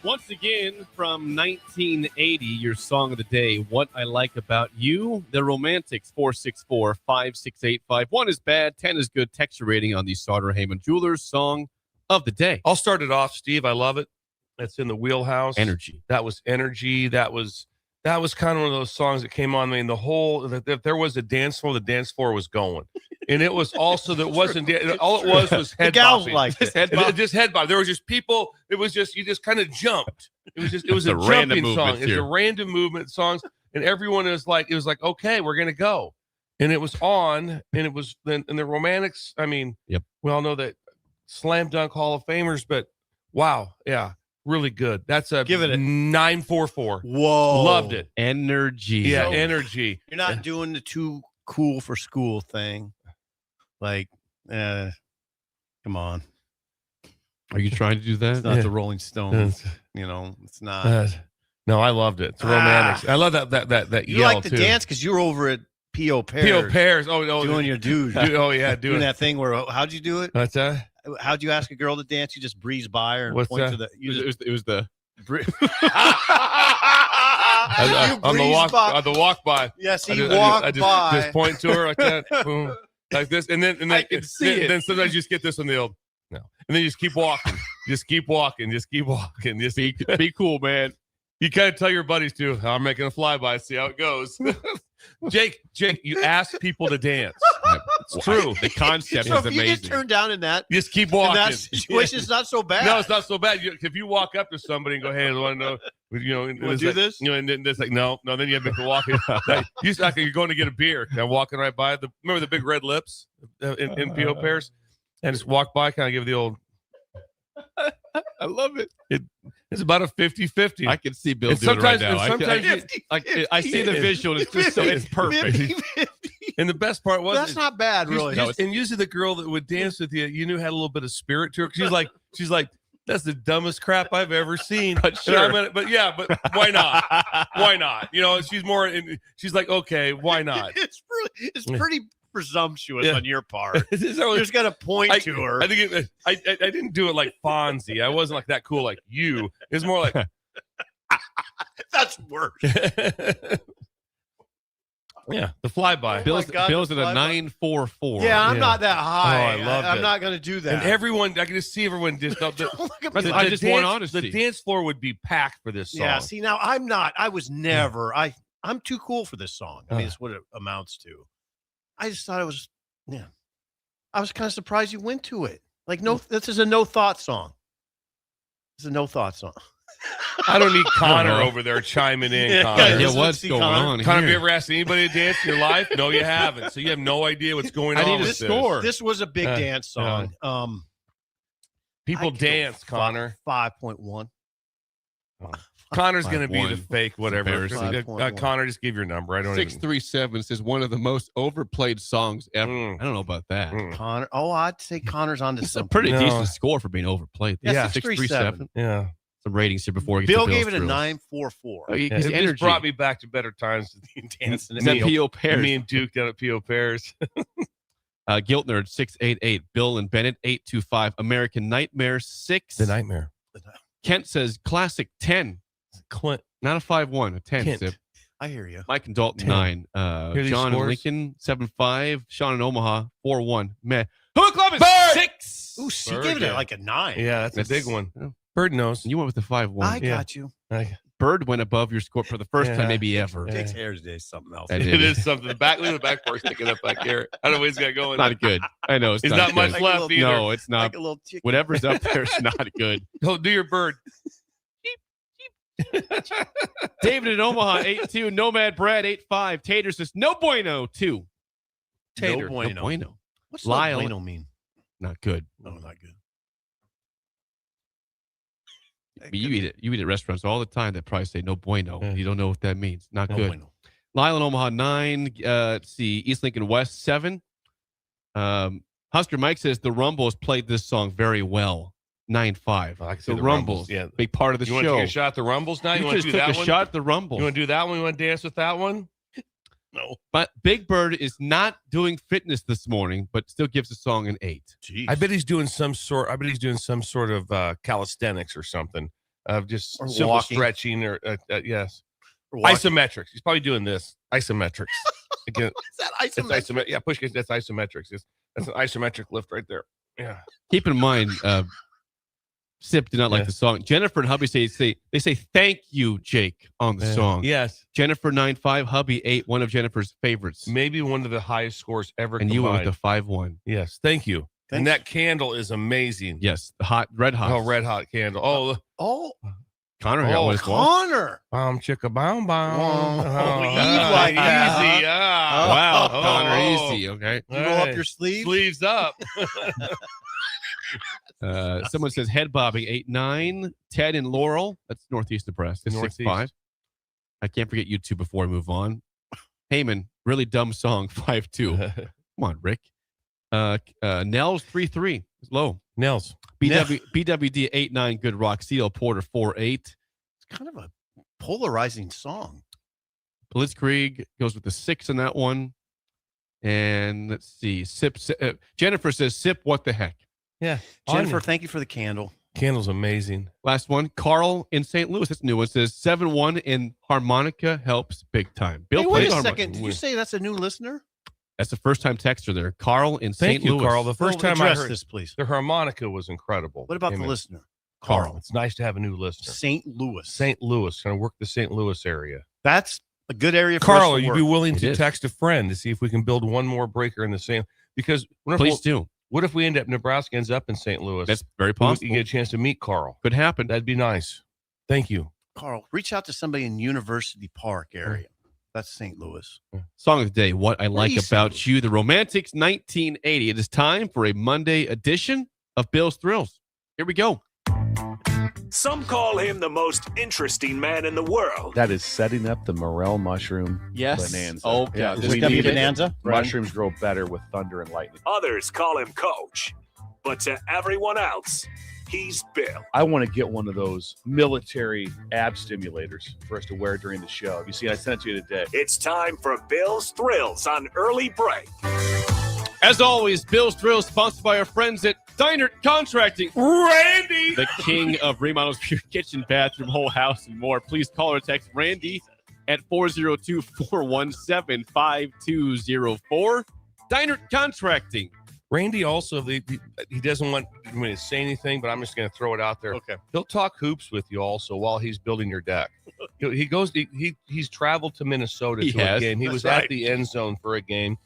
Once again, from 1980, your song of the day, What I Like About You, The Romantics, 464-5685. 1 is bad, 10 is good. Texture rating on the Sauter Heyman Jewelers song of the day. I'll start it off, Steve. I love it. It's in the wheelhouse. Energy. That was energy. That was kind of one of those songs that came on. I mean, if there was a dance floor, the dance floor was going. And it was also that wasn't all it was head gals bopping. liked it. Just head bop. There was just people. It was just you just kind of jumped. It was a random jumping song. movements It's a random movement songs, and everyone was like, okay, we're gonna go, and it was on, and it was then and the Romantics. I mean, we all know that slam dunk Hall of Famers, but wow, yeah, really good. That's a Give it a 944. Whoa, loved it. Energy. Yeah, So- energy. You're not doing the too cool for school thing. Like, come on. Are you trying to do that? It's not the Rolling Stones. It's not. No, I loved it. It's Romantics. I love that You yell like to too. dance because you were over at P.O. Pears. P.O. Pears. Oh, doing your dude. Oh, yeah. Doing that thing where, how'd you do it? What's that? How'd you ask a girl to dance? You just breeze by her and What's point that? to the. It was the. On the walk by. Yes, I he just- walked I just, by. Just point to her like that, boom, like this, and then I can see it. Then sometimes you just get this on the old, no, and then you just keep walking, just keep walking, just Be cool, man. You kind of tell your buddies too. I'm making a flyby, see how it goes. Jake, you ask people to dance. It's true. The concept So is if you get amazing. turned down in that, Just keep walking. that situation, it's not so bad. No, it's not so bad. If you walk up to somebody and go, "Hey, I want to know, and wanna it's do like, this?" and then it's like, no, then you have to walk in. You're going to get a beer. I'm walking right by. Remember the big red lips in P.O. Pears? And just walk by, kind of give the old. I love it. It's about a 50-50. I can see Bill And doing it right sometimes- now. and sometimes I see the visual. It's just it's perfect. And the best part was That's not bad, really. And usually the girl that would dance with you knew had a little bit of spirit to her. She's like, that's the dumbest crap I've ever seen. But sure. But why not? Why not? She's more. She's like, okay, why not? It's pretty presumptuous on your part. You're just gonna point to her. I think I didn't do it like Fonzie. I wasn't like that cool like you. It's more like that's worse. Yeah, the flyby. Bill's at a 944. Yeah, I'm not that high. Oh, I love I'm it. not gonna do that. And everyone, I can just see everyone just. I just want honesty. The dance floor would be packed for this song. Yeah. See, now I'm not. I was never. I'm too cool for this song. I mean, it's what it amounts to. I just thought it was. Yeah. I was kind of surprised you went to it. Like, no, this is a no thought song. It's a no thought song. I don't need Connor over there chiming in. Connor. Yeah, what's going on Connor, have here? you ever asked anybody to dance in your life? No, you haven't. So you have no idea what's going on. I need a with score. This was a big dance song. People dance, Connor. 5.1. Connor's going to be the 5.1. fake whatever. Embarrassing. Connor, just give your number. I don't 637 says one of the most overplayed songs ever. Mm. I don't know about that. Connor. Oh, I'd say Connor's on to It's a something. pretty decent score for being overplayed. Yeah, 637. Yeah. Some ratings here before we get Bill to Bill's gave it a thrills. 944. Oh, It his just energy. brought me back to better times. Dancing Is that P.O. Pears? Me and Duke down at P.O. Pears. Guilt Nerd 688. Bill and Bennett 825. American Nightmare 6. The Nightmare. Kent says classic 10. Clint. Not a 5-1, a 10. Kent. Sip. I hear you. Mike and Dalton 10. 9. Hear these John and scores? Lincoln 7-5. Sean and Omaha 4-1. Meh. Hook Club is Bird! 6. Ooh, she gave it like a 9. Yeah, that's a big one. Bird knows. You went with the 5-1. I got you. Bird went above your score for the first time maybe ever. Jake's hair today is something else. That It is something. Look at the back part sticking up back here. I don't know what he's got going. Not good. I know it's There's not not much good. left either. No, it's not. Like a little chicken. Whatever's up there is not good. Go do your bird. David in Omaha 8-2. Nomad Brad 8-5. Tater says no bueno 2. Tater, No bueno. No bueno. What's Lyle. no bueno mean? Not good. No, not good. You eat at restaurants all the time that probably say no bueno. Yeah. You don't know what that means. Not No good. bueno. Lyle in Omaha 9. Let's see. East Lincoln West 7. Husker Mike says the Rumbles played this song very well. 9-5. I can see the Rumbles. Yeah. Big part of the You want to show. take a shot at the Rumbles now? You want to just do took that a one? shot at the Rumbles. You want to do that one? You want to dance with that one? No. But Big Bird is not doing fitness this morning, but still gives the song an 8. Jeez. I bet he's doing some sort of calisthenics or something of just Or simple walking. stretching or yes, Or walking. isometrics. He's probably doing this isometrics. Again, Is that it's isometric? Yeah, push. That's isometrics. That's an isometric lift right there. Yeah. Keep in mind, Sip did not like the song. Jennifer and hubby say thank you, Jake, on the song. Yes. Jennifer 9-5, hubby 8, one of Jennifer's favorites. Maybe one of the highest scores ever. And combined. you went with the 5-1. Yes, thank you. Thanks. And that candle is amazing. Yes, the red hot. Oh, red hot candle. Oh, Connor got one as well. Connor. Chicka boom boom. Like that, easy. huh? Wow, Connor, easy. Okay. You roll up your sleeves. Sleeves up. Someone says head bobbing 8-9. Ted and Laurel. That's northeast Nebraska. 6-5. I can't forget you two before I move on. Heyman, really dumb song 5-2. Come on, Rick. Nels 3-3. It's low. Nels. BWD 8-9. Good Rock. Seal Porter 4-8. It's kind of a polarizing song. Blitzkrieg goes with the 6 on that one. And let's see. Jennifer says, Sip, what the heck? Yeah. Jennifer, thank you for the candle. Candle's amazing. Last one. Carl in St. Louis. That's a new one. Says 7-1 in harmonica helps big time. Bill, Hey, wait plays a harmonica. second. Did you say that's a new listener? That's the first time texter there. Carl in Thank St. you, Louis. Carl. The first time I heard this, please. The harmonica was incredible. What about Amen. the listener? Carl. It's nice to have a new listener. St. Louis. St. Louis. Going to work the St. Louis area. That's a good area for Carl, us would to you work. be willing It to is. text a friend to see if we can build one more breaker in the same? Because Please do. What if we end up Nebraska ends up in St. Louis? That's very You possible. get a chance to meet Carl. Could happen. That'd be nice. Thank you. Carl, reach out to somebody in University Park area. That's St. Louis. Song of the day, What I Like you About You, The Romantics 1980. It is time for a Monday edition of Bill's Thrills. Here we go. Some call him the most interesting man in the world. That is setting up the morel mushroom bonanza. Okay. Yeah, Is this gonna be bonanza? Mushrooms grow better with thunder and lightning. Others call him Coach. But to everyone else, he's Bill. I want to get one of those military ab stimulators for us to wear during the show. Have you seen? I sent it to you today. It's time for Bill's Thrills on Early Break. As always, Bill's Thrills sponsored by our friends at Diner Contracting. Randy, the king of remodels for your kitchen, bathroom, whole house, and more. Please call or text Randy at 402-417-5204. Diner Contracting. Randy also, he doesn't want me to say anything, but I'm just going to throw it out there. Okay. He'll talk hoops with you also while he's building your deck. He's traveled to Minnesota to a game. He was at the end zone for a game.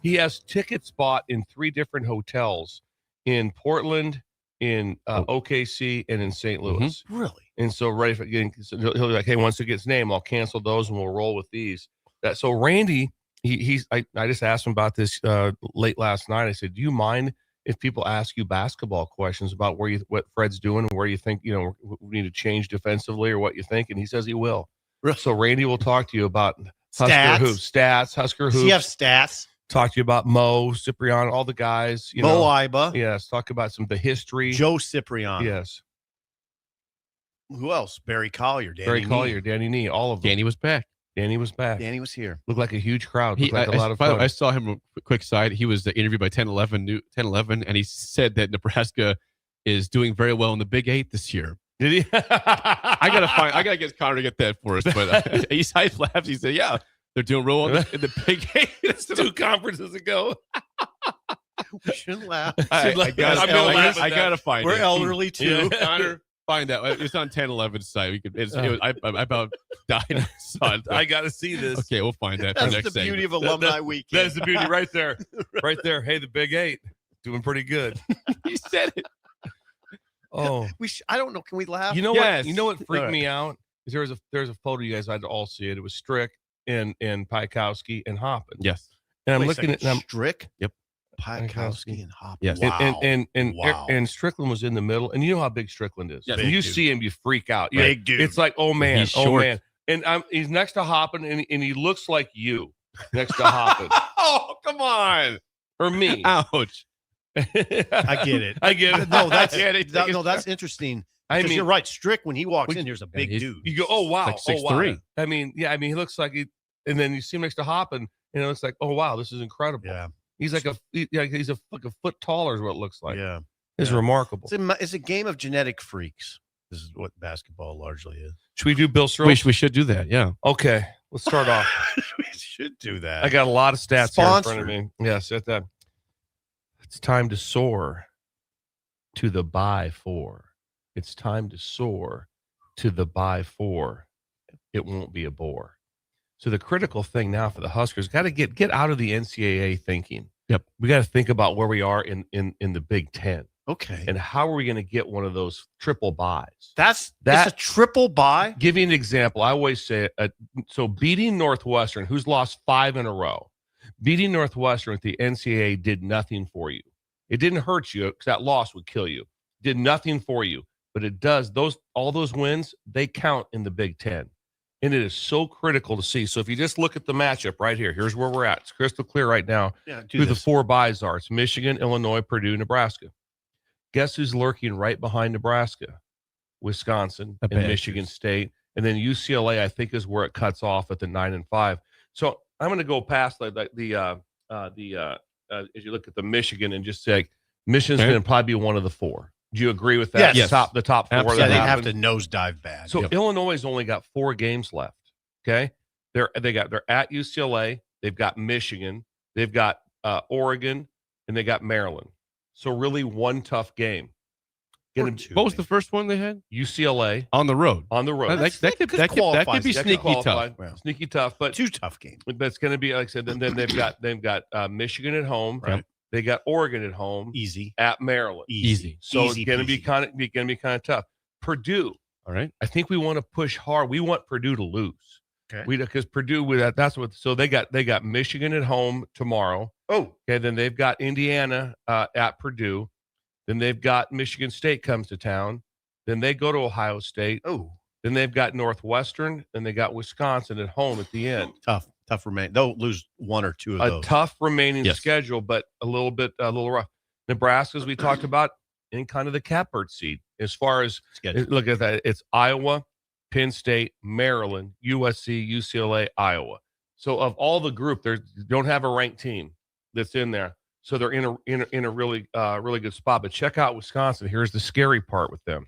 He has tickets bought in 3 different hotels in Portland, in OKC, and in St. Louis. Really? And so he'll be like, hey, once it gets named, I'll cancel those and we'll roll with these. So Randy, I just asked him about this late last night. I said, do you mind if people ask you basketball questions about what Fred's doing and where you think, we need to change defensively or what you think? And he says he will. So Randy will talk to you about Husker hoops, Husker hoops. Does he have stats? Talk to you about Mo, Cipriano, all the guys. Mo Iba. Yes. Talk about the history. Joe Cipriano. Yes. Who else? Barry Collier. Danny Nee. All of them. Danny was back. Danny was back. Danny was here. Looked like a huge crowd. Looked like a lot of by the fun. way, I saw him a quick side. He was interviewed by 1011, and he said that Nebraska is doing very well in the Big 8 this year. Did he? I gotta get Connor to get that for us. But he laughs. He said, "Yeah, they're doing real well in the Big 8." It's 2 conferences ago. We shouldn't laugh. I gotta find We're it. elderly too. Yeah, Connor, find that. It's on 1011's site. I about died. I gotta see this. Okay, we'll find that. That's for next the beauty segment. of Alumni Weekend. That's the beauty right there. Right there. Hey, the Big 8 doing pretty good. He said it. Oh, I don't know. Can we laugh? You know Yes. what? You know what freaked All right. me out? Is there's a photo, you guys had to all see it. It was Strick and Pikowski and Hoppin. Yes. And I'm Wait a looking second. at Strick, Yep. Pikowski, and Hoppin. Yes. Wow. And Strickland was in the middle. And you know how big Strickland is. Yes. When Big you dude. see him, you freak out. Big dude. It's like, oh man, He's oh short. man. And he's next to Hoppin, and he looks like you next to Hoppin. Oh, come on. Or me. Ouch. I get it. I get it. No, that's Yeah, they take that, a no, that's shot. interesting. I Because mean, you're right. Strick, when he walks we- in, there's a big he's- dude. you go, oh wow, Like oh wow. 6'3". I mean, he looks like he, and then you see him next to Hoppin, and it looks like, oh wow, this is incredible. Yeah. He's like he's like a foot taller is what it looks like. Yeah. It's Yeah. remarkable. It's a game of genetic freaks. This is what basketball largely is. Should we do Bill Stroh? We should do that. Yeah. Okay, let's start off. We should do that. I got a lot of stats here in front of Sponsored. me. Yes, at that. It's time to soar to the buy 4. It's time to soar to the bye 4. It won't be a bore. So the critical thing now for the Huskers, got to get out of the NCAA thinking. Yep. We got to think about where we are in the Big Ten. Okay. And how are we going to get one of those triple buys? That's a triple buy. Give you an example. I always say, so beating Northwestern, who's lost 5 in a row, beating Northwestern with the NCAA did nothing for you. It didn't hurt you because that loss would kill you. Did nothing for you, but it does. All those wins, they count in the Big Ten. And it is so critical to see. So if you just look at the matchup right here, here's where we're at. It's crystal clear right now who the 4 buys are. It's Michigan, Illinois, Purdue, Nebraska. Guess who's lurking right behind Nebraska? Wisconsin and Michigan State. And then UCLA, I think, is where it cuts off at the 9 and 5. So I'm going to go past as you look at the Michigan and just say Michigan's going to probably be one of the 4. Do you agree with that? Yes. The top 4. Yeah, they have to nosedive bad. So Illinois has only got 4 games left. Okay, they're at UCLA. They've got Michigan. They've got Oregon, and they got Maryland. So really, one tough game. What was the first one they had? UCLA on the road. That could be sneaky tough. Well, sneaky tough, but 2 tough games. But it's going to be, like I said. Then they've got Michigan at home. Right. They got Oregon at home. Easy. At Maryland. Easy. So Easy it's going to peasy. be kind of tough. Purdue. All right. I think we want to push hard. We want Purdue to lose. Okay. Because Purdue with that. That's what. So they got Michigan at home tomorrow. Oh. Okay. Then they've got Indiana at Purdue. Then they've got Michigan State comes to town. Then they go to Ohio State. Oh. Then they've got Northwestern. Then they got Wisconsin at home at the end. Tough remain. They'll lose 1 or 2 of those. A tough remaining schedule, but a little rough. Nebraska, as we talked about, in kind of the catbird seed as far as look at that. It's Iowa, Penn State, Maryland, USC, UCLA, Iowa. So of all the group, they don't have a ranked team that's in there. So they're in a really good spot. But check out Wisconsin. Here's the scary part with them.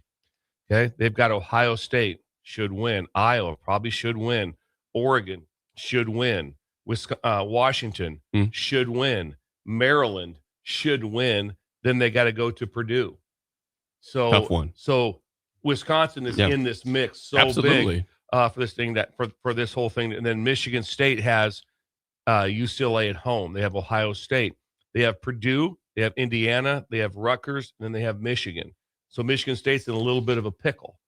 Okay, they've got Ohio State should win. Iowa probably should win. Oregon should win. Washington should win. Maryland should win. Then they got to go to Purdue. So tough one. So Wisconsin is in this mix so big for this thing for this whole thing. And then Michigan State has UCLA at home. They have Ohio State. They have Purdue. They have Indiana. They have Rutgers. And then they have Michigan. So Michigan State's in a little bit of a pickle.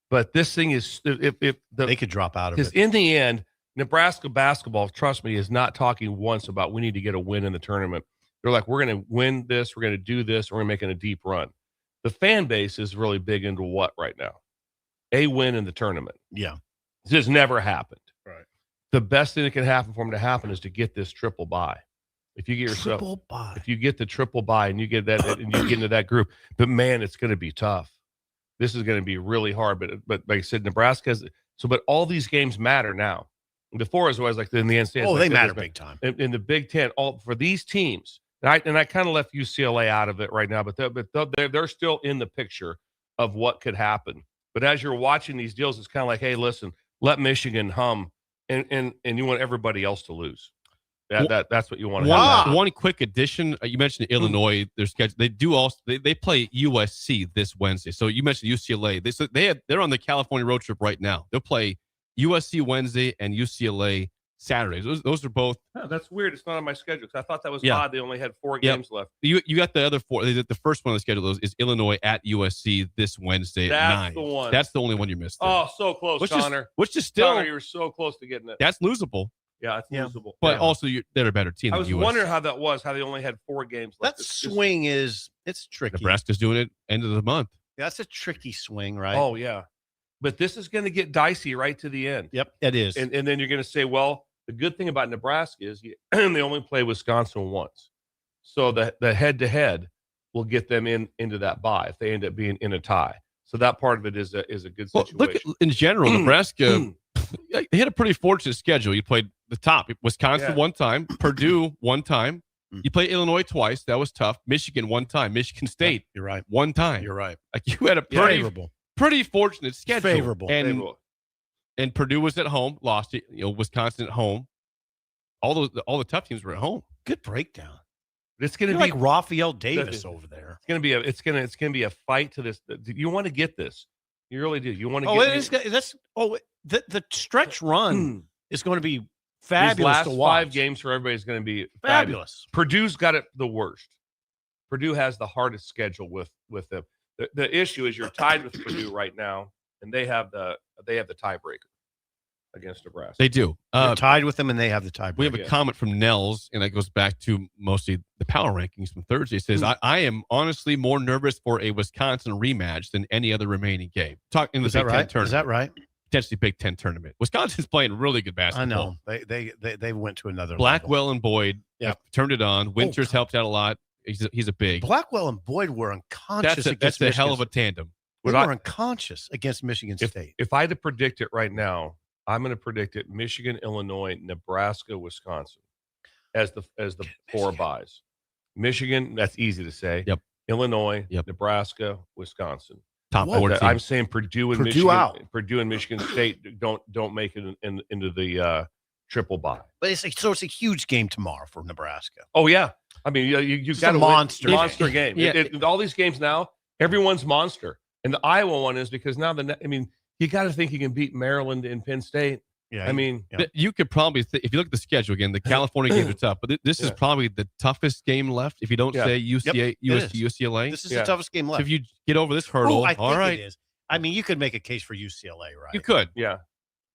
But this thing is they could drop out of it. Because in the end, Nebraska basketball, trust me, is not talking once about we need to get a win in the tournament. They're like, we're going to win this. We're going to do this. We're going to make it a deep run. The fan base is really big into what right now? A win in the tournament. Yeah. This has never happened. Right. The best thing that can happen for them to happen is to get this triple bye. If you get yourself, if you get the triple bye and you get that, and you get into that group, but man, it's going to be tough. This is going to be really hard. But like I said, Nebraska has but all these games matter now. Before, as always, like in the NCAA, they matter big time. In the Big Ten, all for these teams. And I kind of left UCLA out of it right now, but they're still in the picture of what could happen. But as you're watching these deals, it's kind of like, hey, listen, let Michigan hum, and you want everybody else to lose. That's what you want to have. One quick addition. You mentioned Illinois. Their schedule. They do also. They play USC this Wednesday. So you mentioned UCLA. They're on the California road trip right now. They'll play USC Wednesday and UCLA Saturdays. Those are both. Oh, that's weird. It's not on my schedule because I thought that was odd. They only had 4 games left. You got the other 4. The first one on the schedule is Illinois at USC this Wednesday at 9. That's the one. That's the only one you missed. Oh, so close, Connor. Which is still. Connor, you were so close to getting it. That's losable. Yeah, it's losable. But also, they're a better team. I than was USC. wondering how that was. How they only had 4 games left. That swing it's tricky. Nebraska's doing it end of the month. Yeah, that's a tricky swing, right? Oh yeah, but this is going to get dicey right to the end. Yep, it is. And then you're going to say, well, the good thing about Nebraska is they only play Wisconsin once, so the head-to-head will get them into that bye if they end up being in a tie. So that part of it is a good situation. Look, in general, Nebraska, they had a pretty fortunate schedule. You played the top. Wisconsin one time, Purdue one time. You played Illinois twice. That was tough. Michigan one time. Michigan State. You're right. One time. You're right. Like you had a pretty fortunate schedule. Favorable. And Purdue was at home, lost it. Wisconsin at home. All the tough teams were at home. Good breakdown. It's going to You're be like Raphael Davis over there. It's going to be a fight to this. You want to get this. You really do. You want to the stretch run is going to be fabulous. These last to watch. 5 games for everybody is going to be Fabulous. Purdue's got it the worst. Purdue has the hardest schedule with them. The issue is you're tied with Purdue right now, and they have the tiebreaker against Nebraska. They do. You're tied with them, and they have the tiebreaker. We have a comment from Nels, and that goes back to mostly the power rankings from Thursday. It says, I am honestly more nervous for a Wisconsin rematch than any other remaining game. Talking in the Big Ten tournament. Is that right? Potentially Big Ten tournament. Wisconsin's playing really good basketball. I know. They went to another Blackwell and Boyd have turned it on. Winters helped out a lot. He's a big. Blackwell and Boyd were unconscious. That's a hell of a tandem. They were unconscious against Michigan State. If I had to predict it right now, I'm going to predict it: Michigan, Illinois, Nebraska, Wisconsin, as the 4 buys. Michigan, that's easy to say. Yep. Illinois, Nebraska, Wisconsin. Top 4 I'm saying Purdue and Purdue Michigan. out. Purdue and Michigan State don't make it into the triple bye. But it's a huge game tomorrow for Nebraska. Oh yeah, I mean you got a monster game. Yeah. All these games now, everyone's monster, and the Iowa one is because now you got to think you can beat Maryland and Penn State. Yeah, I mean, you could probably if you look at the schedule again, the California games are tough, but this is probably the toughest game left. If you don't say UCLA, UCLA, this is the toughest game left. So if you get over this hurdle, I think all right. it is. I mean, you could make a case for UCLA, right? You could, yeah.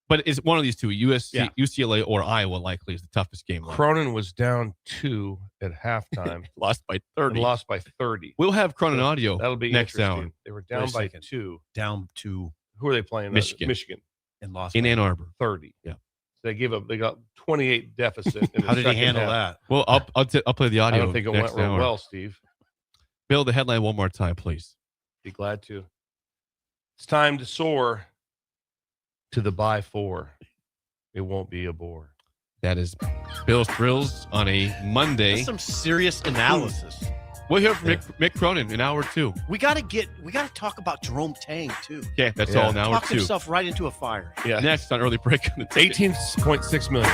But it's one of these two, UCLA or Iowa likely is the toughest game left. Cronin was down 2 at halftime. Lost by 30. And lost by 30. We'll have Cronin audio That'll be next interesting. hour. They were down by 2. Down to who are they playing? Michigan. And lost in Ann Arbor. 30. Yeah. So they got 28 deficit. In the How did he second handle half. that? Well, I'll play the audio. I don't think it went real well, Steve. Bill, the headline one more time, please. Be glad to. It's time to soar to the by 4. It won't be a bore. That is Bill's Thrills on a Monday. That's some serious analysis. We'll hear from Mick Cronin in hour 2. We got to talk about Jerome Tang too. Okay, that's all in hour 2. Talk himself right into a fire. Yeah. Next on Early Break on the Ticket. 18.6 million.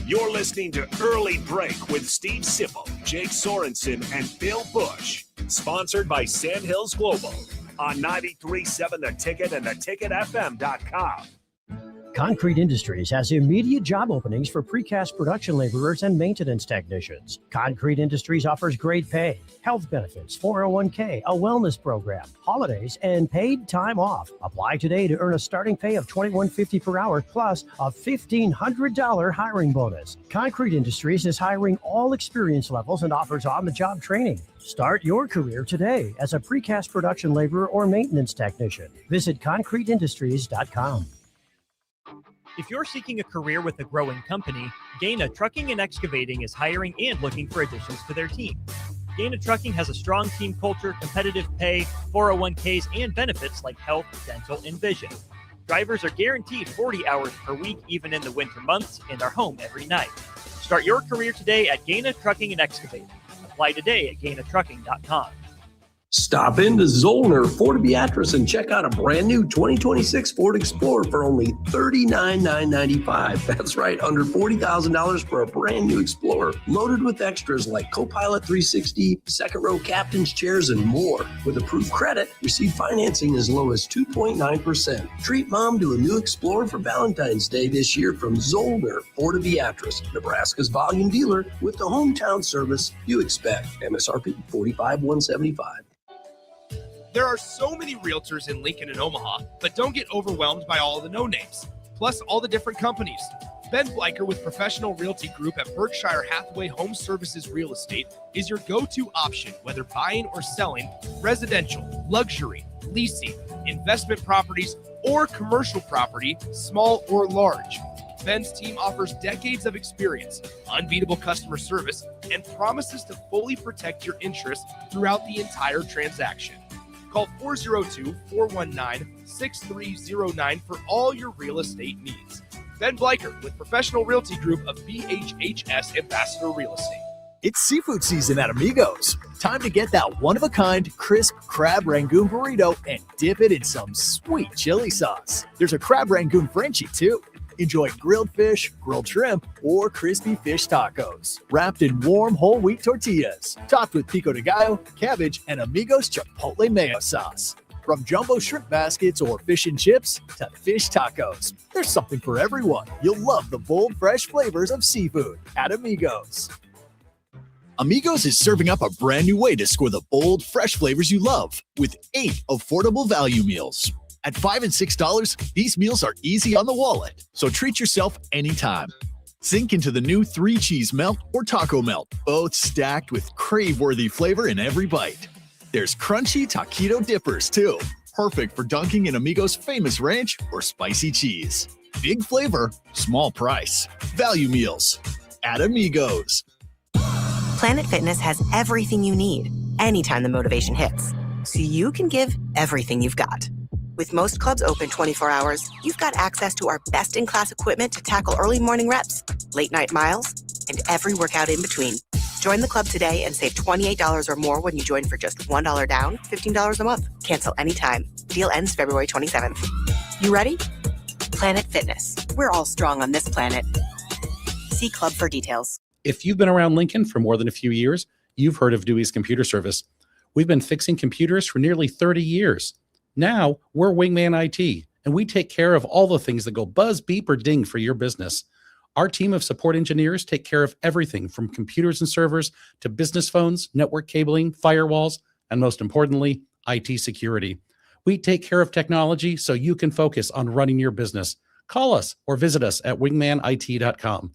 You're listening to Early Break with Steve Sipple, Jake Sorensen, and Bill Busch. Sponsored by Sandhills Global on 93.7 The Ticket and theticketfm.com. Concrete Industries has immediate job openings for precast production laborers and maintenance technicians. Concrete Industries offers great pay, health benefits, 401k, a wellness program, holidays, and paid time off. Apply today to earn a starting pay of $21.50 per hour plus a $1,500 hiring bonus. Concrete Industries is hiring all experience levels and offers on-the-job training. Start your career today as a precast production laborer or maintenance technician. Visit concreteindustries.com. If you're seeking a career with a growing company, Gaina Trucking and Excavating is hiring and looking for additions to their team. Gaina Trucking has a strong team culture, competitive pay, 401ks, and benefits like health, dental, and vision. Drivers are guaranteed 40 hours per week, even in the winter months, and are home every night. Start your career today at Gaina Trucking and Excavating. Apply today at GainaTrucking.com. Stop into Zollner Ford Beatrice and check out a brand new 2026 Ford Explorer for only $39,995. That's right, under $40,000 for a brand new Explorer, loaded with extras like Copilot 360, second row captain's chairs, and more. With approved credit, receive financing as low as 2.9%. Treat mom to a new Explorer for Valentine's Day this year from Zollner Ford Beatrice, Nebraska's volume dealer with the hometown service you expect. MSRP $45,175. There are so many realtors in Lincoln and Omaha, but don't get overwhelmed by all of the no-names, plus all the different companies. Ben Bleicher with Professional Realty Group at Berkshire Hathaway Home Services Real Estate is your go-to option, whether buying or selling residential, luxury, leasing, investment properties, or commercial property, small or large. Ben's team offers decades of experience, unbeatable customer service, and promises to fully protect your interests throughout the entire transaction. Call 402-419-6309 for all your real estate needs. Ben Bleicher with Professional Realty Group of BHHS Ambassador Real Estate. It's seafood season at Amigos. Time to get that one-of-a-kind, crisp crab rangoon burrito and dip it in some sweet chili sauce. There's a crab rangoon Frenchie, too. Enjoy grilled fish, grilled shrimp, or crispy fish tacos, wrapped in warm whole wheat tortillas, topped with pico de gallo, cabbage, and Amigos Chipotle mayo sauce. From jumbo shrimp baskets or fish and chips to fish tacos, there's something for everyone. You'll love the bold, fresh flavors of seafood at Amigos. Amigos is serving up a brand new way to score the bold, fresh flavors you love with 8 affordable value meals. At $5 and $6, these meals are easy on the wallet, so treat yourself anytime. Sink into the new 3-cheese melt or taco melt, both stacked with crave-worthy flavor in every bite. There's crunchy taquito dippers, too. Perfect for dunking in Amigos' famous ranch or spicy cheese. Big flavor, small price. Value meals at Amigos. Planet Fitness has everything you need anytime the motivation hits, so you can give everything you've got. With most clubs open 24 hours, you've got access to our best-in-class equipment to tackle early morning reps, late-night miles, and every workout in between. Join the club today and save $28 or more when you join for just $1 down, $15 a month. Cancel anytime. Deal ends February 27th. You ready? Planet Fitness. We're all strong on this planet. See club for details. If you've been around Lincoln for more than a few years, you've heard of Dewey's Computer Service. We've been fixing computers for nearly 30 years. Now, we're Wingman IT, and we take care of all the things that go buzz, beep, or ding for your business. Our team of support engineers take care of everything from computers and servers to business phones, network cabling, firewalls, and most importantly, IT security. We take care of technology so you can focus on running your business. Call us or visit us at wingmanit.com.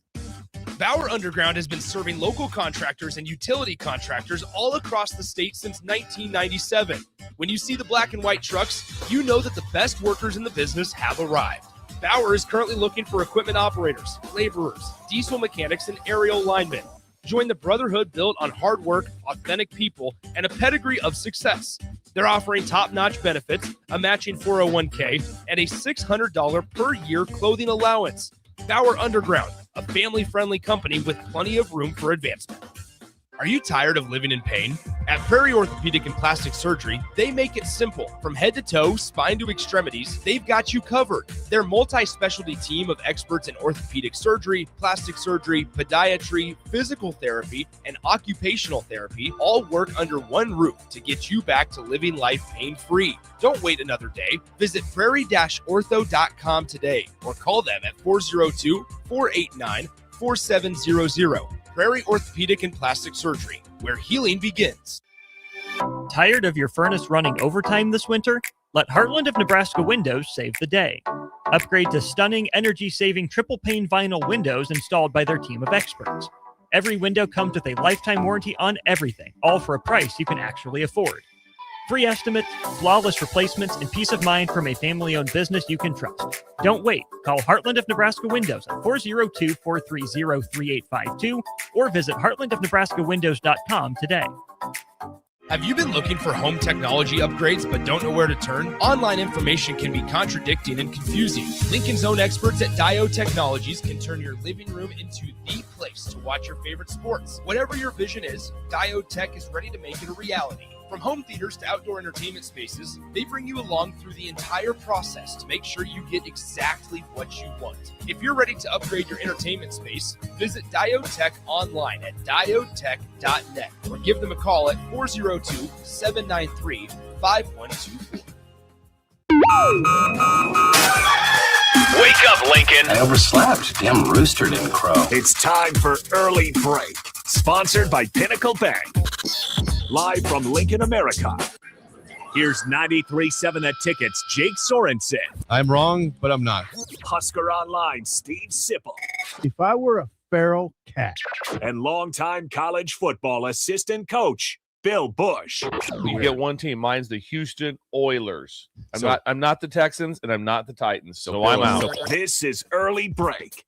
Bauer Underground has been serving local contractors and utility contractors all across the state since 1997. When you see the black and white trucks, you know that the best workers in the business have arrived. Bauer is currently looking for equipment operators, laborers, diesel mechanics, and aerial linemen. Join the brotherhood built on hard work, authentic people, and a pedigree of success. They're offering top-notch benefits, a matching 401k, and a $600 per year clothing allowance. Bauer Underground, a family-friendly company with plenty of room for advancement. Are you tired of living in pain? At Prairie Orthopedic and Plastic Surgery, they make it simple. From head to toe, spine to extremities, they've got you covered. Their multi-specialty team of experts in orthopedic surgery, plastic surgery, podiatry, physical therapy, and occupational therapy all work under one roof to get you back to living life pain-free. Don't wait another day. Visit prairie-ortho.com today or call them at 402-489-4700. Prairie Orthopedic and Plastic Surgery, where healing begins. Tired of your furnace running overtime this winter? Let Heartland of Nebraska Windows save the day. Upgrade to stunning, energy-saving triple-pane vinyl windows installed by their team of experts. Every window comes with a lifetime warranty on everything, all for a price you can actually afford. Free estimates, flawless replacements, and peace of mind from a family-owned business you can trust. Don't wait. Call Heartland of Nebraska Windows at 402-430-3852 or visit heartlandofnebraskawindows.com today. Have you been looking for home technology upgrades but don't know where to turn? Online information can be contradicting and confusing. Lincoln's own experts at Dio Technologies can turn your living room into the place to watch your favorite sports. Whatever your vision is, Dio Tech is ready to make it a reality. From home theaters to outdoor entertainment spaces, they bring you along through the entire process to make sure you get exactly what you want. If you're ready to upgrade your entertainment space, visit Diotech online at diotech.net or give them a call at 402-793-5124. Wake up, Lincoln. I overslept. Damn rooster didn't crow. It's time for Early Break, sponsored by Pinnacle Bank. Live from Lincoln, America. Here's 93.7 The Ticket's Jake Sorensen. I'm wrong, but I'm not. Husker Online, Steve Sipple. If I were a feral cat. And longtime college football assistant coach, Bill Busch. You get one team. Mine's the Houston Oilers. I'm not the Texans, and I'm not the Titans. So I'm out. This is Early Break.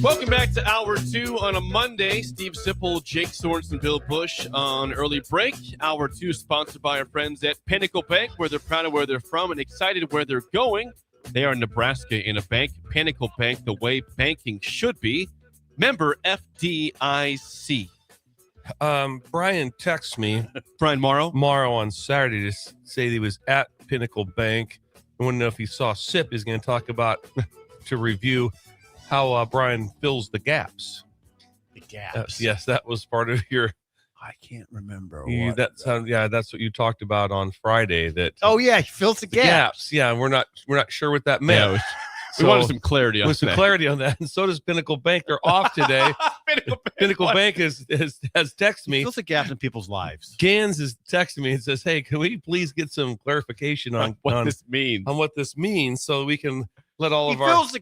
Welcome back to Hour 2 on a Monday. Steve Sipple, Jake Sorensen, Bill Busch on Early Break. Hour 2 sponsored by our friends at Pinnacle Bank, where they're proud of where they're from and excited where they're going. They are Nebraska in a bank. Pinnacle Bank, the way banking should be. Member FDIC. Brian texts me. Brian Morrow on Saturday to say that he was at Pinnacle Bank. I want to know if he saw Sip is going to talk about to review how Brian fills the gaps. The gaps. Yes, that was part of your. I can't remember. That's what you talked about on Friday. That he fills the gaps. Yeah, and we're not sure what that meant. Yeah, we wanted some clarity on that. Clarity on that, and so does Pinnacle Bank. They're off today. Pinnacle Bank has texted me. Fills the gaps in people's lives. Gans is texting me and says, "Hey, can we please get some clarification on what this means? On what this means, so we can let all of our fills the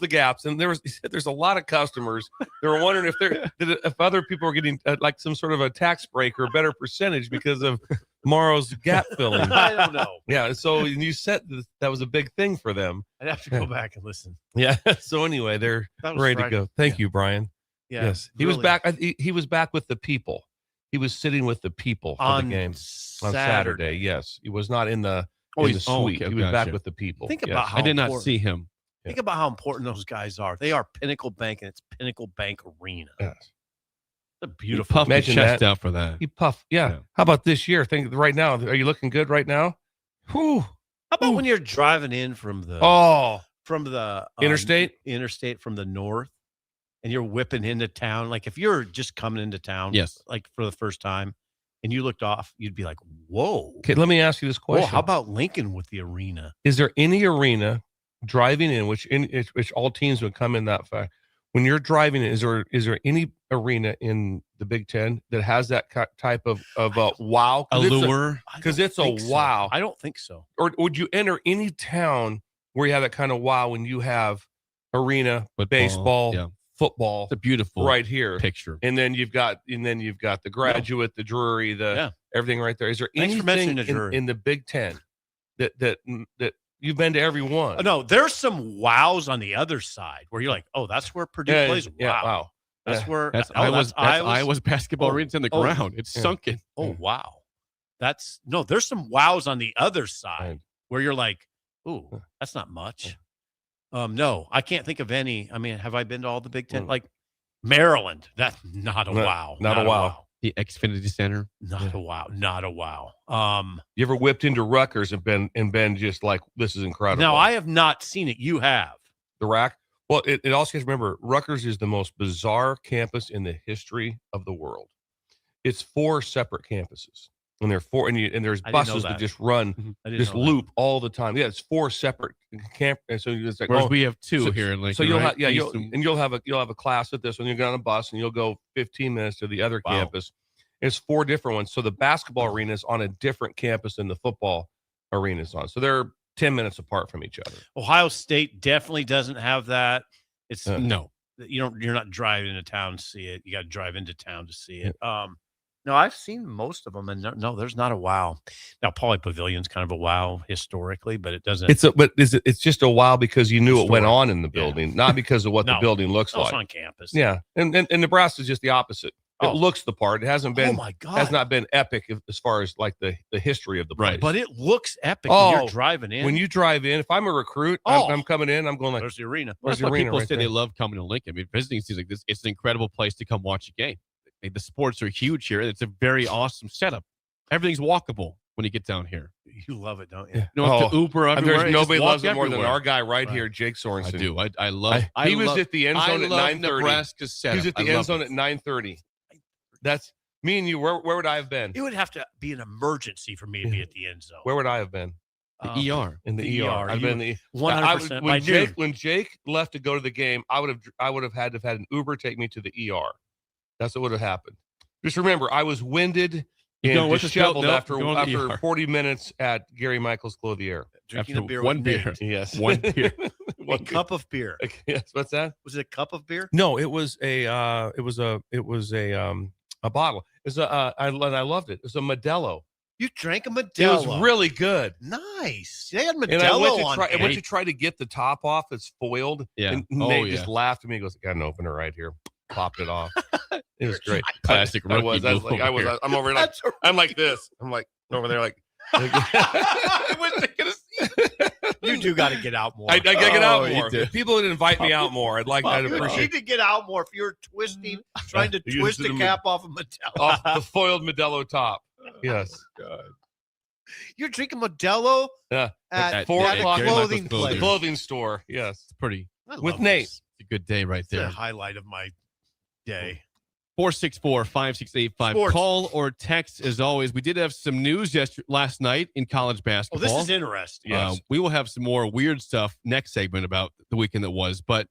gaps." And he said there's a lot of customers. They were wondering if other people are getting like some sort of a tax break or a better percentage because of Morrow's gap filling. I don't know. Yeah. So you said that was a big thing for them. I'd have to go back and listen. Yeah. So anyway, they're ready to go. Thank you, Brian. Yeah, yes. He was back. He was back with the people. He was sitting with the people for the game on Saturday. Yes. He was not in the suite. Okay, he was back with the people. Think about how I did not see him. Think about how important those guys are. They are Pinnacle Bank, and it's Pinnacle Bank Arena. Yes. A beautiful. Puff his chest out for that. He puffed. Yeah. How about this year? Think right now. Are you looking good right now? Whew. How about when you're driving in from the interstate from the north, and you're whipping into town? Like if you're just coming into town, yes, like for the first time, and you looked off, you'd be like, "Whoa!" Okay, let me ask you this question. Whoa, how about Lincoln with the arena? Is there any arena driving in which all teams would come in that fact? When you're driving in, is there any arena in the Big Ten that has that type of wow allure? Because it's a wow. I don't think so. Or would you enter any town where you have that kind of wow when you have arena, baseball, football? It's a beautiful right here picture. And then you've got the Graduate, the Drury, everything right there. Is there anything in the Big Ten that you've been to every one? No, there's some wows on the other side where you're like, oh, that's where Purdue plays. Wow. That's where Iowa's basketball arena's in the ground. It's sunken. Oh, wow. There's some wows on the other side where you're like, ooh, that's not much. No, I can't think of any. I mean, have I been to all the Big Ten? Like Maryland, that's not a wow. Not a wow. The Xfinity Center. Not a wow. Not a wow. You ever whipped into Rutgers and been just like, this is incredible? No, I have not seen it. You have. The rack? Well, it also has to remember, Rutgers is the most bizarre campus in the history of the world. It's 4 separate campuses. And there are 4, and there's buses that just run, just loop all the time. Yeah, it's 4 separate camp. And so it's like, we have 2 here in Lincoln. So you'll right? you'll have a class at this one. You'll get on a bus and you'll go 15 minutes to the other campus. It's 4 different ones. So the basketball arena is on a different campus than the football arena is on. So they're 10 minutes apart from each other. Ohio State definitely doesn't have that. It's no. You're not driving into town to see it. You got to drive into town to see it. No, I've seen most of them, and no, there's not a wow. Now, Pauley Pavilion's kind of a wow historically, but it doesn't. It's just a wow because you knew it went on in the building, not because of what the building looks like. It's on campus. Yeah, and Nebraska is just the opposite. It looks the part. It hasn't been. Oh my God! Has not been epic as far as like the history of the place. Right, but it looks epic when you're driving in. When you drive in, if I'm a recruit, I'm coming in. I'm going like, there's the arena. Where's the arena? People say they love coming to Lincoln. I mean, visiting seems like this. It's an incredible place to come watch a game. The sports are huge here. It's a very awesome setup. Everything's walkable when you get down here. You love it, don't you? You don't have to Uber everywhere. There's nobody loves it more than our guy right here, Jake Sorensen. I do. I love. He was at the end zone at 9:30. Nebraska's setup. He was at the end zone at 9:30. That's me and you. Where would I have been? It would have to be an emergency for me to be at the end zone. Where would I have been? The ER. In the ER. I've been the 100%. When Jake left to go to the game, I would have had to have had an Uber take me to the ER. That's what would have happened. Just remember, I was winded and disheveled after 40 minutes at Gary Michael's Clothier. Drinking a beer. One beer. Yes. One beer. A cup of beer. Yes. What's that? Was it a cup of beer? No, it was a bottle. I loved it. It was a Modelo. You drank a Modelo. It was really good. Nice. They had Modelo and I went to try to get the top off. It's foiled. Yeah. And Nate just laughed at me. He goes, "I got an opener right here." Popped it off. It was great. Classic rookie move. I'm over like, I'm like this. I'm like over there like. You do got to get out more. I got to get out you more. do. If people would invite me out more, I'd You appreciate need to get out more. If you're trying to You twist just the did cap off of Modelo. off the foiled Modelo top. Yes. You're drinking Modelo Yeah. at 4 that o'clock. clothing The place. clothing store. Yes. It's pretty. I With love Nate. this. It's a good day right It's the there. highlight of my day. 464-5685. Sports. Call or text as always. We did have some news last night in college Oh, basketball. this is interesting. We will have some more weird stuff next segment about the weekend that was. But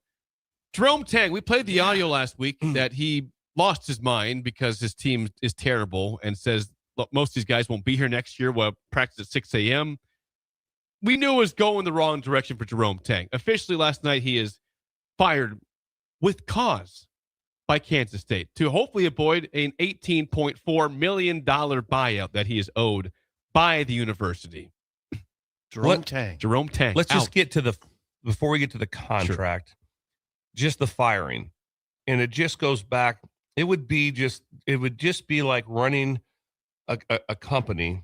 Jerome Tang, we played the audio last week that he lost his mind because his team is terrible and says, look, most of these guys won't be here next year. We'll practice at 6 a.m. We knew it was going the wrong direction for Jerome Tang. Officially last night, he is fired with cause by Kansas State to hopefully avoid an $18.4 million buyout that he is owed by the university. Jerome Tang. Let's just out. get to before we get to the contract, just the firing. And it just goes back. It would just be like running a company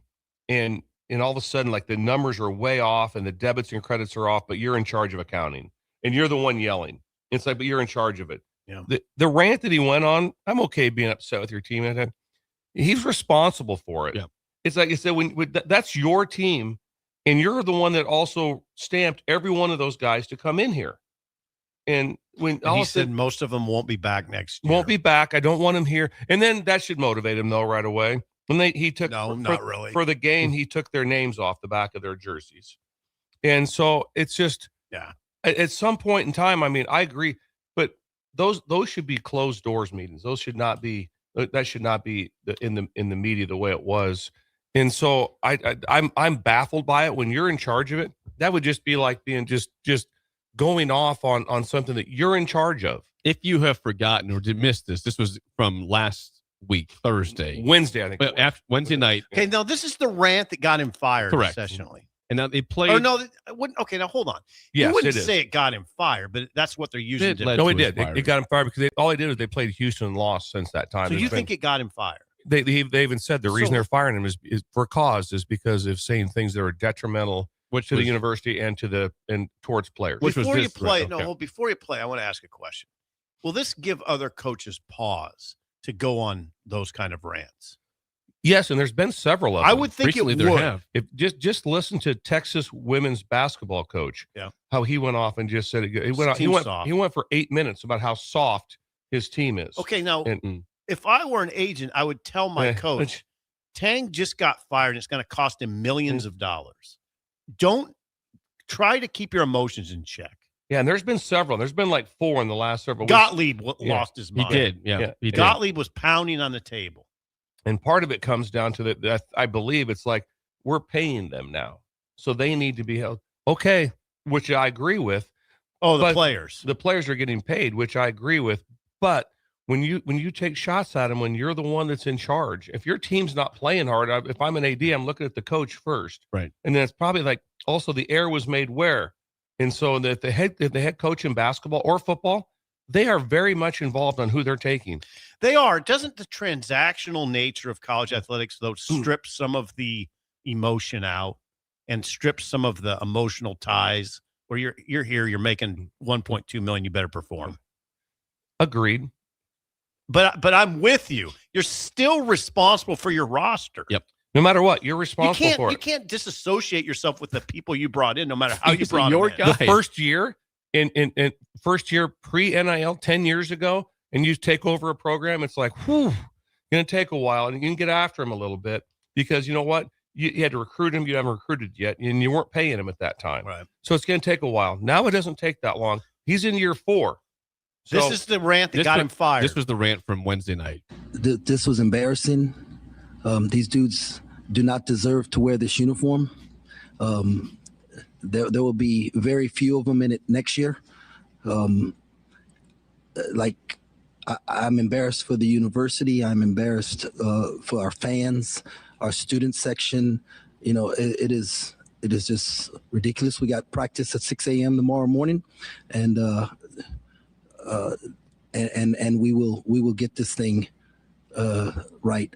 and all of a sudden, like the numbers are way off and the debits and credits are off, but you're in charge of accounting and you're the one yelling. It's like, but you're in charge of it. Yeah. The rant that he went on, I'm okay being upset with your team. He's responsible for it. Yeah. It's like I said, that's your team, and you're the one that also stamped every one of those guys to come in here. And he said most of them won't be back next year. Won't be back. I don't want him here. And then that should motivate him though right away. When he took not really for the game, he took their names off the back of their jerseys, and so it's just At some point in time, I mean, I agree, but those should be closed doors meetings. Those should not be. That should not be in the media the way it was. And so I'm baffled by it. When you're in charge of it, that would just be like being just going off on something that you're in charge of. If you have forgotten or did miss this was from last week, Wednesday, I think. After Wednesday night. Okay, now this is the rant that got him fired. Correct. Sessionally. And now they played. Or no, okay, now hold on. Yes, you wouldn't it is. say it got him fired, but that's what they're using. No, it did. It got him fired because all they did was they played Houston and lost since that time. So you think it got him fired? They even said the reason they're firing him is for cause is because of saying things that are detrimental to the university and towards players. Before you play, I want to ask a question. Will this give other coaches pause to go on those kind of rants? Yes, and there's been several of them. I would think Recently, it there would. have. If just listen to Texas women's basketball coach. Yeah. How he went off and just said he went for 8 minutes about how soft his team is. Okay, now if I were an agent, I would tell my coach, Tang just got fired and it's going to cost him millions of dollars. Don't try to keep your emotions in check. Yeah, and there's been several. There's been like 4 in the last several Gottlieb weeks. lost his mind. He did. Yeah. He did. Gottlieb was pounding on the table. And part of it comes down to that I believe it's like we're paying them now. So they need to be held. Okay, which I agree with. Oh, the players. The players are getting paid, which I agree with. But when you take shots at them, when you're the one that's in charge, if your team's not playing hard, if I'm an AD, I'm looking at the coach first. Right. And then it's probably like also the air was made where. And so that the head coach in basketball or football, they are very much involved on who they're taking. They are. Doesn't the transactional nature of college athletics, though, strip some of the emotion out and strip some of the emotional ties? Where you're here, you're making $1.2 million, you better perform. Agreed. But I'm with you. You're still responsible for your roster. Yep. No matter what, you're responsible for it. You can't disassociate yourself with the people you brought in, no matter how you brought them in. The first year in first year pre-NIL 10 years ago, and you take over a program, it's like, whew, going to take a while, and you can get after him a little bit because you know what? You had to recruit him. You haven't recruited yet, and you weren't paying him at that time. Right. So it's going to take a while. Now it doesn't take that long. He's in year 4. So this is the rant that got him fired. This was the rant from Wednesday night. This was embarrassing. These dudes do not deserve to wear this uniform. There will be very few of them in it next year. I'm embarrassed for the university. I'm embarrassed for our fans, our student section. You know, it is just ridiculous. We got practice at 6 a.m. tomorrow morning, and we will get this thing right.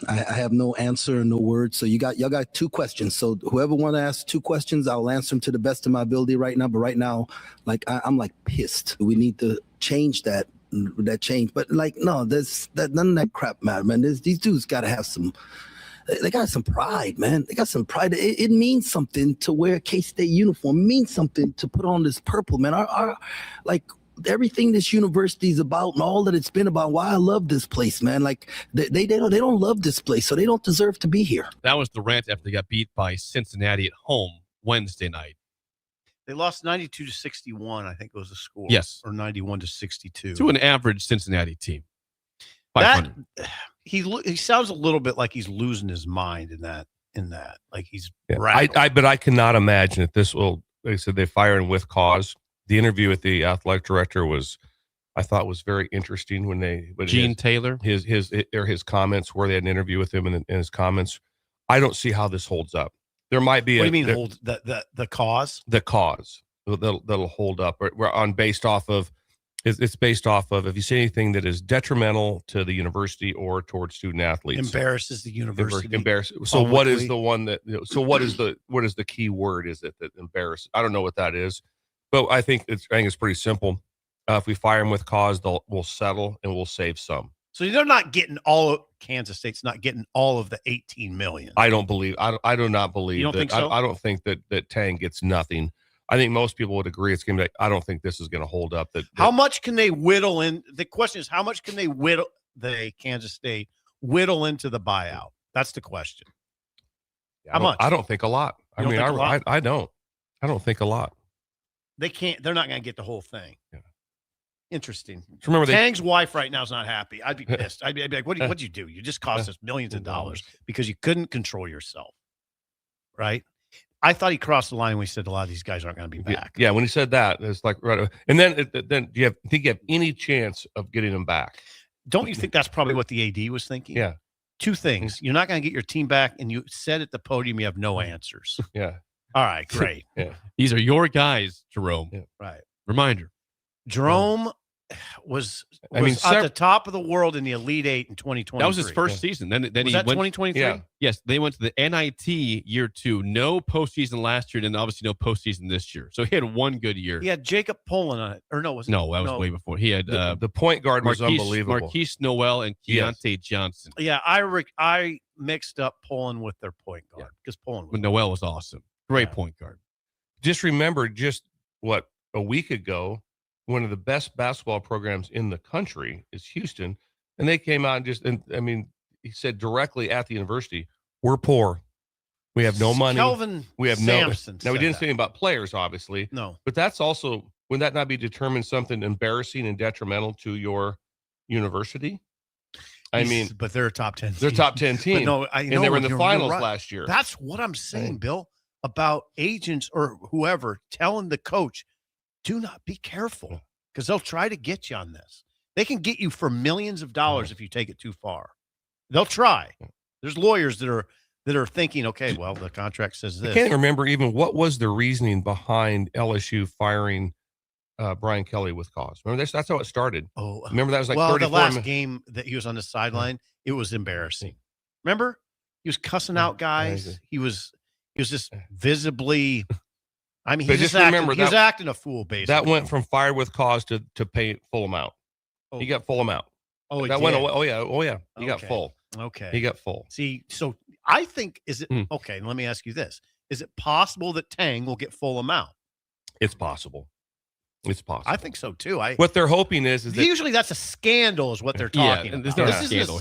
I have no answer, no words. So y'all got 2 questions. So whoever want to ask 2 questions, I'll answer them to the best of my ability right now. But right now, like I'm like pissed. We need to change that change. But like no, none of that crap matter, man. These dudes got to have some. They got some pride, man. They got some pride. It means something to wear a K-State uniform. It means something to put on this purple, man. Our like everything this university is about and all that it's been about. Why I love this place, man. Like they don't love this place, so they don't deserve to be here. That was the rant after they got beat by Cincinnati at home Wednesday night. They lost 92-61, I think was the score. Yes. Or 91-62. To an average Cincinnati team. That he sounds a little bit like he's losing his mind in that. Like he's but I cannot imagine that this will, like I said, they firing with cause. The interview with the athletic director I thought was very interesting when Gene Taylor, his comments where they had an interview with him and his comments. I don't see how this holds up. There might be. What do you mean hold the cause? The cause that'll hold up. We're based off of. It's based off of if you say anything that is detrimental to the university or towards student athletes, embarrasses the university. So what is the one that? So what is the key word? Is it that embarrass? I don't know what that is, but I think it's pretty simple. If we fire them with cause, we'll settle and we'll save some. So they're not getting Kansas State's not getting all of the $18 million. I don't believe. I do not believe. You don't that. think so? I don't think that Tang gets nothing. I think most people would agree it's going to be like, I don't think this is going to hold up. How much can they whittle in? The question is, how much can they Kansas State whittle into the buyout? That's the question. How much? I don't think a lot. I don't think a lot. They can't. They're not going to get the whole thing. Yeah. Interesting. So remember, Tang's wife right now is not happy. I'd be pissed. I'd be like, what'd you do? You just cost us millions of dollars because you couldn't control yourself. Right? I thought he crossed the line when he said a lot of these guys aren't going to be back. Yeah, when he said that, it's like right. And then do you think you have any chance of getting them back? Don't you think that's probably what the AD was thinking? Yeah. 2 things. You're not going to get your team back, and you said at the podium you have no answers. Yeah. All right, great. Yeah. These are your guys, Jerome. Yeah. Right. Reminder. Jerome was at the top of the world in the Elite Eight in 2023. That was his first season. Then was he that went 2023? Yeah. Yes, they went to the NIT year 2. No postseason last year, and then obviously no postseason this year. So he had one good year. He had Jacob Poland on it, or no? That was way before. He had the point guard was unbelievable. Marquise Noel and Keontae Johnson. Yeah, I mixed up Poland with their point guard because Poland. But Noel was awesome. Great point guard. Just remember, a week ago, one of the best basketball programs in the country is Houston. And they came out he said directly at the university, we're poor. We have no money. We have Sampson Now, we didn't say anything about players, obviously. No. But that's also, would that not be determined something embarrassing and detrimental to your university? But they're a top 10 team. They're a top 10 team. But they were in the finals last year. That's what I'm saying, Bill, about agents or whoever telling the coach, do not be careful because they'll try to get you on this. They can get you for millions of dollars if you take it too far. They'll try. There's lawyers that are thinking, okay, well, the contract says this. I can't remember even what was the reasoning behind LSU firing Brian Kelly with cause. Remember that's how it started. Oh, remember that was like the last game that he was on the sideline. It was embarrassing. Remember, he was cussing out guys. He was just visibly. He was acting a fool, basically. That went from fired with cause to pay full amount. He got full amount. Oh, that went away. Oh yeah. He got full. Okay. He got full. See, so I think okay? Let me ask you this: is it possible that Tang will get full amount? It's possible. It's possible. I think so too. What they're hoping is that usually that's a scandal, is what they're talking about.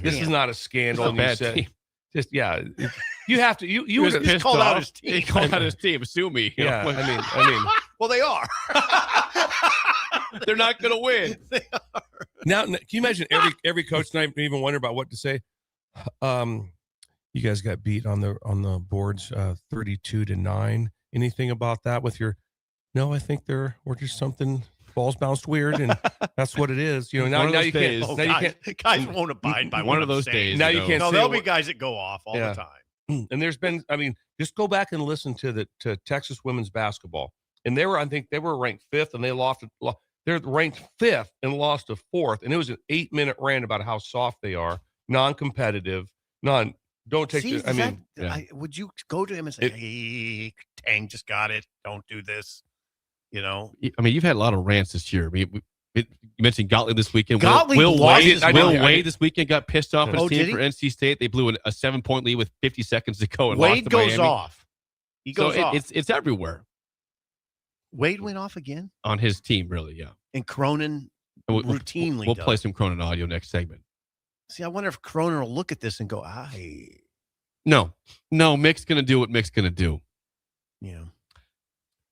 This is not a scandal. Bad team. Just you have to. You would have called out his team. He called out his team. Sue me. Yeah. I mean. Well, they are. They're not going to win. Now, can you imagine every coach tonight even wonder about what to say? You guys got beat on the boards 32-9. Anything about that with your? No, I think we're just something. Balls bounced weird, and that's what it is. Now you can't. Guys won't abide by one of those days. Now you can't. No, there'll be guys that go off all the time. And there's been. Just go back and listen to Texas women's basketball, and I think they were ranked 5th, and they lost. They're ranked 5th and lost to 4th, and it was an 8-minute rant about how soft they are, non-competitive, No, don't take See, the, I mean, yeah. would you go to him and say, hey, Tang just got it. Don't do this. You know? I mean, you've had a lot of rants this year. I mean, you mentioned Gottlieb this weekend. Gottlieb Will lost Wade this weekend got pissed off at his Oh, team did he? for NC State. They blew a 7-point lead with 50 seconds to go. And Wade lost to goes Miami. off. He goes off. It's everywhere Wade went off again? on his team, really, yeah. And Cronin And routinely We'll does. play some Cronin audio next segment. See, I wonder if Cronin will look at this and go, No, Mick's going to do what Mick's going to do. Yeah.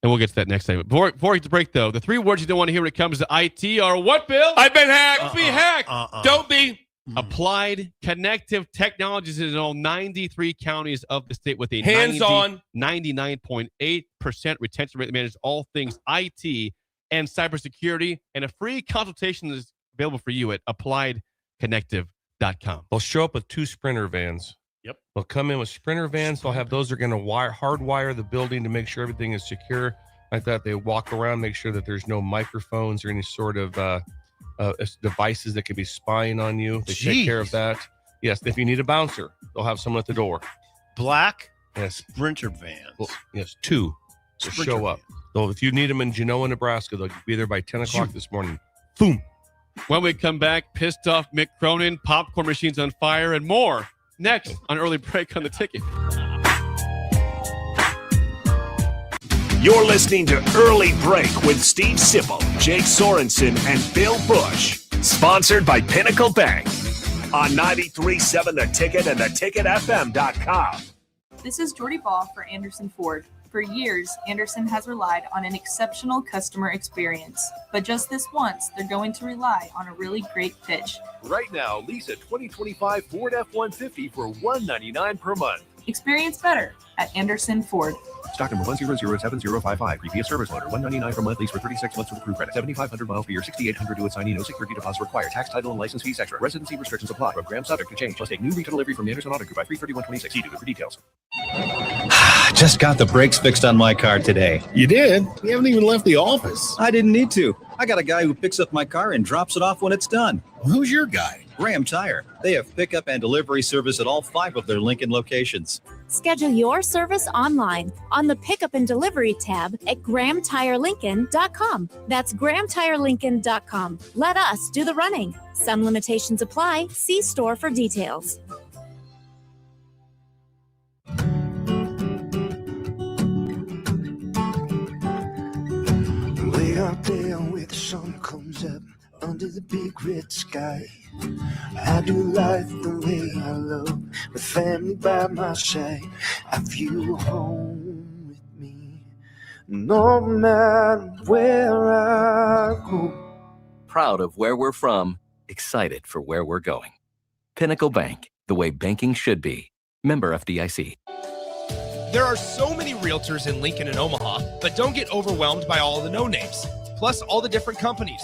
And we'll get to that next segment. Before we get to break, though, the 3 words you don't want to hear when it comes to IT are what, Bill? I've been hacked. Be hacked. Don't be. Applied Connective Technologies is in all 93 counties of the state with a Hands-on. 99.8% retention rate that manages all things IT and cybersecurity. And a free consultation is available for you at appliedconnective.com. They'll show up with 2 Sprinter vans. Yep. They'll come in with Sprinter vans. They'll have those that are going to hardwire the building to make sure everything is secure. Like that, they walk around, make sure that there's no microphones or any sort of devices that could be spying on you. They take care of that. Yes, if you need a bouncer, they'll have someone at the door. Black Sprinter vans. Well, yes, 2 to show up. So if you need them in Genoa, Nebraska, they'll be there by 10 o'clock this morning. Boom. When we come back, pissed off Mick Cronin, popcorn machines on fire, and more next on Early Break on the Ticket. You're listening to Early Break with Steve Sipple, Jake Sorensen, and Bill Busch. Sponsored by Pinnacle Bank on 93.7 The Ticket and theticketfm.com. This is Jordy Ball for Anderson Ford. For years, Anderson has relied on an exceptional customer experience. But just this once, they're going to rely on a really great pitch. Right now, lease a 2025 Ford F-150 for $199 per month. Experience better at Anderson Ford. Stock number 1007055. Previous service loader. $199 per month. Lease for 36 months with approved credit. 7,500 miles per year. 6,800 to assignee. No security deposit required. Tax, title, and license fees extra. Residency restrictions apply. Program subject to change. Must take new retail delivery from the Anderson Auto Group by 3/31/26. See dealer for details. Just got the brakes fixed on my car today. You did? You haven't even left the office. I didn't need to. I got a guy who picks up my car and drops it off when it's done. Who's your guy? Graham Tire. They have pickup and delivery service at all 5 of their Lincoln locations. Schedule your service online on the Pickup and Delivery tab at GrahamTireLincoln.com. That's GrahamTireLincoln.com. Let us do the running. Some limitations apply. See store for details. Way out there where the sun comes up under the big red sky. I do life the way I love, with family by my side. I feel home with me, no matter where I go. Proud of where we're from, excited for where we're going. Pinnacle Bank, the way banking should be. Member FDIC. There are so many realtors in Lincoln and Omaha, but don't get overwhelmed by all the no-names, plus all the different companies.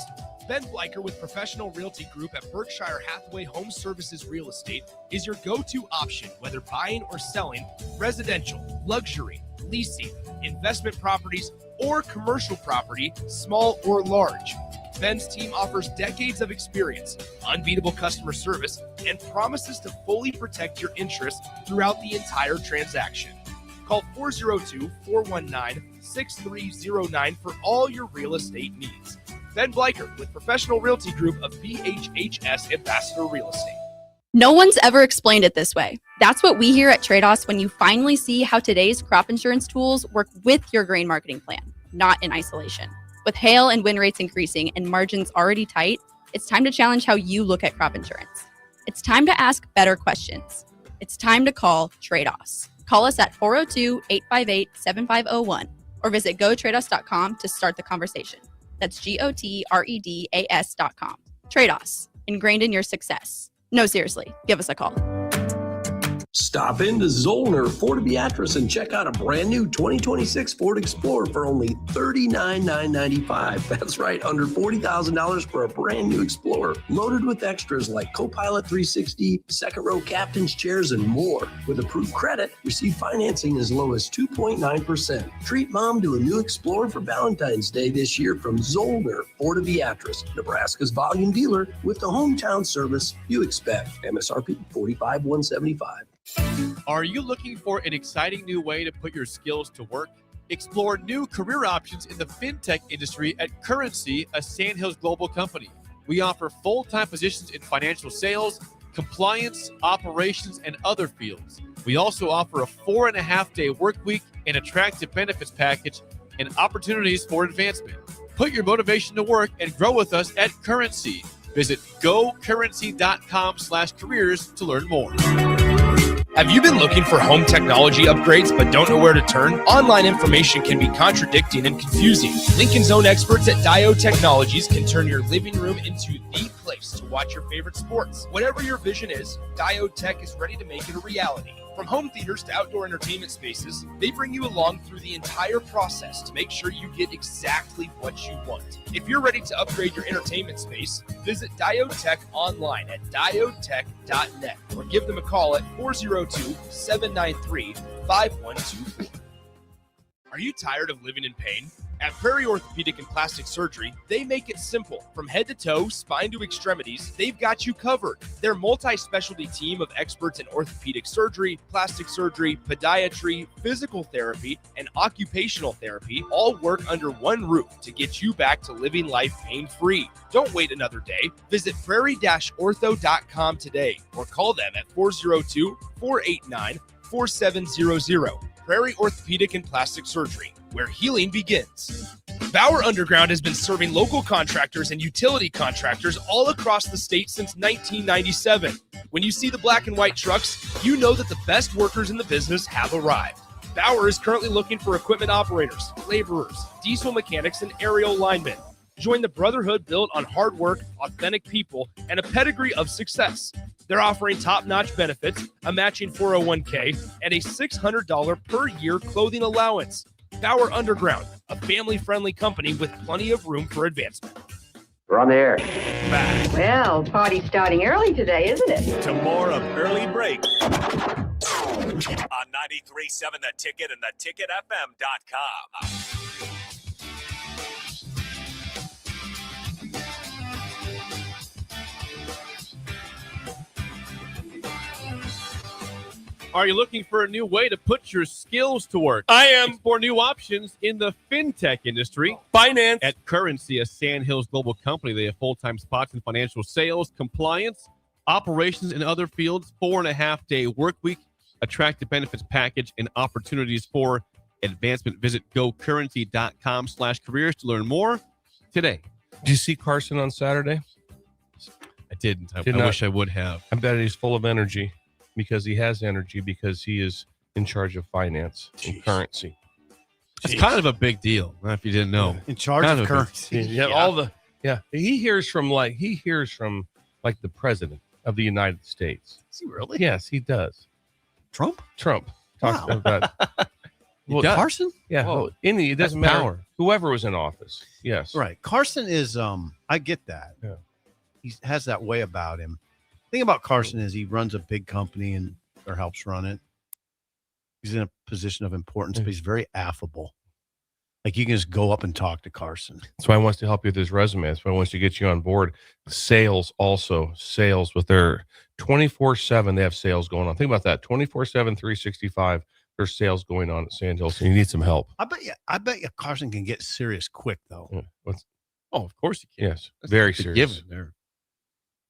Ben Bleicher with Professional Realty Group at Berkshire Hathaway Home Services Real Estate is your go-to option, whether buying or selling residential, luxury, leasing, investment properties, or commercial property, small or large. Ben's team offers decades of experience, unbeatable customer service, and promises to fully protect your interests throughout the entire transaction. Call 402-419-6309 for all your real estate needs. Ben Bleicher with Professional Realty Group of BHHS Ambassador Real Estate. No one's ever explained it this way. That's what we hear at Trade-Offs when you finally see how today's crop insurance tools work with your grain marketing plan, not in isolation. With hail and wind rates increasing and margins already tight, it's time to challenge how you look at crop insurance. It's time to ask better questions. It's time to call Trade-Offs. Call us at 402-858-7501 or visit gotradeos.com to start the conversation. That's GOTREDAS.com. Trade-Offs, ingrained in your success. No, seriously, give us a call. Stop into Zollner Ford Beatrice and check out a brand new 2026 Ford Explorer for only $39,995. That's right, under $40,000 for a brand new Explorer, loaded with extras like Copilot 360, second row captain's chairs, and more. With approved credit, receive financing as low as 2.9%. Treat mom to a new Explorer for Valentine's Day this year from Zollner Ford Beatrice, Nebraska's volume dealer with the hometown service you expect. MSRP $45,175. Are you looking for an exciting new way to put your skills to work? Explore new career options in the fintech industry at Currency, a Sandhills global company. We offer full-time positions in financial sales, compliance, operations, and other fields. We also offer a 4.5-day work week, an attractive benefits package, and opportunities for advancement. Put your motivation to work and grow with us at Currency. Visit gocurrency.com/careers to learn more. Have you been looking for home technology upgrades but don't know where to turn? Online information can be contradicting and confusing. Lincoln's own experts at Dio Technologies can turn your living room into the place to watch your favorite sports. Whatever your vision is, Dio Tech is ready to make it a reality. From home theaters to outdoor entertainment spaces, they bring you along through the entire process to make sure you get exactly what you want. If you're ready to upgrade your entertainment space, visit Diotech online at diotech.net or give them a call at 402-793-5124. Are you tired of living in pain? At Prairie Orthopedic and Plastic Surgery, they make it simple. From head to toe, spine to extremities, they've got you covered. Their multi-specialty team of experts in orthopedic surgery, plastic surgery, podiatry, physical therapy, and occupational therapy all work under one roof to get you back to living life pain-free. Don't wait another day. Visit prairie-ortho.com today or call them at 402-489-4700. Prairie Orthopedic and Plastic Surgery, where healing begins. Bauer Underground has been serving local contractors and utility contractors all across the state since 1997. When you see the black and white trucks, you know that the best workers in the business have arrived. Bauer is currently looking for equipment operators, laborers, diesel mechanics, and aerial linemen. Join the brotherhood built on hard work, authentic people, and a pedigree of success. They're offering top-notch benefits, a matching 401k, and a $600 per year clothing allowance. Bauer Underground, a family-friendly company with plenty of room for advancement. We're on the air. Back Well, party's starting early today, isn't it? to more of Early Break on 93.7 The Ticket and theticketfm.com. Are you looking for a new way to put your skills to work? I am. Explore new options in the fintech industry. Finance. At Currency, a Sandhills global company, they have full-time spots in financial sales, compliance, operations, and other fields. 4.5-day work week, attractive benefits package, and opportunities for advancement. Visit gocurrency.com/careers to learn more today. Did you see Carson on Saturday? I didn't. I Did not. wish I would have. I bet he's full of energy because he has energy because he is in charge of finance and currency. It's kind of a big deal. If you didn't know, In charge Kind of of a big- currency. He hears from the president of the United States. Is he really? Yes, he does. Trump? Trump talks Wow. about Well, Carson? Yeah, Whoa. it That's doesn't matter. power. Whoever was in office. Yes. Right. Carson is I get that. Yeah. He has that way about him. The thing about Carson is he runs a big company or helps run it. He's in a position of importance, but he's very affable. Like you can just go up and talk to Carson. That's why he wants to help you with his resume. That's why he wants to get you on board. Sales with their 24/7. They have sales going on. Think about that. 24/7, 365. There's sales going on at Sandhills. So you need some help. I bet you Carson can get serious quick though. Yeah. Oh, of course you can. Yes, very That's a serious. given there.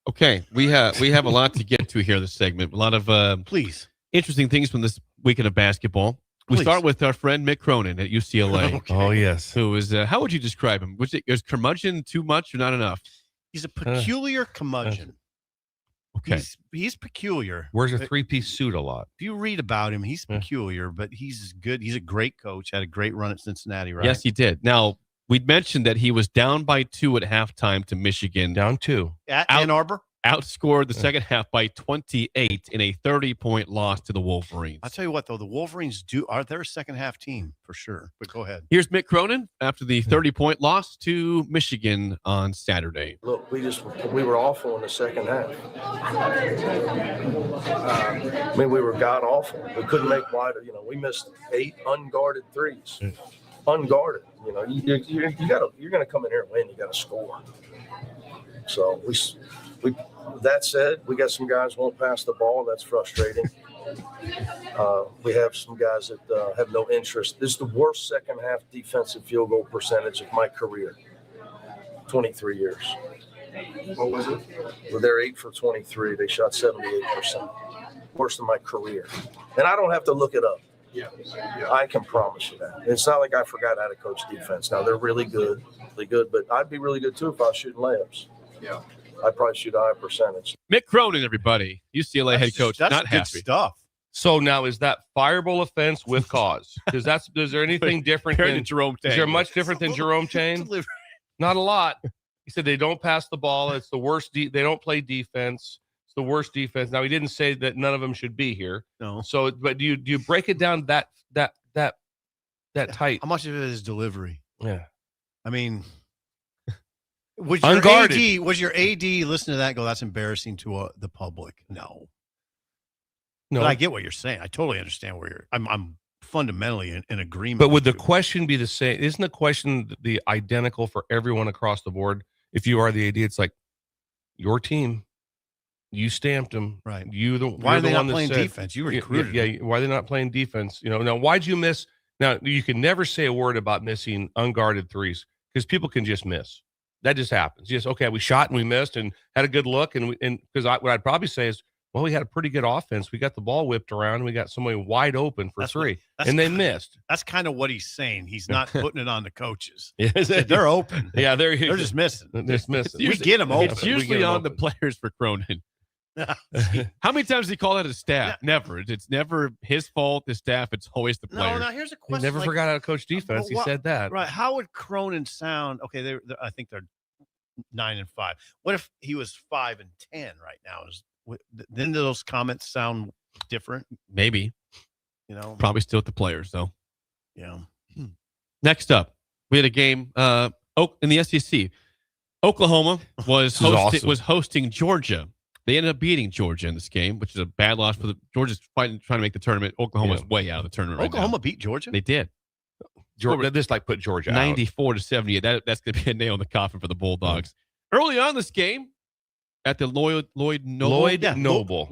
Okay, we have a lot to get to here this segment. A lot of please interesting things from this weekend of basketball. We Please. start with our friend Mick Cronin at UCLA. Okay. Oh yes. Who is? How would you describe him? Was curmudgeon too much or not enough? He's a peculiar curmudgeon. Okay. He's peculiar. Wears a 3-piece suit a lot. If you read about him, he's peculiar, but he's good. He's a great coach. Had a great run at Cincinnati, right? Yes, he did. Now, we'd mentioned that he was down by 2 at halftime to Michigan. Down 2. At Ann Arbor? outscored the second half by 28 in a 30-point loss to the Wolverines. I'll tell you what, though, the Wolverines are their second half team for sure. But go ahead. Here's Mick Cronin after the 30-point loss to Michigan on Saturday. Look, we were awful in the second half. We were god awful. We couldn't make wide. We missed 8 unguarded threes. Unguarded. You're going to come in here and win. You got to score. So we. That said, we got some guys who won't pass the ball. That's frustrating. We have some guys that have no interest. This is the worst second half defensive field goal percentage of my career. 23 years. What was it? Well, they're 8 for 23. They shot 78%. Worst of my career. And I don't have to look it up. Yeah. I can promise you that. It's not like I forgot how to coach defense. Now, they're really good, but I'd be really good too if I was shooting layups. Yeah. I'd probably shoot a high percentage. Mick Cronin, everybody, UCLA head coach, that's not good happy. Stuff. So now is that fireable offense with cause? Because is there anything different than Jerome Tang? Is there much different than Jerome Tang? Not a lot. He said they don't pass the ball. It's the worst. They don't play defense. It's the worst defense. Now he didn't say that none of them should be here. No. So, but do you break it down that tight? How much of it is delivery? Yeah. I mean. Was your AD listen to that and go, that's embarrassing to the public? No. But I get what you're saying. I totally understand where I'm fundamentally in agreement. But would the question be the same? Isn't the question the identical for everyone across the board? If you are the AD, it's like your team, you stamped them. Right. Why are they not playing defense? You recruited them. Yeah. Why are they not playing defense? Now why'd you miss? Now you can never say a word about missing unguarded threes because people can just miss. That just happens. Just okay. We shot and we missed and had a good look, and because what I'd probably say is, well, we had a pretty good offense. We got the ball whipped around. And we got somebody wide open for three, and they missed. That's kind of what he's saying. He's not putting it on the coaches. Yes, they're open. Yeah, they're just missing. They're just missing. We get them open. It's usually on the players for Cronin. How many times does he call that his staff? Yeah. Never. It's never his fault. The staff. It's always the players. No. Now here's a question. He never forgot how to coach defense. He said that. Right. How would Cronin sound? Okay, I think they're 9-5. What if he was 5-10 right now? Then do those comments sound different? Maybe. Probably still with the players though. Yeah. Next up, we had a game in the SEC. Oklahoma was hosting Georgia. They ended up beating Georgia in this game, which is a bad loss for Georgia's trying to make the tournament. Oklahoma's way out of the tournament. Oklahoma beat Georgia. They did. Georgia, this put Georgia 94-78. That's going to be a nail in the coffin for the Bulldogs. Early on this game, at the Lloyd Noble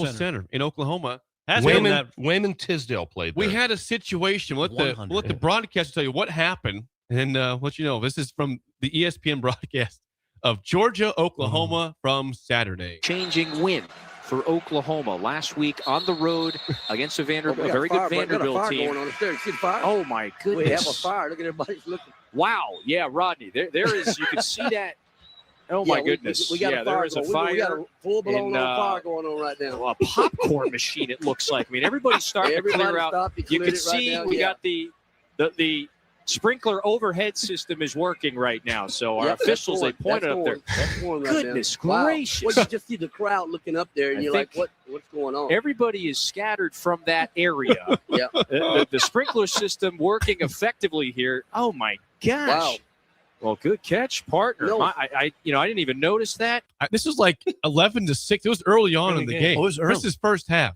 Center in Oklahoma, Wayman Tisdale played there. We had a situation. We'll let the broadcaster tell you what happened, and let you know. This is from the ESPN broadcast of Georgia, Oklahoma from Saturday. Changing wind for Oklahoma last week on the road against a very good Vanderbilt team. Oh my goodness! We have a fire. Look at everybody's looking. Wow. Yeah, Rodney. There is. You can see that. Oh my goodness! We got a fire. There is a fire. We got a full-blown fire going on right now. A popcorn machine. It looks like. I mean, everybody's starting to clear out. You can see we got the sprinkler overhead system is working right now. So our officials, they pointed up there. Goodness gracious. Well, you just see the crowd looking up there, and you're like, what's going on? Everybody is scattered from that area. Yeah. The sprinkler system working effectively here. Oh, my gosh. Wow. Well, good catch, partner. No. I didn't even notice that. This was like 11-6. It was early on in the game. It was early. This is first half.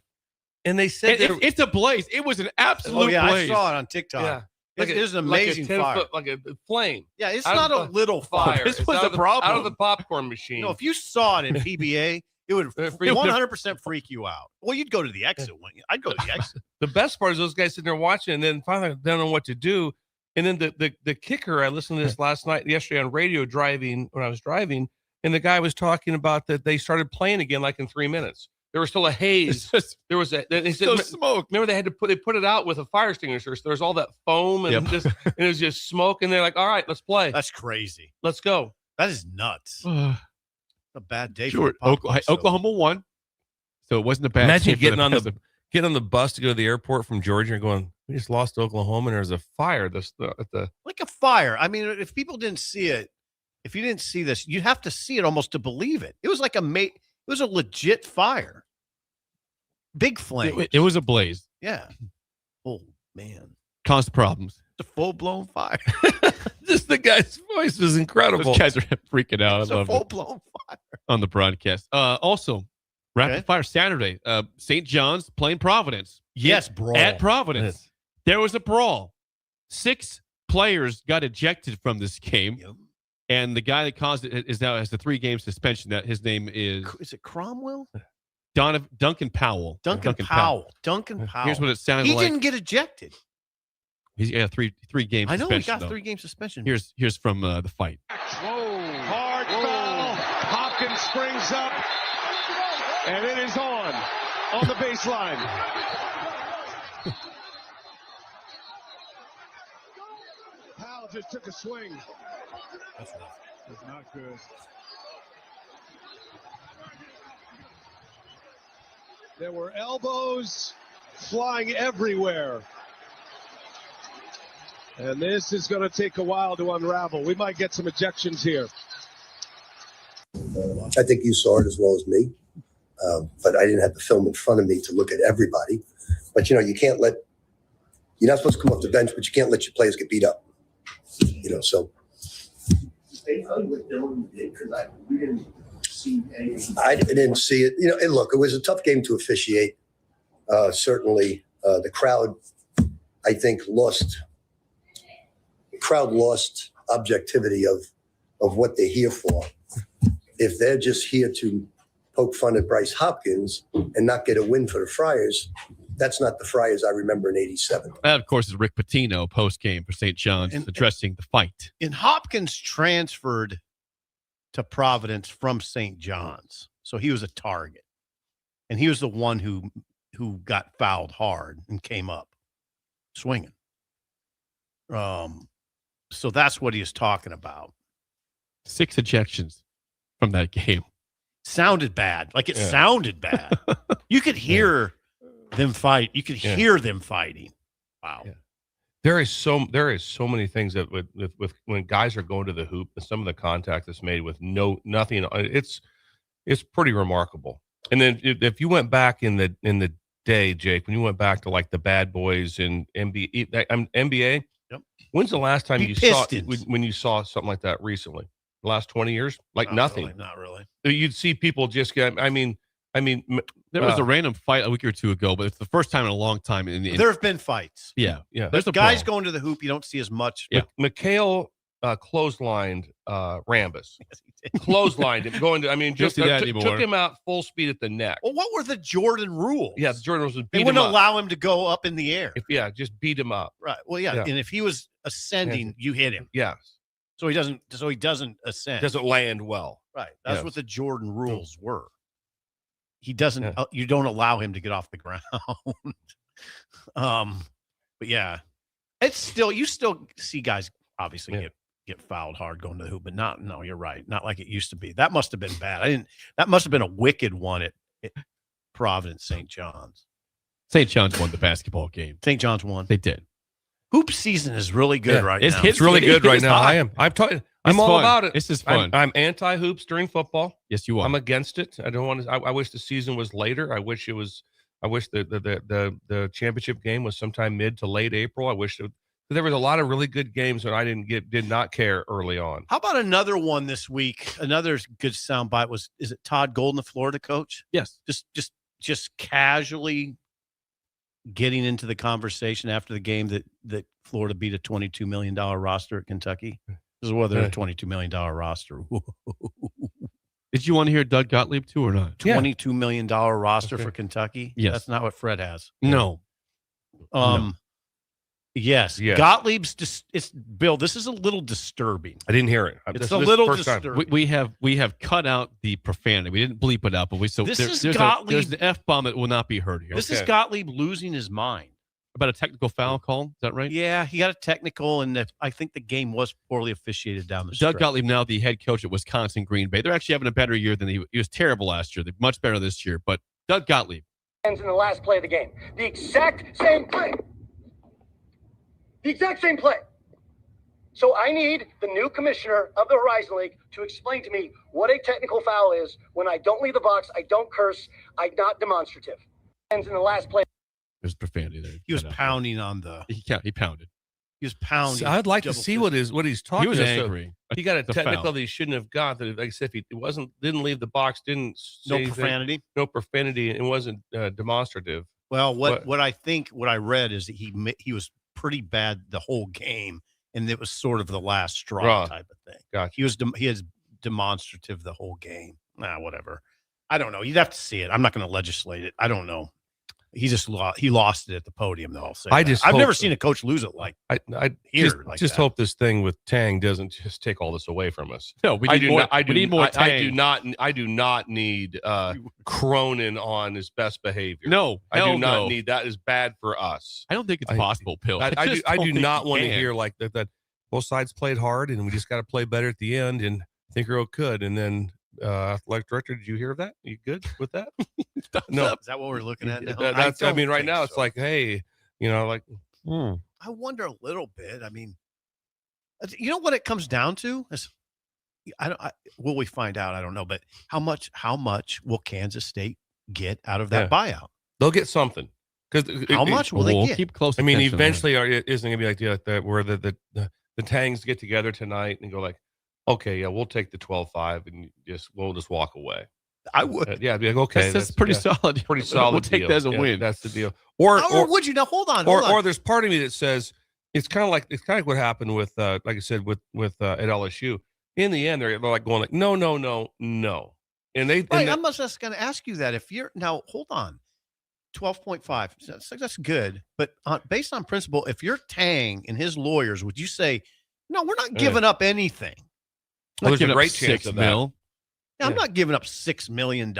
And they said it's a blaze. It was an absolute blaze. I saw it on TikTok. Yeah. It was an amazing fire. Like a flame. Yeah, it's not a little fire. This was the problem. Out of the popcorn machine. If you saw it in PBA, it would 100% freak you out. Well, you'd go to the exit, wouldn't you? I'd go to the exit. The best part is those guys sitting there watching, and then finally they don't know what to do. And then the kicker, I listened to this yesterday on radio when I was driving, and the guy was talking about that they started playing again like in 3 minutes. There was still a haze. There was smoke. Remember they put it out with a fire extinguisher. So there's all that foam and and it was just smoke. And they're like, all right, let's play. That's crazy. Let's go. That is nuts. A bad day for Oklahoma won. So it wasn't a bad Imagine day getting on the bus to go to the airport from Georgia and going, we just lost to Oklahoma and there's a fire like a fire. I mean, if people didn't see it, If you didn't see this, you'd have to see it almost to believe it. It was like it was a legit fire. Big flame. It was a blaze. Yeah. Oh, man. Caused problems. It's a full-blown fire. Just the guy's voice was incredible. Those guys are freaking out. It's I a love full-blown fire. on the broadcast. Also, rapid fire Saturday. St. John's playing Providence. Yes, brawl. At Providence. There was a brawl. 6 players got ejected from this game. Yep. And the guy that caused it is now has the 3-game suspension. That his name is it Cromwell? Duncan Powell. Duncan Powell. Here's what it sounded he like. He didn't get ejected. He's got a 3-game suspension. I know he got 3-game suspension. Here's from the fight. Whoa. Hard foul. Hopkins springs up. And it is on the baseline. Powell just took a swing. That's rough. It's not good. There were elbows flying everywhere. And this is going to take a while to unravel. We might get some ejections here. I think you saw it as well as me. But I didn't have the film in front of me to look at everybody. But, you're not supposed to come off the bench, but you can't let your players get beat up. So. I didn't see it. And look, it was a tough game to officiate. Certainly, the crowd, I think, lost objectivity of what they're here for. If they're just here to poke fun at Bryce Hopkins and not get a win for the Friars, that's not the Friars I remember in '87. That, of course, is Rick Pitino post-game for St. John's addressing the fight. And Hopkins transferred to Providence from St. John's. So he was a target. And he was the one who got fouled hard and came up swinging. So that's what he is talking about. 6 ejections from that game. Sounded bad. Like it sounded bad. You could hear them fight. You could hear them fighting. Wow. Yeah. There is so many things that with when guys are going to the hoop, and some of the contact that's made with nothing. It's pretty remarkable. And then if you went back in the day, Jake, when you went back to like the Bad Boys and NBA, yep. When's the last time you saw something like that recently? The last 20 years? Nothing. Really, not really. You'd see people just get. I mean, there was a random fight a week or two ago, but it's the first time in a long time. There have been fights. Yeah. There's guys going to the hoop. You don't see as much. Yeah. McHale clotheslined Rambus. Yes, he did. Clotheslined him. Going to. I mean, just took him out full speed at the neck. Well, what were the Jordan rules? Yeah, the Jordan rules would beat they him wouldn't up. allow him to go up in the air. Just beat him up. Right. Well, yeah. And if he was ascending, you hit him. Yes. So he doesn't ascend. Doesn't land well. Right. That's what the Jordan rules were. He doesn't. You don't allow him to get off the ground. But yeah, it's still you still see guys obviously get fouled hard going to the hoop, but not. No, you're right. Not like it used to be. That must have been bad. That must have been a wicked one at Providence St. John's. St. John's won the basketball game. St. John's won. They did. Hoop season is really good right now. It's really good right now. I am. I'm all about it. This is fun. I'm anti-hoops during football. Yes, you are. I'm against it. I don't want to. I wish the season was later. I wish it was. I wish the championship game was sometime mid to late April. I wish there was a lot of really good games that I did not care early on. How about another one this week? Another good soundbite is it Todd Golden, the Florida coach? Yes. Just casually getting into the conversation after the game that Florida beat a $22 million roster at Kentucky. This is whether a $22 million roster. Did you want to hear Doug Gottlieb too or not? $22 million roster for Kentucky? Yes. That's not what Fred has. No. Yes. Gottlieb's it's Bill, this is a little disturbing. I didn't hear it. It's a little disturbing. We have cut out the profanity. We didn't bleep it out, but there's an F-bomb that will not be heard here. This is Gottlieb losing his mind. About a technical foul call, is that right? Yeah, he got a technical, and I think the game was poorly officiated down the stretch. Doug Gottlieb, now the head coach at Wisconsin Green Bay. They're actually having a better year than he was terrible last year. They're much better this year, but Doug Gottlieb. In the last play of the game. The exact same play. The exact same play. So I need the new commissioner of the Horizon League to explain to me what a technical foul is when I don't leave the box, I don't curse, I'm not demonstrative. And in the last play, There's profanity there. He was pounding on the. He pounded. He was pounding. So I'd like to see what he's talking. He was about. angry. So he got a The technical foul. that he shouldn't have got. That, like I said, if he didn't leave the box, didn't say anything, profanity. no profanity, and wasn't demonstrative. Well, what I read is that he was pretty bad the whole game, and it was sort of the last straw type of thing. Gotcha. He is demonstrative the whole game. Whatever. I don't know. You'd have to see it. I'm not going to legislate it. I don't know. He just lost it at the podium, though. I'll say I've never seen a coach lose it like I just hope this thing with Tang doesn't just take all this away from us. No, we need more. We need more Tang. I do not need Cronin on his best behavior. No, I do not need that. Is bad for us. I don't think it's possible, Pill. I do not want to hear like that. Both sides played hard, and we just got to play better at the end. And I think Earl could, and then. Athletic director, did you hear that? You good with that? No, is that what we're looking at now? Right now it's like, hey, I wonder a little bit. I mean, you know what it comes down to is, will we find out? I don't know, but how much will Kansas State get out of that buyout? They'll get something. Because how much will they get? Keep close. I mean, eventually, isn't going to be like that where the Tangs get together tonight and go like. Okay, yeah, we'll take the 12-5 and we'll just walk away. I would. Yeah, I'd be like, okay, that's pretty solid. Pretty solid. We'll take that as a win. That's the deal. Or would you now? Hold on. Or there's part of me that says it's kind of like what happened with, like I said, with at LSU. In the end, they're like going like, no, and they. Right, I'm just going to ask you that if you're now. Hold on. 12.5. That's good, but based on principle, if you're Tang and his lawyers, would you say, no, we're not giving up anything? There's a great chance of that. Yeah, I'm not giving up $6 million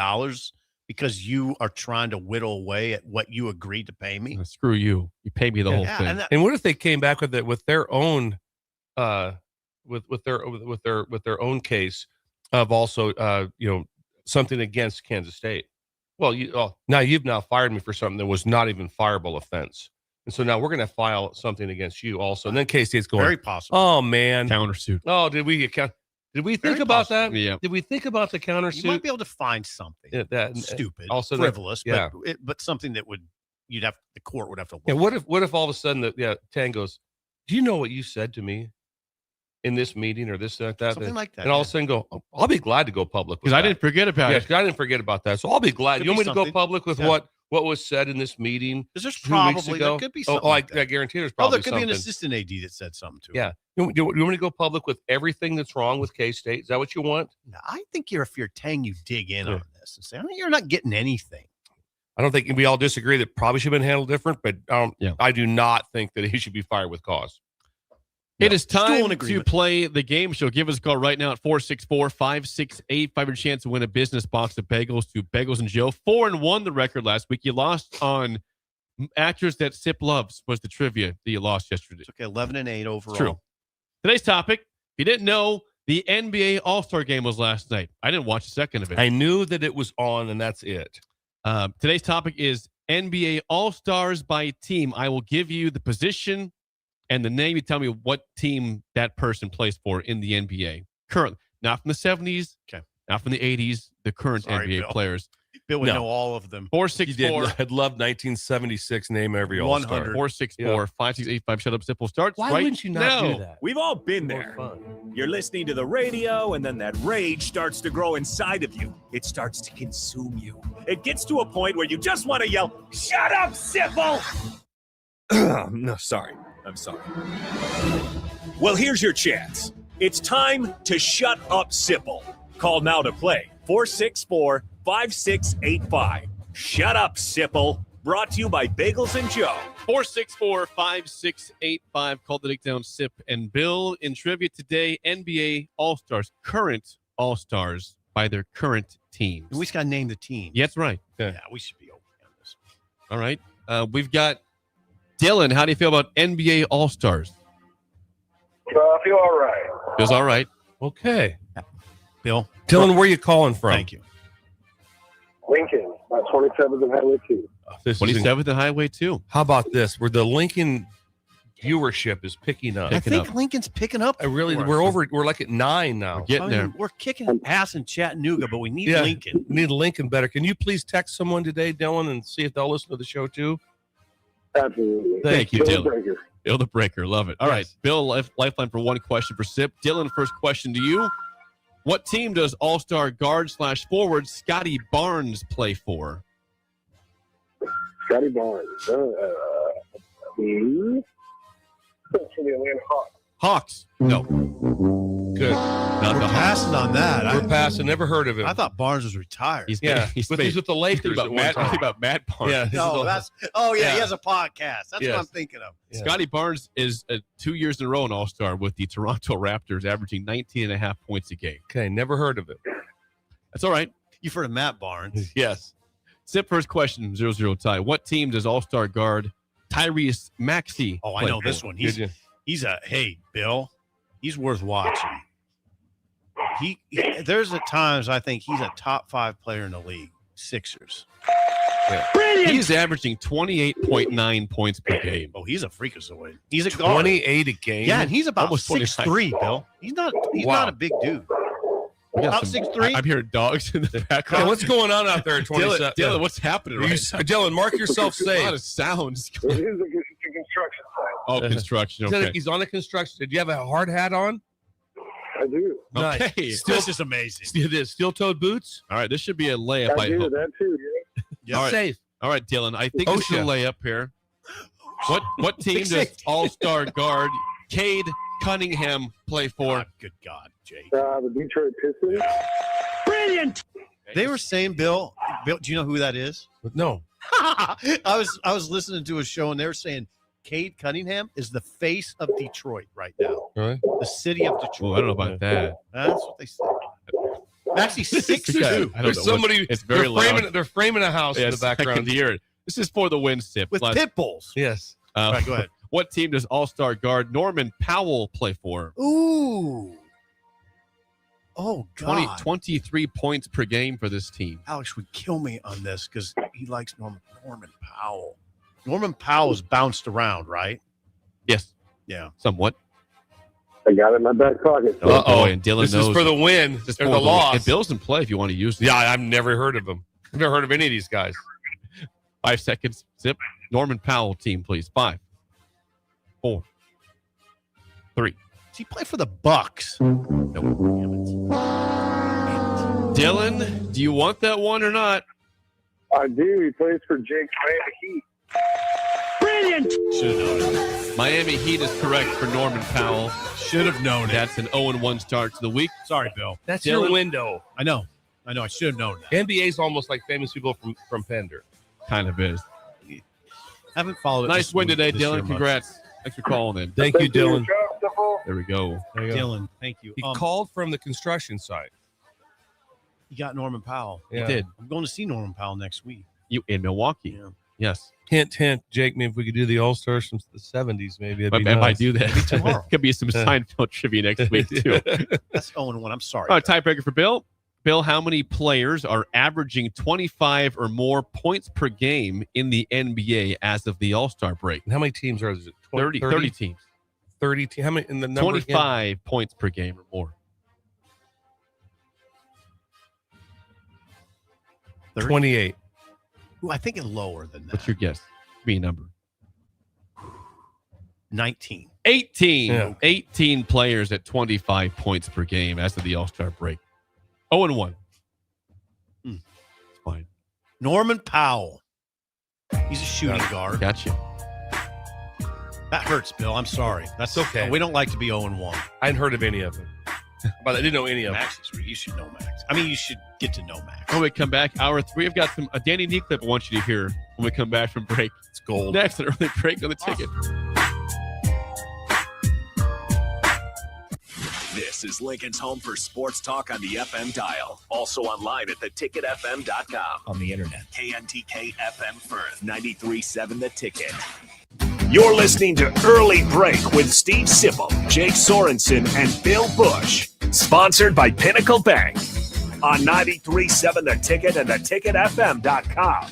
because you are trying to whittle away at what you agreed to pay me. Screw you. You pay me the whole thing. And what if they came back with their own with their own case of also something against Kansas State? Well, now you've fired me for something that was not even fireable offense. And so now we're going to file something against you also. And then K-State's going, very possible. Oh, man. Countersuit. Oh, did we think about that? Yeah. Did we think about the countersuit? You might be able to find something that stupid, also frivolous, but something that the court would have to look at. What if all of a sudden Tang goes, do you know what you said to me in this meeting or this like that? Something like that. And all of a sudden go, I'll be glad to go public. Because I didn't forget about it. I didn't forget about that. So I'll be glad. Could you want me to something. go public with what was said in this meeting? Because there's 2 weeks probably ago? there could be something. I guarantee there's probably there could something. be an assistant AD that said something to him. Yeah. You want me to go public with everything that's wrong with K-State? Is that what you want? No, I think if you're Tang, you dig in on this and say, you're not getting anything. I don't think we all disagree that probably should have been handled different, but I do not think that he should be fired with cause. It is time to play the game show. Give us a call right now at 464-568. Your chance to win a business box of bagels to Bagels and Joe. 4-1 the record last week. You lost on actors that Sip loves was the trivia that you lost yesterday. It's okay, 11-8 overall. True. Today's topic, if you didn't know, the NBA All-Star Game was last night. I didn't watch a second of it. I knew that it was on, and that's it. Today's topic is NBA All-Stars by team. I will give you the position and the name. You tell me what team that person plays for in the NBA. Currently, not from the 70s, not from the 80s, the current NBA players. Bill would know all of them. 464. I'd love 1976 name every All-Star. 464-5685. Shut up, Simple starts. Why right wouldn't you not do that? We've all been there. You're listening to the radio, and then that rage starts to grow inside of you. It starts to consume you. It gets to a point where you just want to yell, "Shut up, Sipple!" No, sorry. I'm sorry. Well, here's your chance. It's time to shut up, Sipple. Call now to play. 464-5685. Shut up, Sipple. Brought to you by Bagels and Joe. 464-5685. Call the Dickdown Sip and Bill. In trivia today, NBA All-Stars, current All-Stars by their current teams. We just got to name the team. Yeah, that's right. Yeah, we should be okay on this. All right. We've got Dylan. How do you feel about NBA All-Stars? I feel all right. Feels all right. Okay. Bill. Dylan, where are you calling from? Thank you. Lincoln, 27th and Highway 2. 27th and Highway 2. How about this? We're the Lincoln viewership is picking up. I think Lincoln's picking up. We're like at 9 now. We're getting there. We're kicking ass in Chattanooga, but we need Lincoln. We need Lincoln better. Can you please text someone today, Dylan, and see if they'll listen to the show too? Absolutely. Thank you, Bill Dylan. Bill the Breaker. Love it. All right. Bill, lifeline for one question for Sip. Dylan, first question to you. What team does all-star guard/forward Scotty Barnes play for? Scotty Barnes. The Atlanta Hawks. Hawks. No. Good. We're passing on that. We're passing. Never heard of him. I thought Barnes was retired. He's with the Lakers. About Matt Barnes. Yeah. He has a podcast. That's what I'm thinking of. Yeah. Scotty Barnes is 2 years in a row an all-star with the Toronto Raptors, averaging 19.5 points a game. Okay, never heard of it. That's all right. You've heard of Matt Barnes. Yes. Sip, first question, 0-0 tie. What team does all-star guard Tyrese Maxey Oh, I know this one. Bill, he's worth watching. There's at times I think he's a top 5 player in the league. Sixers. Yeah. Brilliant. He's averaging 28.9 points per game. Oh, he's a freakazoid. He's a guard. 28 a game. Yeah, and he's about almost 6'3", Bill. He's not a big dude. About 6'3". I'm hearing dogs in the background. Hey, what's going on out there at 27? Dylan, what's happening right now? Dylan, mark yourself safe. A lot of sounds. It is a construction site. Oh, construction. Okay. He's on a construction. Did you have a hard hat on? I do. Nice. Okay. This is amazing. It is. Steel-toed boots? All right, this should be a layup. I do hope. that too, yeah. All right. Safe. All right, Dylan. I think this is a layup here. What team does all-star guard Cade Cunningham play for? Good God, Jake. The Detroit Pistons. Brilliant. They were saying, Bill, do you know who that is? No. I was listening to a show and they were saying Cade Cunningham is the face of Detroit right now. Really? The city of Detroit. Well, I don't know about that. That's what they said. Actually, 6'2". There's somebody. It's very loud. They're framing a house in the background. I can hear it. This is for the win, Sip. With pit bulls. Yes. All right, go ahead. What team does all-star guard Norman Powell play for? Ooh. Oh, God. 23 points per game for this team. Alex would kill me on this because he likes Norman Powell. Norman Powell's bounced around, right? Yes. Yeah. Somewhat. I got it in my back pocket. Oh, and Dylan This knows. is for the win. This is Or for the loss. And Bill's in play if you want to use it. Yeah, I've never heard of them. I've never heard of any of these guys. 5 seconds. Zip. Norman Powell team, please. 5, 4, 3. Does he play for the Bucks? Dylan, do you want that one or not? I do. He plays for Jake Miami Heat. Brilliant. Should have known it. Miami Heat is correct for Norman Powell. Should have known it. That's an 0-1 start to the week. Sorry, Bill. That's Dylan. your window. I know. I should have known that. NBA's almost like famous people from Pender. Kind of is. Haven't followed it. Nice win today, Dylan. Congrats. Thanks for calling in. Thank you, Dylan. There we go. Dylan, thank you. He called from the construction site. You got Norman Powell. Yeah. He did. I'm going to see Norman Powell next week. You in Milwaukee? Yeah. Yes. Hint, hint, Jake. Maybe if we could do the All-Stars from the 70s, maybe. I might do that. Maybe tomorrow. Could be some Seinfeld trivia next week, too. That's 0-1. I'm sorry. All right, tiebreaker for Bill. Bill, how many players are averaging 25 or more points per game in the NBA as of the All-Star break? And how many teams are there? 30 teams. 30 teams. How many in the number? 25 again? points per game or more. 28. Ooh, I think it's lower than that. What's your guess? Give me a number. 19. 18. Yeah. 18 players at 25 points per game as of the All-Star break. 0-1. It's fine. Norman Powell. He's a shooting guard. Gotcha. That hurts, Bill. I'm sorry. That's okay. We don't like to be 0-1. I hadn't heard of any of them. But I didn't know any of them. Max is real. You should know Max. I mean, you should get to know Max. When we come back, hour 3, I've got some a Danny Nee clip I want you to hear when we come back from break. It's gold. Next, an early break on the ticket. This is Lincoln's home for sports talk on the FM dial. Also online at theticketfm.com. On the internet. KNTK FM Firth, 93.7 The Ticket. You're listening to Early Break with Steve Sipple, Jake Sorensen, and Bill Busch. Sponsored by Pinnacle Bank on 93.7 The Ticket and theticketfm.com.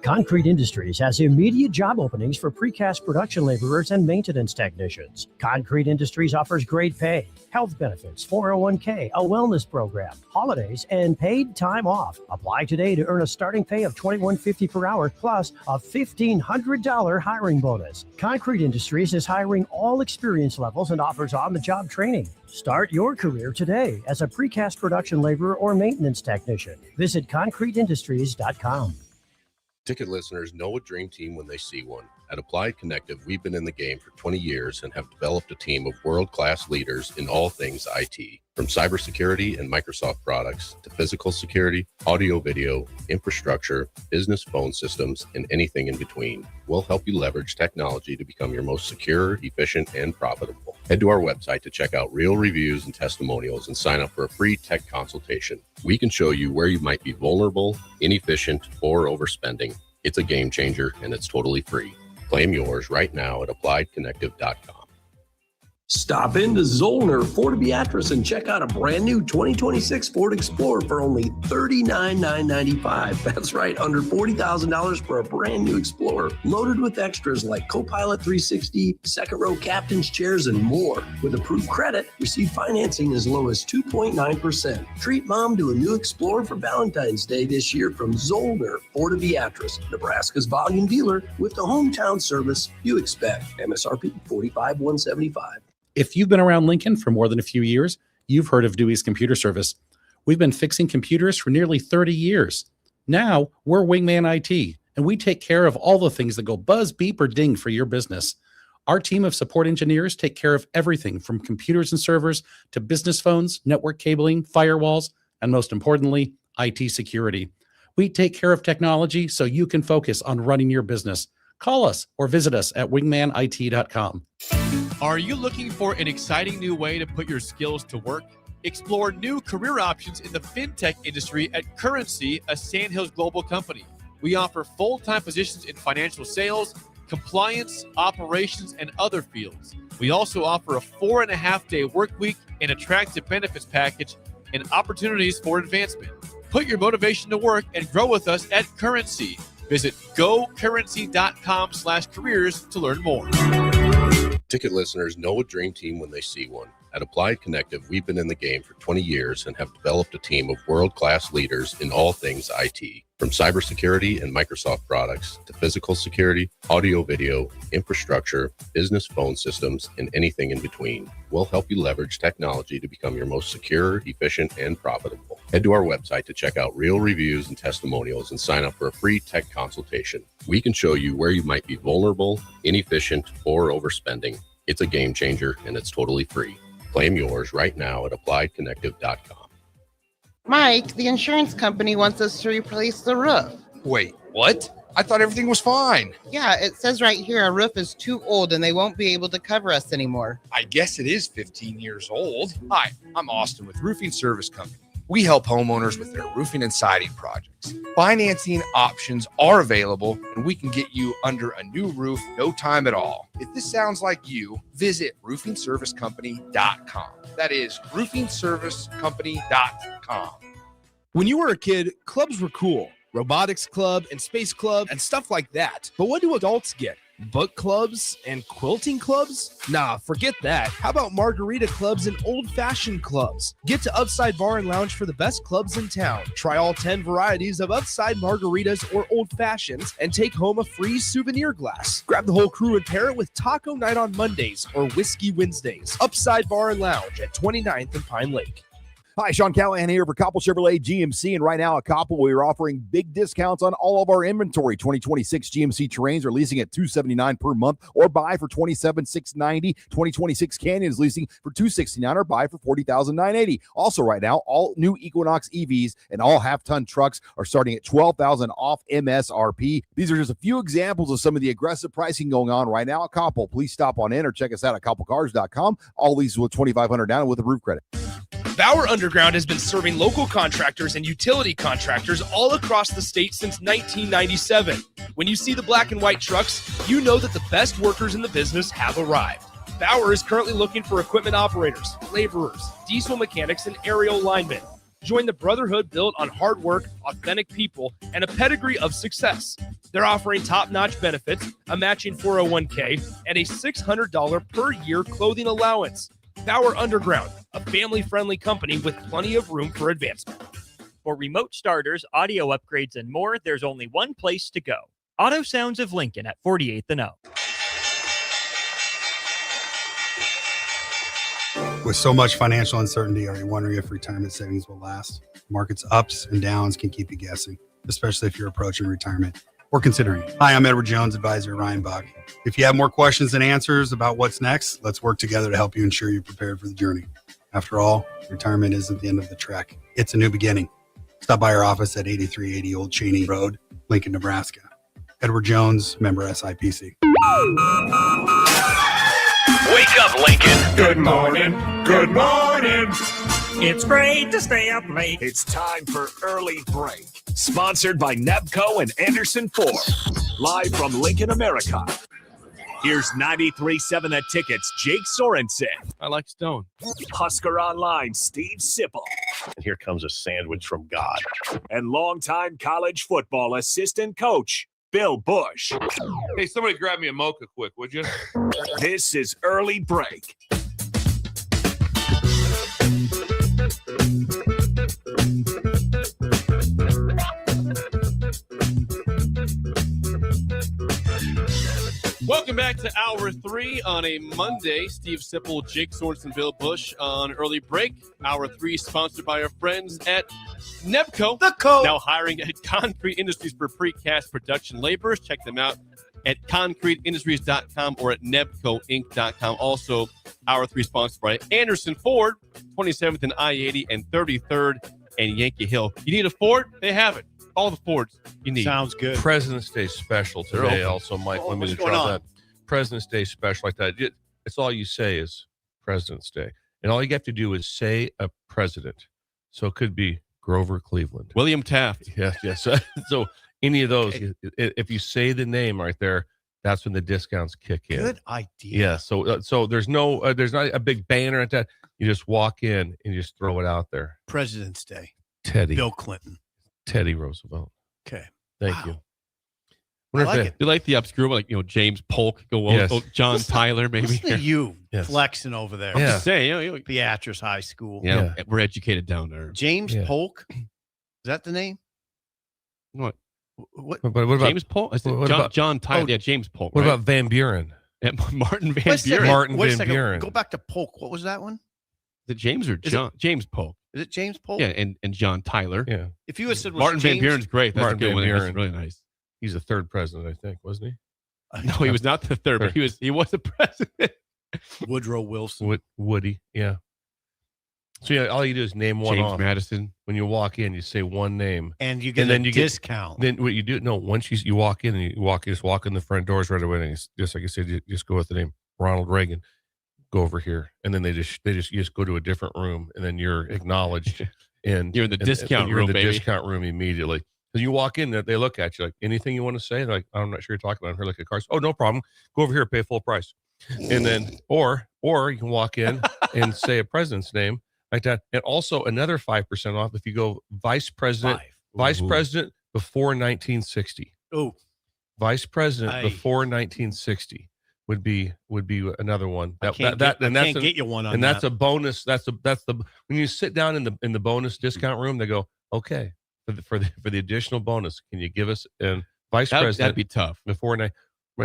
Concrete Industries has immediate job openings for precast production laborers and maintenance technicians. Concrete Industries offers great pay, health benefits, 401k, a wellness program, holidays, and paid time off. Apply today to earn a starting pay of $21.50 per hour plus a $1,500 hiring bonus. Concrete Industries is hiring all experience levels and offers on-the-job training. Start your career today as a precast production laborer or maintenance technician. Visit concreteindustries.com. Ticket listeners know a dream team when they see one. At Applied Connective, we've been in the game for 20 years and have developed a team of world-class leaders in all things IT. From cybersecurity and Microsoft products to physical security, audio-video, infrastructure, business phone systems, and anything in between. We'll help you leverage technology to become your most secure, efficient, and profitable. Head to our website to check out real reviews and testimonials and sign up for a free tech consultation. We can show you where you might be vulnerable, inefficient, or overspending. It's a game changer, and it's totally free. Claim yours right now at appliedconnective.com. Stop into Zollner Ford Beatrice and check out a brand new 2026 Ford Explorer for only $39,995. That's right, under $40,000 for a brand new Explorer, loaded with extras like Copilot 360, second row captain's chairs, and more. With approved credit, receive financing as low as 2.9%. Treat mom to a new Explorer for Valentine's Day this year from Zollner Ford Beatrice, Nebraska's volume dealer with the hometown service you expect. MSRP $45,175. If you've been around Lincoln for more than a few years, you've heard of Dewey's Computer Service. We've been fixing computers for nearly 30 years. Now, we're Wingman IT, and we take care of all the things that go buzz, beep, or ding for your business. Our team of support engineers take care of everything from computers and servers to business phones, network cabling, firewalls, and most importantly, IT security. We take care of technology so you can focus on running your business. Call us or visit us at wingmanit.com. Are you looking for an exciting new way to put your skills to work? Explore new career options in the fintech industry at Currency, a Sandhills Global company. We offer full-time positions in financial sales, compliance, operations, and other fields. We also offer a 4.5-day work week, an attractive benefits package, and opportunities for advancement. Put your motivation to work and grow with us at Currency. Visit gocurrency.com/careers to learn more. Ticket listeners know a dream team when they see one. At Applied Connective, we've been in the game for 20 years and have developed a team of world-class leaders in all things IT. From cybersecurity and Microsoft products to physical security, audio-video, infrastructure, business phone systems, and anything in between. We'll help you leverage technology to become your most secure, efficient, and profitable. Head to our website to check out real reviews and testimonials and sign up for a free tech consultation. We can show you where you might be vulnerable, inefficient, or overspending. It's a game changer, and it's totally free. Claim yours right now at appliedconnective.com. Mike, the insurance company wants us to replace the roof. Wait, what? I thought everything was fine. Yeah, it says right here our roof is too old and they won't be able to cover us anymore. I guess it is 15 years old. Hi, I'm Austin with Roofing Service Company. We help homeowners with their roofing and siding projects. Financing options are available, and we can get you under a new roof no time at all. If this sounds like you, visit roofingservicecompany.com. That is roofingservicecompany.com. When you were a kid, clubs were cool. Robotics club and space club and stuff like that. But what do adults get? Book clubs and quilting clubs? Nah, forget that. How about margarita clubs and old-fashioned clubs? Get to Upside Bar and Lounge for the best clubs in town. Try all 10 varieties of Upside margaritas or old-fashions and take home a free souvenir glass. Grab the whole crew and pair it with taco night on Mondays or whiskey Wednesdays. Upside Bar and Lounge at 29th and Pine Lake. Hi, Sean Callahan here for Koppel Chevrolet GMC, and right now at Koppel, we're offering big discounts on all of our inventory. 2026 GMC Terrains are leasing at $279 per month or buy for $27,690. 2026 Canyon is leasing for $269 or buy for $40,980. Also right now, all new Equinox EVs and all half-ton trucks are starting at $12,000 off MSRP. These are just a few examples of some of the aggressive pricing going on right now at Koppel. Please stop on in or check us out at koppelcars.com. All leases with $2,500 down and with a roof credit. Bauer Underground has been serving local contractors and utility contractors all across the state since 1997. When you see the black and white trucks, you know that the best workers in the business have arrived. Bauer is currently looking for equipment operators, laborers, diesel mechanics, and aerial linemen. Join the brotherhood built on hard work, authentic people, and a pedigree of success. They're offering top-notch benefits, a matching 401k, and a $600 per year clothing allowance. Bauer Underground, a family-friendly company with plenty of room for advancement. For remote starters, audio upgrades, and more, there's only one place to go. Auto Sounds of Lincoln at 48th and O. With so much financial uncertainty, are you wondering if retirement savings will last? Markets' ups and downs can keep you guessing, especially if you're approaching retirement or considering it. Hi, I'm Edward Jones, advisor Ryan Buck. If you have more questions than answers about what's next, let's work together to help you ensure you're prepared for the journey. After all, retirement isn't the end of the trek. It's a new beginning. Stop by our office at 8380 Old Cheney Road, Lincoln, Nebraska. Edward Jones, member SIPC. Wake up, Lincoln. Good morning. Good morning. It's great to stay up late. It's time for Early Break. Sponsored by Nebco and Anderson Ford. Live from Lincoln, America. Here's 93.7 The Ticket's Jake Sorensen. I like Stone. Husker Online, Steve Sipple. And here comes a sandwich from God. And longtime college football assistant coach, Bill Busch. Hey, somebody grab me a mocha quick, would you? This is Early Break. Welcome back to Hour 3 on a Monday. Steve Sipple, Jake Sorensen, Bill Busch on Early Break. Hour 3 sponsored by our friends at Nebco. The Co. Now hiring at Concrete Industries for precast production laborers. Check them out at concreteindustries.com or at nebcoinc.com. Also, Hour 3 sponsored by Anderson Ford, 27th and I-80 and 33rd and Yankee Hill. You need a Ford? They have it. All the Fords you need. Sounds good. President's Day special today. Also, Mike, let me what's try going on? that. President's Day special like that. It's all you say is President's Day. And all you have to do is say a president. So it could be Grover Cleveland. William Taft. Yes. So any of those, if you say the name right there, that's when the discounts kick in. Good idea. Yeah. So there's there's not a big banner at that. You just walk in and you just throw it out there. President's Day. Teddy. Bill Clinton. Teddy Roosevelt. Okay. Thank you. I like it. You like the obscure one, like James Polk, John Tyler, maybe. Listen to you Yes. flexing over there. I'm just saying, Beatrice High School. yeah, we're educated down there. James Polk. Is that the name? What? What? But what about James Polk? what about- John Tyler? James Polk. What right? about Van Buren? Yeah, Martin Van Wait a second. Buren? Martin Wait a Van second. Buren. Go back to Polk. What was that one? Is it James or Is John? James Polk. Is it James Polk? Yeah, and John Tyler. Yeah. If you had said was Martin Van James, Buren's great. That's Martin a good Van one. That's Buren. really nice. He's the third president, I think, wasn't he? No, he was not the third, but he was the president. Woodrow Wilson. Woody, yeah. So yeah, all you do is name one James off. Madison. When you walk in, you say one name, And you get a discount. Then what you do? No, once you walk in and you just walk in the front doors right away, and just like you said, you just go with the name Ronald Reagan. Go over here, and then you just go to a different room, and then you're acknowledged, and You're in the discount you're room, in the baby. discount room immediately. So you walk in, they look at you like, anything you want to say? They're like, I'm not sure you're talking about. Her like a car. Oh, no problem. Go over here, pay full price, and then or you can walk in and say a president's name like that, and also another 5% off if you go vice president before 1960. Oh, Vice president before 1960 would be another one. I can't get you one on and that. that's a bonus. That's the when you sit down in the bonus discount room, they go, okay, for the additional bonus, can you give us vice president? That'd be tough. Before Can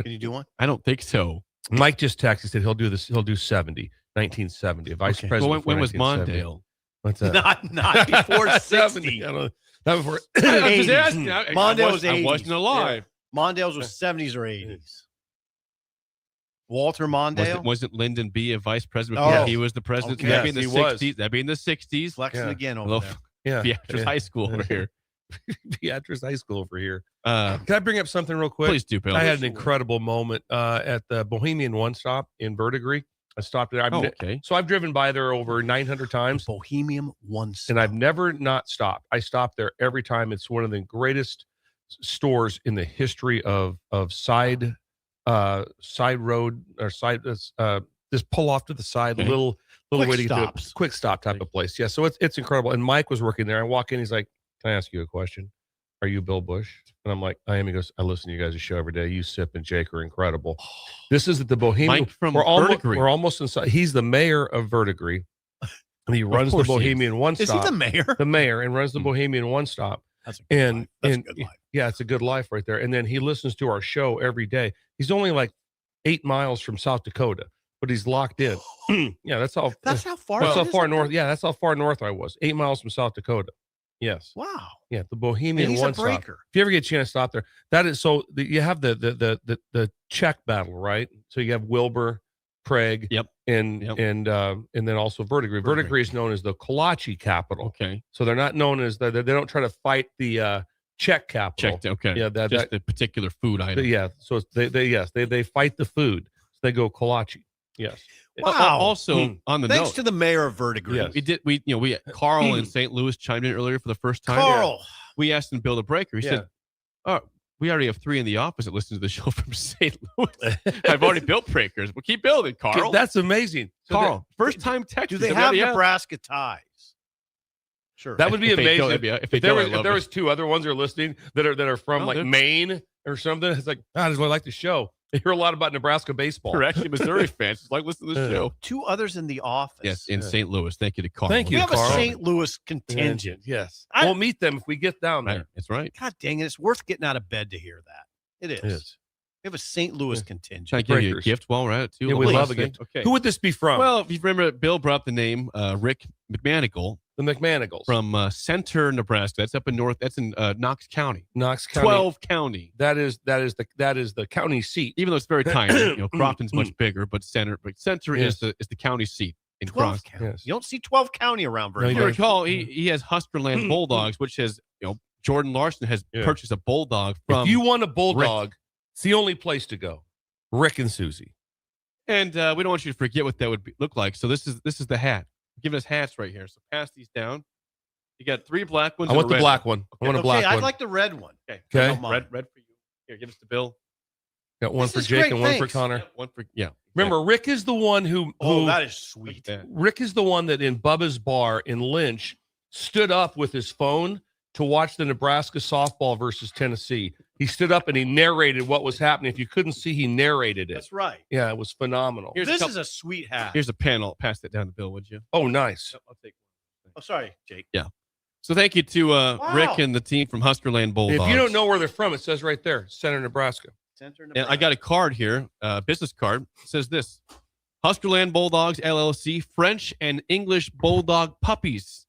you do one? I don't think so. Mike just texted, said he'll do 1970. A vice president. Well, when was 1970. Mondale? What's that? Not before 60. Not before. I'm just asking. Mondale was 80s. I wasn't alive. Mondale's was 70s or 80s. Walter Mondale? Wasn't Lyndon B a vice president Oh, before he was the president? okay. That'd be in the Yes, he 60s. That'd be in the 60s. Flexing again over Little there. Beatrice High School over here. Beatrice High School over here. Can I bring up something real quick? Please do, Bill. I had an incredible moment at the Bohemian One Stop in Verdigris. I stopped there. Okay. So I've driven by there over 900 times. Bohemian One Stop. And I've never not stopped. I stop there every time. It's one of the greatest stores in the history of side road or side just pull off to the side, little Quick way to get stops. to a quick stop type of place. Yeah, so it's incredible. And Mike was working there. I walk in, he's like, "Can I ask you a question? Are you Bill Busch?" And I'm like, "I am." He goes, "I listen to you guys' show every day. You, Sip, and Jake are incredible." This is at the Bohemian. Mike from we're almost inside. He's the mayor of Verdigris. And he runs the Bohemian One Stop. Is he the mayor? The mayor, and runs the Bohemian One Stop. That's a good life. That's a good life. Yeah, it's a good life right there. And then he listens to our show every day. He's only like 8 miles from South Dakota, but he's locked in. Yeah, that's how. That's how far. That's how far north. Yeah, that's how far north I was. 8 miles from South Dakota. Yes. Wow. Yeah, the Bohemian He's One a Stop. breaker. If you ever get a chance to stop there, that is so. You have the Czech battle, right? So you have Wilbur, Prague, and then also Verdigris. Verdigris is known as the kolache capital. Okay. So they're not known as they don't try to fight the Czech capital. Okay. Yeah, just the particular food item. Yeah. So they fight the food. So they go kolache. Yes. Wow. Also on the Thanks note, to the mayor of Verdigris. Yes. we Carl in St. Louis chimed in earlier for the first time. Carl. We asked him to build a breaker. He said, "Oh, we already have 3 in the office that listen to the show from St. Louis. I've already built breakers. Well, keep building, Carl." That's amazing. So Carl, first time Texas. Do they have Nebraska ties? Sure. That would be amazing. If there was 2 other ones that are listening that are from Maine or something. It's like, I just really like the show. I hear a lot about Nebraska baseball. We're actually Missouri fans. It's like, listen to the show. 2 others in the office. Yes, in St. Louis. Thank you to Carl. Thank you, We have Carl. a St. Louis contingent. Yes. We'll meet them if we get down there. That's right. God dang it. It's worth getting out of bed to hear that. It is. It is. We have a St. Louis contingent. Can I give you a gift while we're at it, too? Yeah, we love a gift. Okay. Who would this be from? Well, if you remember, Bill brought up the name Rick McManigal. The McManigals. From Center, Nebraska. That's up in North. That's in Knox County. Knox County. 12 County. That is the county seat. Even though it's very tiny. Crofton's much bigger, but Center Yes. is the county seat in 12 Crofton. county. You don't see 12 county around very If you much. recall, he has Huskerland Bulldogs, which has Jordan Larson has purchased a bulldog from. If you want a bulldog, it's the only place to go. Rick and Susie. And we don't want you to forget what that would look like. So this is the hat. Giving us hats right here. So pass these down. You got 3 black ones. I want and the a red black one. I want a black one. I'd like the red one. Okay. Okay. Red for you. Here, give us the bill. Got one This for is Jake great, and one for thanks. Connor. One for Remember, Rick is the one who that is sweet. Rick is the one that in Bubba's bar in Lynch stood up with his phone to watch the Nebraska softball versus Tennessee. He stood up and he narrated what was happening. If you couldn't see, he narrated it. That's right. Yeah, it was phenomenal. This is a sweet hat. Here's a pen. I'll pass that down to Bill, would you? Oh, nice. I'll take one. Oh, sorry, Jake. Yeah. So thank you to Rick and the team from Huskerland Bulldogs. If you don't know where they're from, it says right there, Center, Nebraska. Center, And I got a card here, business card. It says this: Huskerland Bulldogs LLC, French and English Bulldog puppies.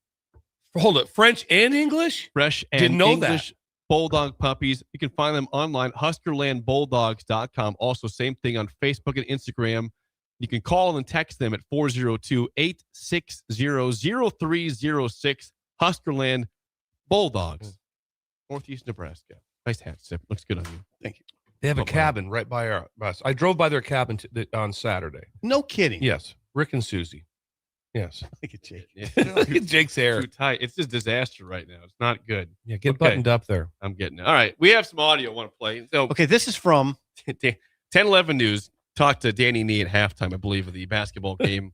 Hold it, French and English? Fresh and Didn't know English Bulldog puppies. You can find them online, HuskerlandBulldogs.com. Also, same thing on Facebook and Instagram. You can call and text them at 402-860-0306. Huskerland Bulldogs, Northeast Nebraska. Nice hat, Sip. Looks good on you. Thank you. They have a cabin right by our bus. I drove by their cabin on Saturday. No kidding. Yes, Rick and Susie. Yes. Look at Jake. Look at Jake's hair. Too tight. It's just disaster right now. It's not good. Yeah, get buttoned up there. I'm getting it. All right. We have some audio I want to play. So, Okay, this is from 10-11 News. Talked to Danny Nee at halftime, I believe, of the basketball game.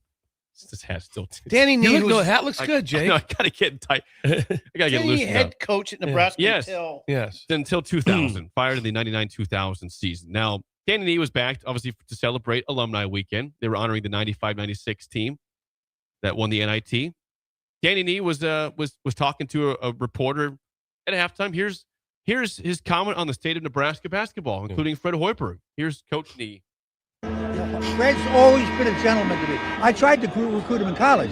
This hat's still Danny Nee. The hat looks good, Jake. I got to get tight. I got to get Danny, loosened head up. coach at Nebraska Yes. until Until 2000, fired in the 99-2000 season. Now, Danny Nee was back, obviously, to celebrate Alumni Weekend. They were honoring the 95-96 team that won the NIT. Danny Nee was talking to a reporter at halftime. Here's his comment on the state of Nebraska basketball, including Fred Hoiberg. Here's Coach Nee. Fred's always been a gentleman to me. I tried to recruit him in college.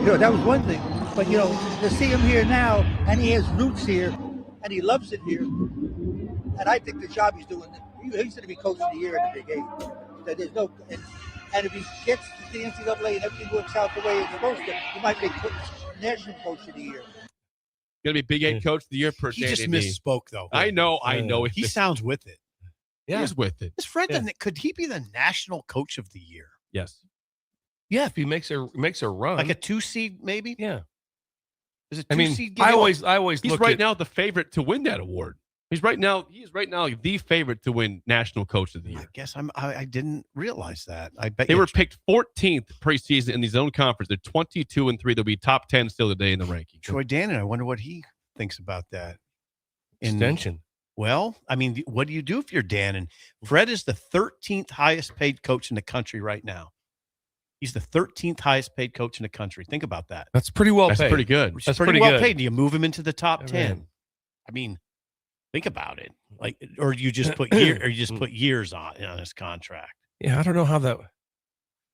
That was one thing. But, to see him here now, and he has roots here, and he loves it here. And I think the job he's doing, he's going to be Coach of the Year in the Big Eight. There's no, and if he gets to the NCAA and everything works out the way it's supposed to, he might make National Coach of the Year. Going to be Big Eight Coach of the Year per He Danny just Nee. misspoke, though. I know. He sounds with it. Yeah. He's with it. Is Fred, could he be the National Coach of the Year? Yes. Yeah, if he makes a run. Like a 2 seed, maybe? Yeah. Is it 2 I mean, seed? I always He's look right at, now the favorite to win that award. He is right now the favorite to win National Coach of the Year. I guess I didn't realize that. I bet They were picked 14th preseason in the zone conference. They're 22-3. They'll be top 10 still today in the ranking. Troy Dannon, I wonder what he thinks about that. Extension. Well, I mean, what do you do if you're Dannon? Fred is the 13th highest paid coach in the country right now. He's the 13th highest paid coach in the country. Think about that. That's pretty well paid. That's pretty good. That's pretty well paid. Do you move him into the top 10? I mean, think about it. Like, or you just put years on his contract. Yeah, I don't know how that.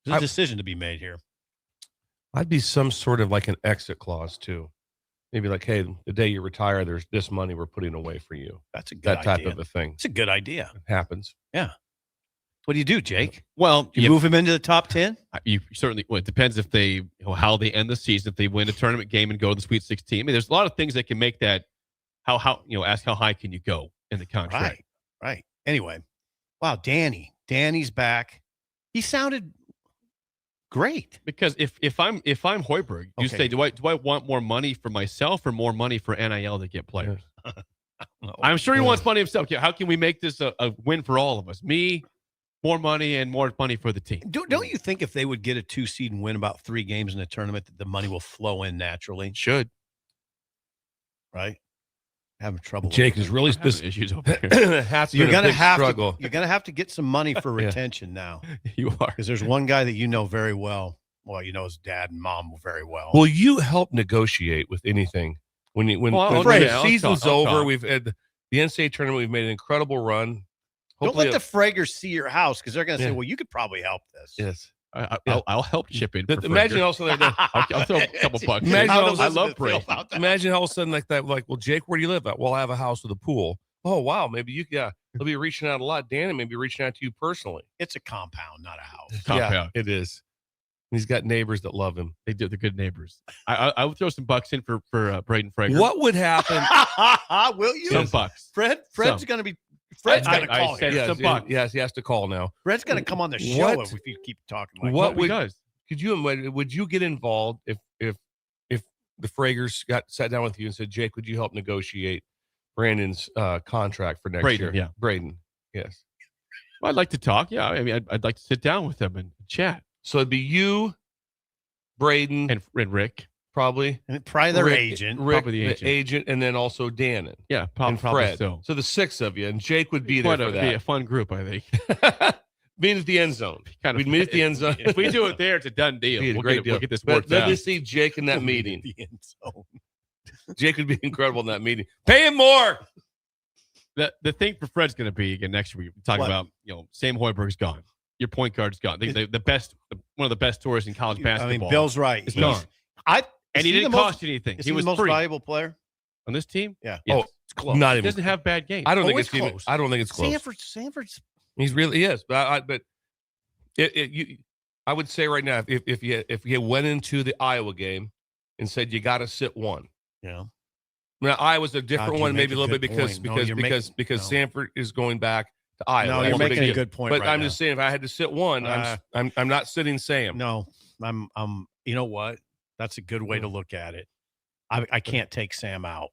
There's a decision to be made here. I'd be some sort of like an exit clause too. Maybe like, hey, the day you retire, there's this money we're putting away for you. That's a good that type idea. of a thing. It's a good idea. It happens. Yeah. What do you do, Jake? Well, you move him into the top 10? You certainly. Well, it depends if they how they end the season. If they win a tournament game and go to the Sweet 16. I mean, there's a lot of things that can make that. How ask how high can you go in the contract? Right. Anyway, wow, Danny's back. He sounded great. Because if I'm Hoiberg, you say, do I want more money for myself or more money for NIL to get players? I'm sure he wants money himself. How can we make this a win for all of us? Me, more money, and more money for the team. Don't you think if they would get a 2 seed and win about 3 games in the tournament, that the money will flow in naturally? Should. Right? Having trouble. Jake is really issues over here. You're gonna have to get some money for retention now. You are, because there's one guy that you know very well. Well, you know his dad and mom very well. Will you help negotiate with anything when the season's over? We've had the NCAA tournament. We've made an incredible run. Hopefully Don't let the Fraggers see your house because they're going to say, "Well, you could probably help this." Yes. I'll help chip in. Imagine also I'll throw a couple bucks. I love Brady. Imagine all of a sudden like that, like, well, Jake, where do you live at? Well, I have a house with a pool. Oh, wow. Maybe they'll be reaching out a lot. Dan may be reaching out to you personally. It's a compound, not a house. Compound. Yeah, it is. He's got neighbors that love him. They do. They're good neighbors. I would throw some bucks in for Braden Frager. What would happen? Will you? Some bucks. Fred's going to be. Fred's going to call him. Yes, he has to call now. Fred's going to come on the show if you keep talking like what that. Would you get involved if the Fragers sat down with you and said, Jake, would you help negotiate Brandon's contract for next year? Yeah. Braden, yes. Well, I'd like to talk. Yeah, I mean, I'd like to sit down with them and chat. So it'd be you, Braden, and Rick. Probably their agent. Rick, the agent, and then also Dannon. Yeah, probably Fred. so. So the 6 of you, and Jake would be there for that. Be a fun group, I think. Meet at the end zone. We'd meet at the end zone. If we do it there, it's a done deal. We'll get this worked out. Let me see Jake in that meeting. The end zone. Jake would be incredible in that meeting. Pay him more. The thing for Fred's going to be again next week. We talk about Sam Hoiberg's gone. Your point guard's gone. The best, one of the best tourists in college basketball. I mean, Bill's right. He's gone. And he didn't cost you anything. He was the most valuable player on this team. Yeah. Yes. Oh, it's close. Not even. He doesn't have bad games. I don't think it's close. I don't think it's close. Sanford's. He's really is. But I would say right now, if you went into the Iowa game and said you got to sit one. Yeah. Now Iowa's a different one, maybe a little bit because Sanford is going back to Iowa. No, you're making a good point. But I'm just saying, if I had to sit one, I'm not sitting Sam. No, I'm. You know what? That's a good way to look at it. I can't take Sam out.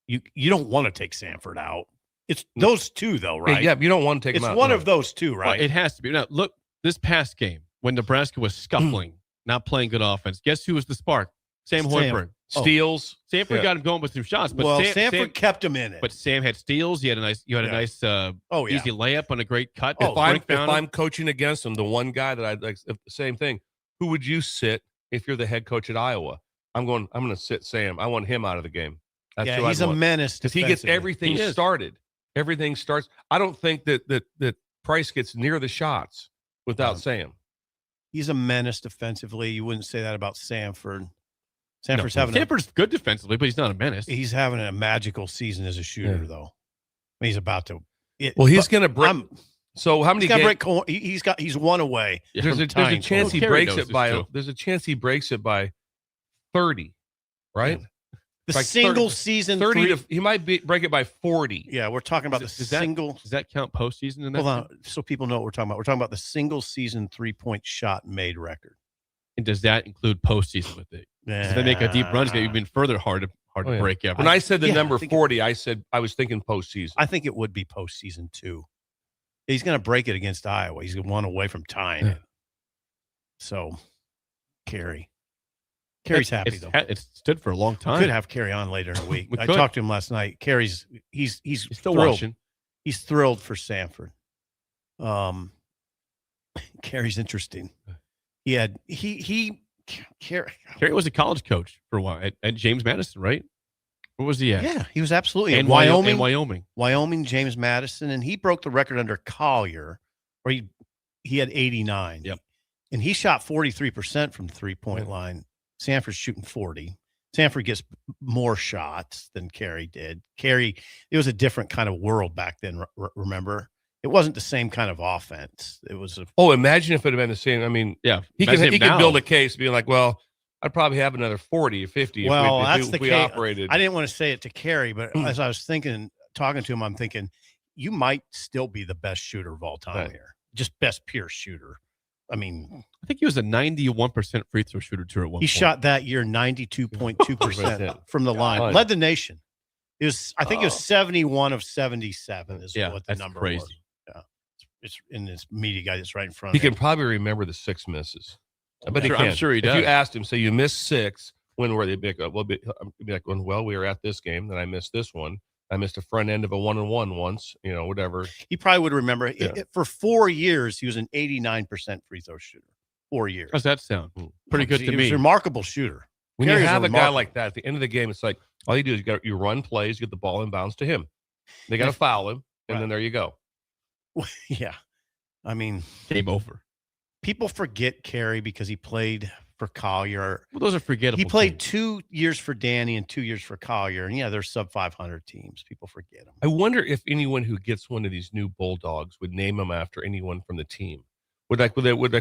You don't want to take Sanford out. It's those two, though, right? Yeah, you don't want to take them out. It's one of those two, right? Well, it has to be. Now, look, this past game, when Nebraska was scuffling, not playing good offense, guess who was the spark? Sam Hoiberg. Steals. Sanford got him going with some shots. But Sanford kept him in it. But Sam had steals. You had a nice easy layup on a great cut. If I'm coaching against him, the one guy that I'd like, same thing, who would you sit if you're the head coach at Iowa? I'm going to sit Sam. I want him out of the game. That's who he's a menace because he gets everything started. Everything starts. I don't think that Price gets near the shots without Sam. He's a menace defensively. You wouldn't say that about Sanford. Sanford's good defensively, but he's not a menace. He's having a magical season as a shooter, though. I mean, he's about to. He's going to break. So how many games? He's one away. There's a chance he breaks it by. There's a chance he breaks it by 30, right? The single season 30 he might break it by 40. Yeah, we're talking about single. Does that count postseason? In that hold on, so people know what we're talking about. We're talking about the single season 3-point shot made record. And does that include postseason with it? If they make a deep run, it's going to be even harder hard to break ever. When I said the number 40, I was thinking postseason. I think it would be postseason too. He's going to break it against Iowa. He's one away from tying it. So, Carey's happy though. It stood for a long time. Could have Carey on later in the week. I could. talked to him last night. Carey's he's still thrilled. watching. He's thrilled for Sanford. Carey's interesting. Carey was a college coach for a while at James Madison, right? Where was he at? Yeah, he was absolutely in in Wyoming. Wyoming, James Madison, and he broke the record under Collier, where he had 89. Yep. And he shot 43% from the 3-point line. Sanford's shooting 40. Sanford gets more shots than Carey did. Carey, it was a different kind of world back then, remember? It wasn't the same kind of offense. It was imagine if it had been the same. I mean, yeah, he could build a case being like, well, I'd probably have another 40 or 50 if we operated. I didn't want to say it to Carey, but as I was talking to him, I'm thinking, you might still be the best shooter of all time here. Just best pure shooter. I mean, I think he was a 91% free throw shooter too at one point. He shot that year 92.2% from the line. Led the nation. It was, I think it was 71 of 77 is what the number crazy. was. Yeah. It's in this media guy that's right in front He of him. can probably remember the 6 misses. I bet he can. I'm sure he does. If you asked him, say you missed 6, when were they? Be like, well, we were at this game, then I missed this one. I missed a front end of a 1-on-1 once, whatever. He probably would remember. For 4 years, he was an 89% free throw shooter. 4 years. How's that sound? Pretty good to He me. was a remarkable shooter. When you have a guy like that, at the end of the game, it's like all you do is you run plays, you get the ball in bounds to him. They got to foul him, and then there you go. Yeah. I mean, game over. People forget Carey because he played for Collier. Well, those are forgettable. He played 2 years for Danny and 2 years for Collier. And they're sub 500 teams. People forget him. I wonder if anyone who gets one of these new Bulldogs would name them after anyone from the team. Would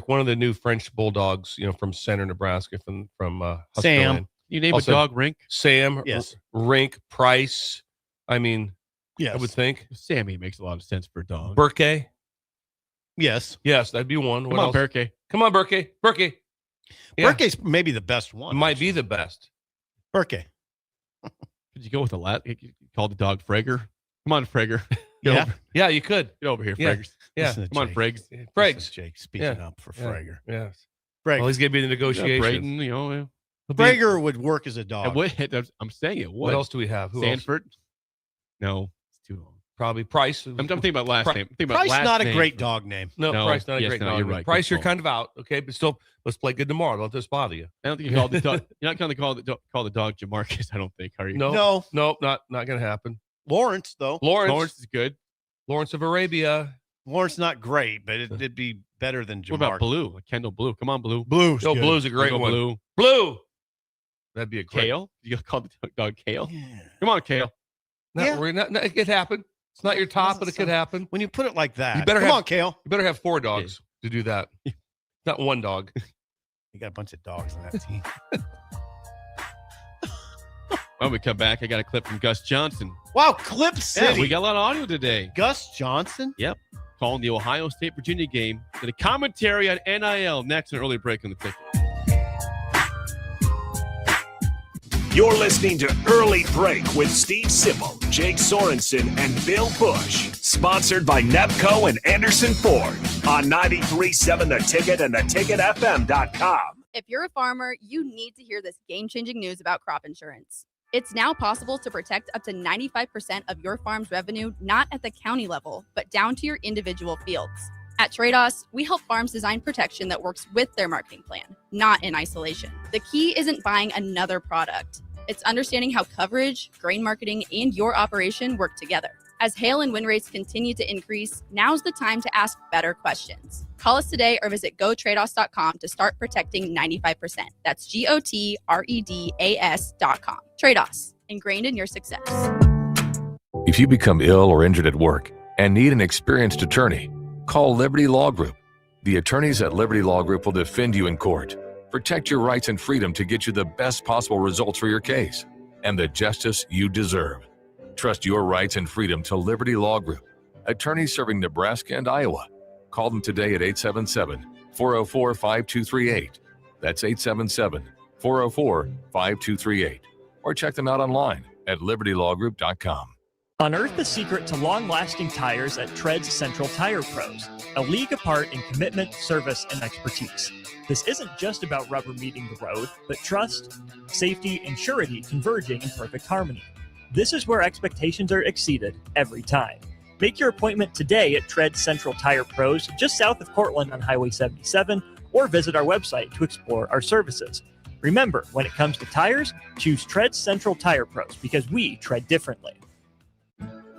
one of the new French Bulldogs, from Center, Nebraska, from Husker Sam. Land. You name a dog Rink? Sam. Yes. Rink. Price. I mean, yes. I would think. Sammy makes a lot of sense for a dog. Burke. Yes. Yes, that'd be one. Come on, Burke. Come on, Burke. Burke. Yeah. Burke's maybe the best one. Might be the best. Burke. Could you go with a Latin? Call the dog Frager. Come on, Frager. Yeah, you could. Get over here, Yeah. Fraggers. Yeah. Come on, Frags. Frags. Jake speaking up for Frager. Yes. Frager. Well, he's going to be in the negotiations. Brayton, Frager would work as a dog. I'm saying it would. What else do we have? Who Sanford? Else? No, it's too long. Probably Price. I'm thinking about last name. Price not a great dog name. No, Price not a great dog you're name. right. Price, you're kind of out. Okay, but still, let's play good tomorrow. Don't let this bother you. I don't think you call the dog. You're not going to call the dog Jamarcus. I don't think. Are you? No, not going to happen. Lawrence though. Lawrence is good. Lawrence of Arabia. Lawrence not great, but it'd be better than Jamarcus. What about Blue? Kendall Blue. Come on, Blue. Blue's good. Blue's a great one. Blue. That'd be a great. Kale. You call the dog Kale? Yeah. Come on, Kale. It could happen. It's not your top, but it could happen. When you put it like that, you better come on, Kale. You better have 4 dogs to do that. Not one dog. You got a bunch of dogs on that team. When we come back, I got a clip from Gus Johnson. Wow, Clip City. Yeah, we got a lot of audio today. Gus Johnson? Yep. Calling the Ohio State-Virginia game. And a commentary on NIL next, an early break on the ticket. You're listening to Early Break with Steve Sipple, Jake Sorensen, and Bill Busch. Sponsored by Nepco and Anderson Ford on 93.7 The Ticket and theticketfm.com. If you're a farmer, you need to hear this game-changing news about crop insurance. It's now possible to protect up to 95% of your farm's revenue, not at the county level, but down to your individual fields. At Trade-Offs, we help farms design protection that works with their marketing plan, not in isolation. The key isn't buying another product. It's understanding how coverage, grain marketing, and your operation work together. As hail and wind rates continue to increase, now's the time to ask better questions. Call us today or visit gotradeoffs.com to start protecting 95%. That's GOTREDAS.com. Trade-Offs, ingrained in your success. If you become ill or injured at work and need an experienced attorney, call Liberty Law Group. The attorneys at Liberty Law Group will defend you in court, protect your rights and freedom to get you the best possible results for your case and the justice you deserve. Trust your rights and freedom to Liberty Law Group. Attorneys serving Nebraska and Iowa. Call them today at 877-404-5238. That's 877-404-5238. or check them out online at libertylawgroup.com. Unearth the secret to long-lasting tires at Tread's Central Tire Pros, a league apart in commitment, service, and expertise. This isn't just about rubber meeting the road, but trust, safety, and surety converging in perfect harmony. This is where expectations are exceeded every time. Make your appointment today at Tread Central Tire Pros, just south of Cortland on Highway 77, or visit our website to explore our services. Remember, when it comes to tires, choose Tread Central Tire Pros because we tread differently.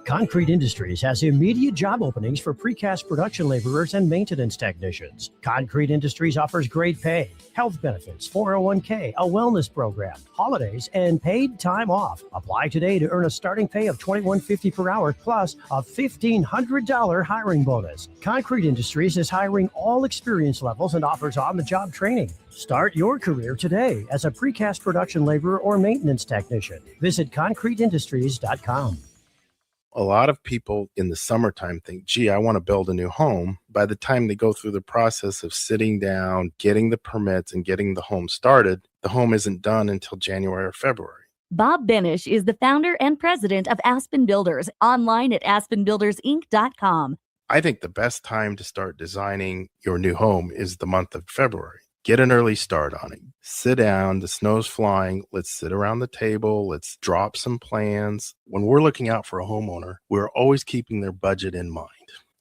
Concrete Industries has immediate job openings for precast production laborers and maintenance technicians. Concrete Industries offers great pay, health benefits, 401k, a wellness program, holidays, and paid time off. Apply today to earn a starting pay of $21.50 per hour plus a $1,500 hiring bonus. Concrete Industries is hiring all experience levels and offers on-the-job training. Start your career today as a precast production laborer or maintenance technician. Visit concreteindustries.com. A lot of people in the summertime think, gee, I want to build a new home. By the time they go through the process of sitting down, getting the permits, and getting the home started, the home isn't done until January or February. Bob Benish is the founder and president of Aspen Builders, online at aspenbuildersinc.com. I think the best time to start designing your new home is the month of February. Get an early start on it. Sit down. The snow's flying. Let's sit around the table. Let's drop some plans. When we're looking out for a homeowner, we're always keeping their budget in mind.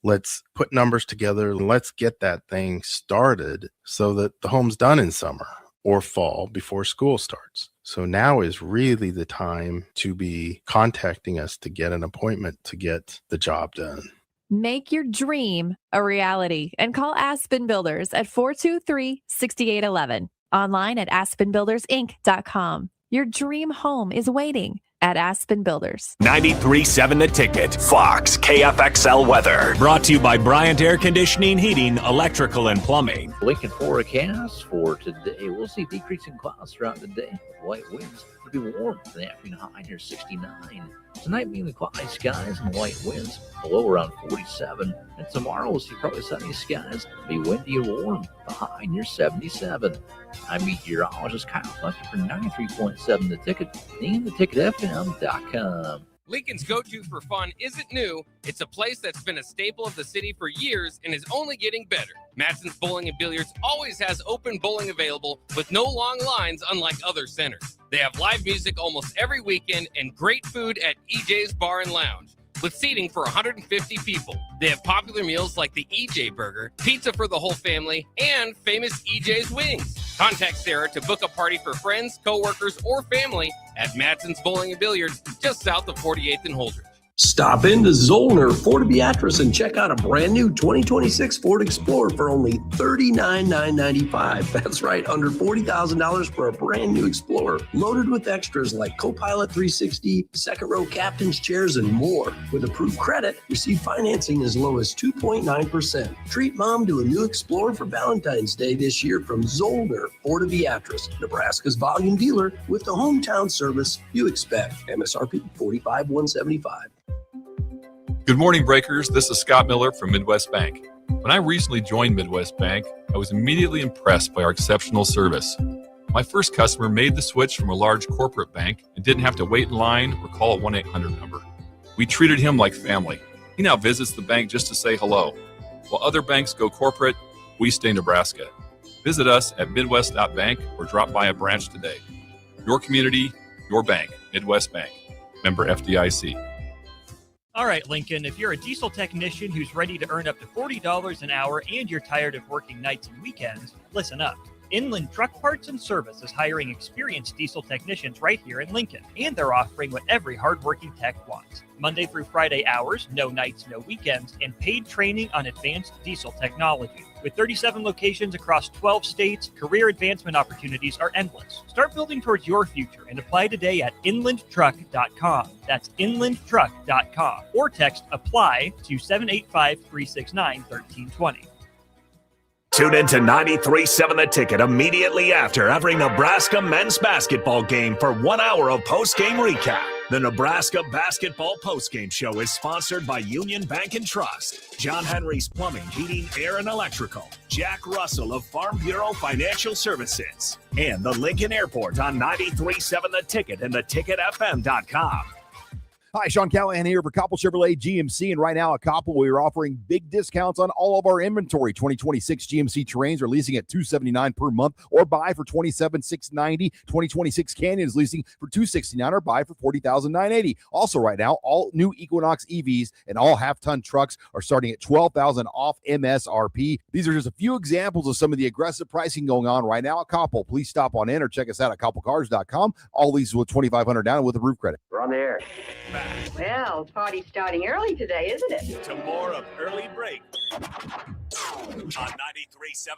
Let's put numbers together and let's get that thing started so that the home's done in summer or fall before school starts. So now is really the time to be contacting us to get an appointment to get the job done. Make your dream a reality and call Aspen Builders at 423-6811. Online at aspenbuildersinc.com. Your dream home is waiting at Aspen Builders. 93.7 The Ticket, Fox, KFXL weather. Brought to you by Bryant Air Conditioning, Heating, Electrical, and Plumbing. Lincoln forecast for today. We'll see decreasing clouds throughout the day. Light winds. It'll be warm in the afternoon, high near 69. Tonight being the cloudy skies and light winds, a low around 47. And tomorrow we'll see probably sunny skies. It'll be windy and warm, a high near 77. I'm meteorologist Kyle Fletcher for 93.7 The Ticket and theticketfm.com. Lincoln's go-to for fun isn't new. It's a place that's been a staple of the city for years and is only getting better. Matson's Bowling and Billiards always has open bowling available with no long lines, unlike other centers. They have live music almost every weekend and great food at EJ's Bar and Lounge, with seating for 150 people. They have popular meals like the EJ Burger, pizza for the whole family, and famous EJ's Wings. Contact Sarah to book a party for friends, coworkers, or family at Matson's Bowling and Billiards, just south of 48th and Holdridge. Stop into Zollner Ford Beatrice and check out a brand new 2026 Ford Explorer for only $39,995. That's right, under $40,000 for a brand new Explorer, loaded with extras like Copilot 360, second row captain's chairs, and more. With approved credit, receive financing as low as 2.9%. Treat mom to a new Explorer for Valentine's Day this year from Zollner Ford Beatrice, Nebraska's volume dealer with the hometown service you expect. MSRP $45,175. Good morning, Breakers. This is Scott Miller from Midwest Bank. When I recently joined Midwest Bank, I was immediately impressed by our exceptional service. My first customer made the switch from a large corporate bank and didn't have to wait in line or call a 1-800 number. We treated him like family. He now visits the bank just to say hello. While other banks go corporate, we stay Nebraska. Visit us at midwest.bank or drop by a branch today. Your community, your bank. Midwest Bank. Member FDIC. All right, Lincoln, if you're a diesel technician who's ready to earn up to $40 an hour and you're tired of working nights and weekends, listen up. Inland Truck Parts and Service is hiring experienced diesel technicians right here in Lincoln, and they're offering what every hardworking tech wants. Monday through Friday hours, no nights, no weekends, and paid training on advanced diesel technology. With 37 locations across 12 states, career advancement opportunities are endless. Start building towards your future and apply today at inlandtruck.com. That's inlandtruck.com. Or text APPLY to 785-369-1320. Tune in to 93.7 The Ticket immediately after every Nebraska men's basketball game for 1 hour of post-game recap. The Nebraska Basketball Postgame Show is sponsored by Union Bank and Trust, John Henry's Plumbing, Heating, Air, and Electrical, Jack Russell of Farm Bureau Financial Services, and the Lincoln Airport on 93.7 The Ticket and theticketfm.com. Hi, Sean Callahan here for Koppel Chevrolet GMC. And right now at Koppel, we are offering big discounts on all of our inventory. 2026 GMC Terrains are leasing at $279 per month or buy for $27,690. 2026 Canyon is leasing for $269 or buy for $40,980. Also right now, all new Equinox EVs and all half-ton trucks are starting at $12,000 off MSRP. These are just a few examples of some of the aggressive pricing going on right now at Koppel. Please stop on in or check us out at koppelcars.com. All leases with $2,500 down with a roof credit. We're on the air. Well, party's starting early today, isn't it? To more of Early Break on 93.7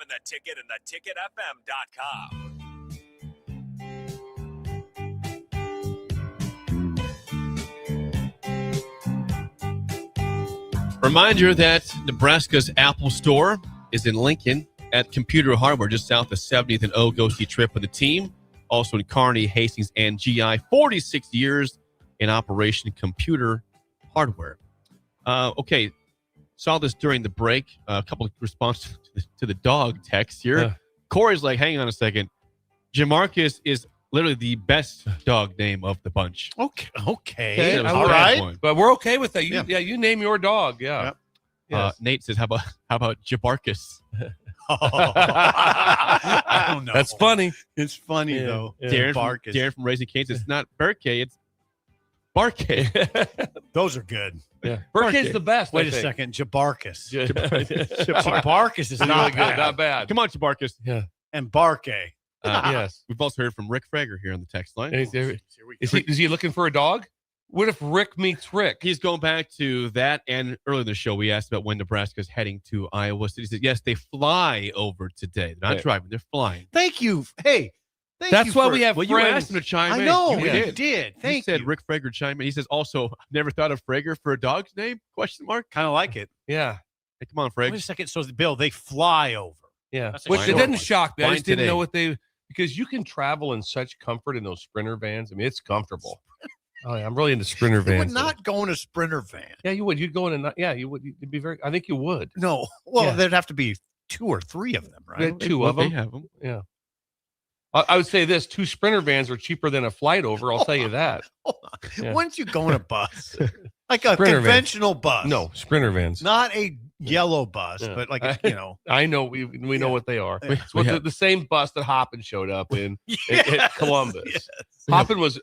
The Ticket and theticketfm.com. Reminder that Nebraska's Apple Store is in Lincoln at Computer Hardware, just south of 70th and O. Go see Trip with the team. Also in Kearney, Hastings, and GI. 46 years in operation, Computer Hardware. Okay, saw this during the break. A couple of responses to the dog text here. Yeah. Corey's like, hang on a second. Jamarcus is literally the best dog name of the bunch. Okay. All All right. right. But we're okay with that. You name your dog. Yeah. Yep. Yes. Nate says, how about Jabarkus? I don't know. That's funny. It's funny, though. Darren from Raising Canes. It's not Berkay, it's Barkay. Those are good. Yeah. Berkay's the best. Wait a second. Jabarkus. Jabarkus is not not good. bad. Not bad. Come on, Jabarkus. Yeah. And Barkay. Yes. We've also heard from Rick Frager here on the text line. Is he looking for a dog? What if Rick meets Rick? He's going back to that. And earlier in the show, we asked about when Nebraska's heading to Iowa City. He said, yes, they fly over today. They're not driving. They're flying. Thank you. Hey. That's why we have Well, friends. you asked him to chime in. I know. You You did. Thank you. you. Said Rick Frager chime in. He says, also, never thought of Frager for a dog's name? Question mark. Kind of like it. Yeah. Hey, come on, Frager. Wait a second. So, Bill, they fly over. Yeah. That's a Which short it didn't one. shock me. I Fine just didn't today. know what because you can travel in such comfort in those Sprinter vans. I mean, it's comfortable. Oh, yeah, I'm really into Sprinter You vans. would not go in a Sprinter van. Yeah, you would. You'd go in you would. You'd be very. I think you would. No. Well, Yeah. there'd have to be 2 or 3 of them, right? Yeah, two of them. They have them. Yeah. I would say this: 2 Sprinter vans are cheaper than a flight over. I'll tell you that. Yeah. Once you go in a bus, like a Sprinter van. conventional bus. No, Sprinter vans. Not a yellow bus, Yeah. but like, I know we know what they are. Yeah. It's the same bus that Hoppin showed up in at Columbus. Yes. Hoppin was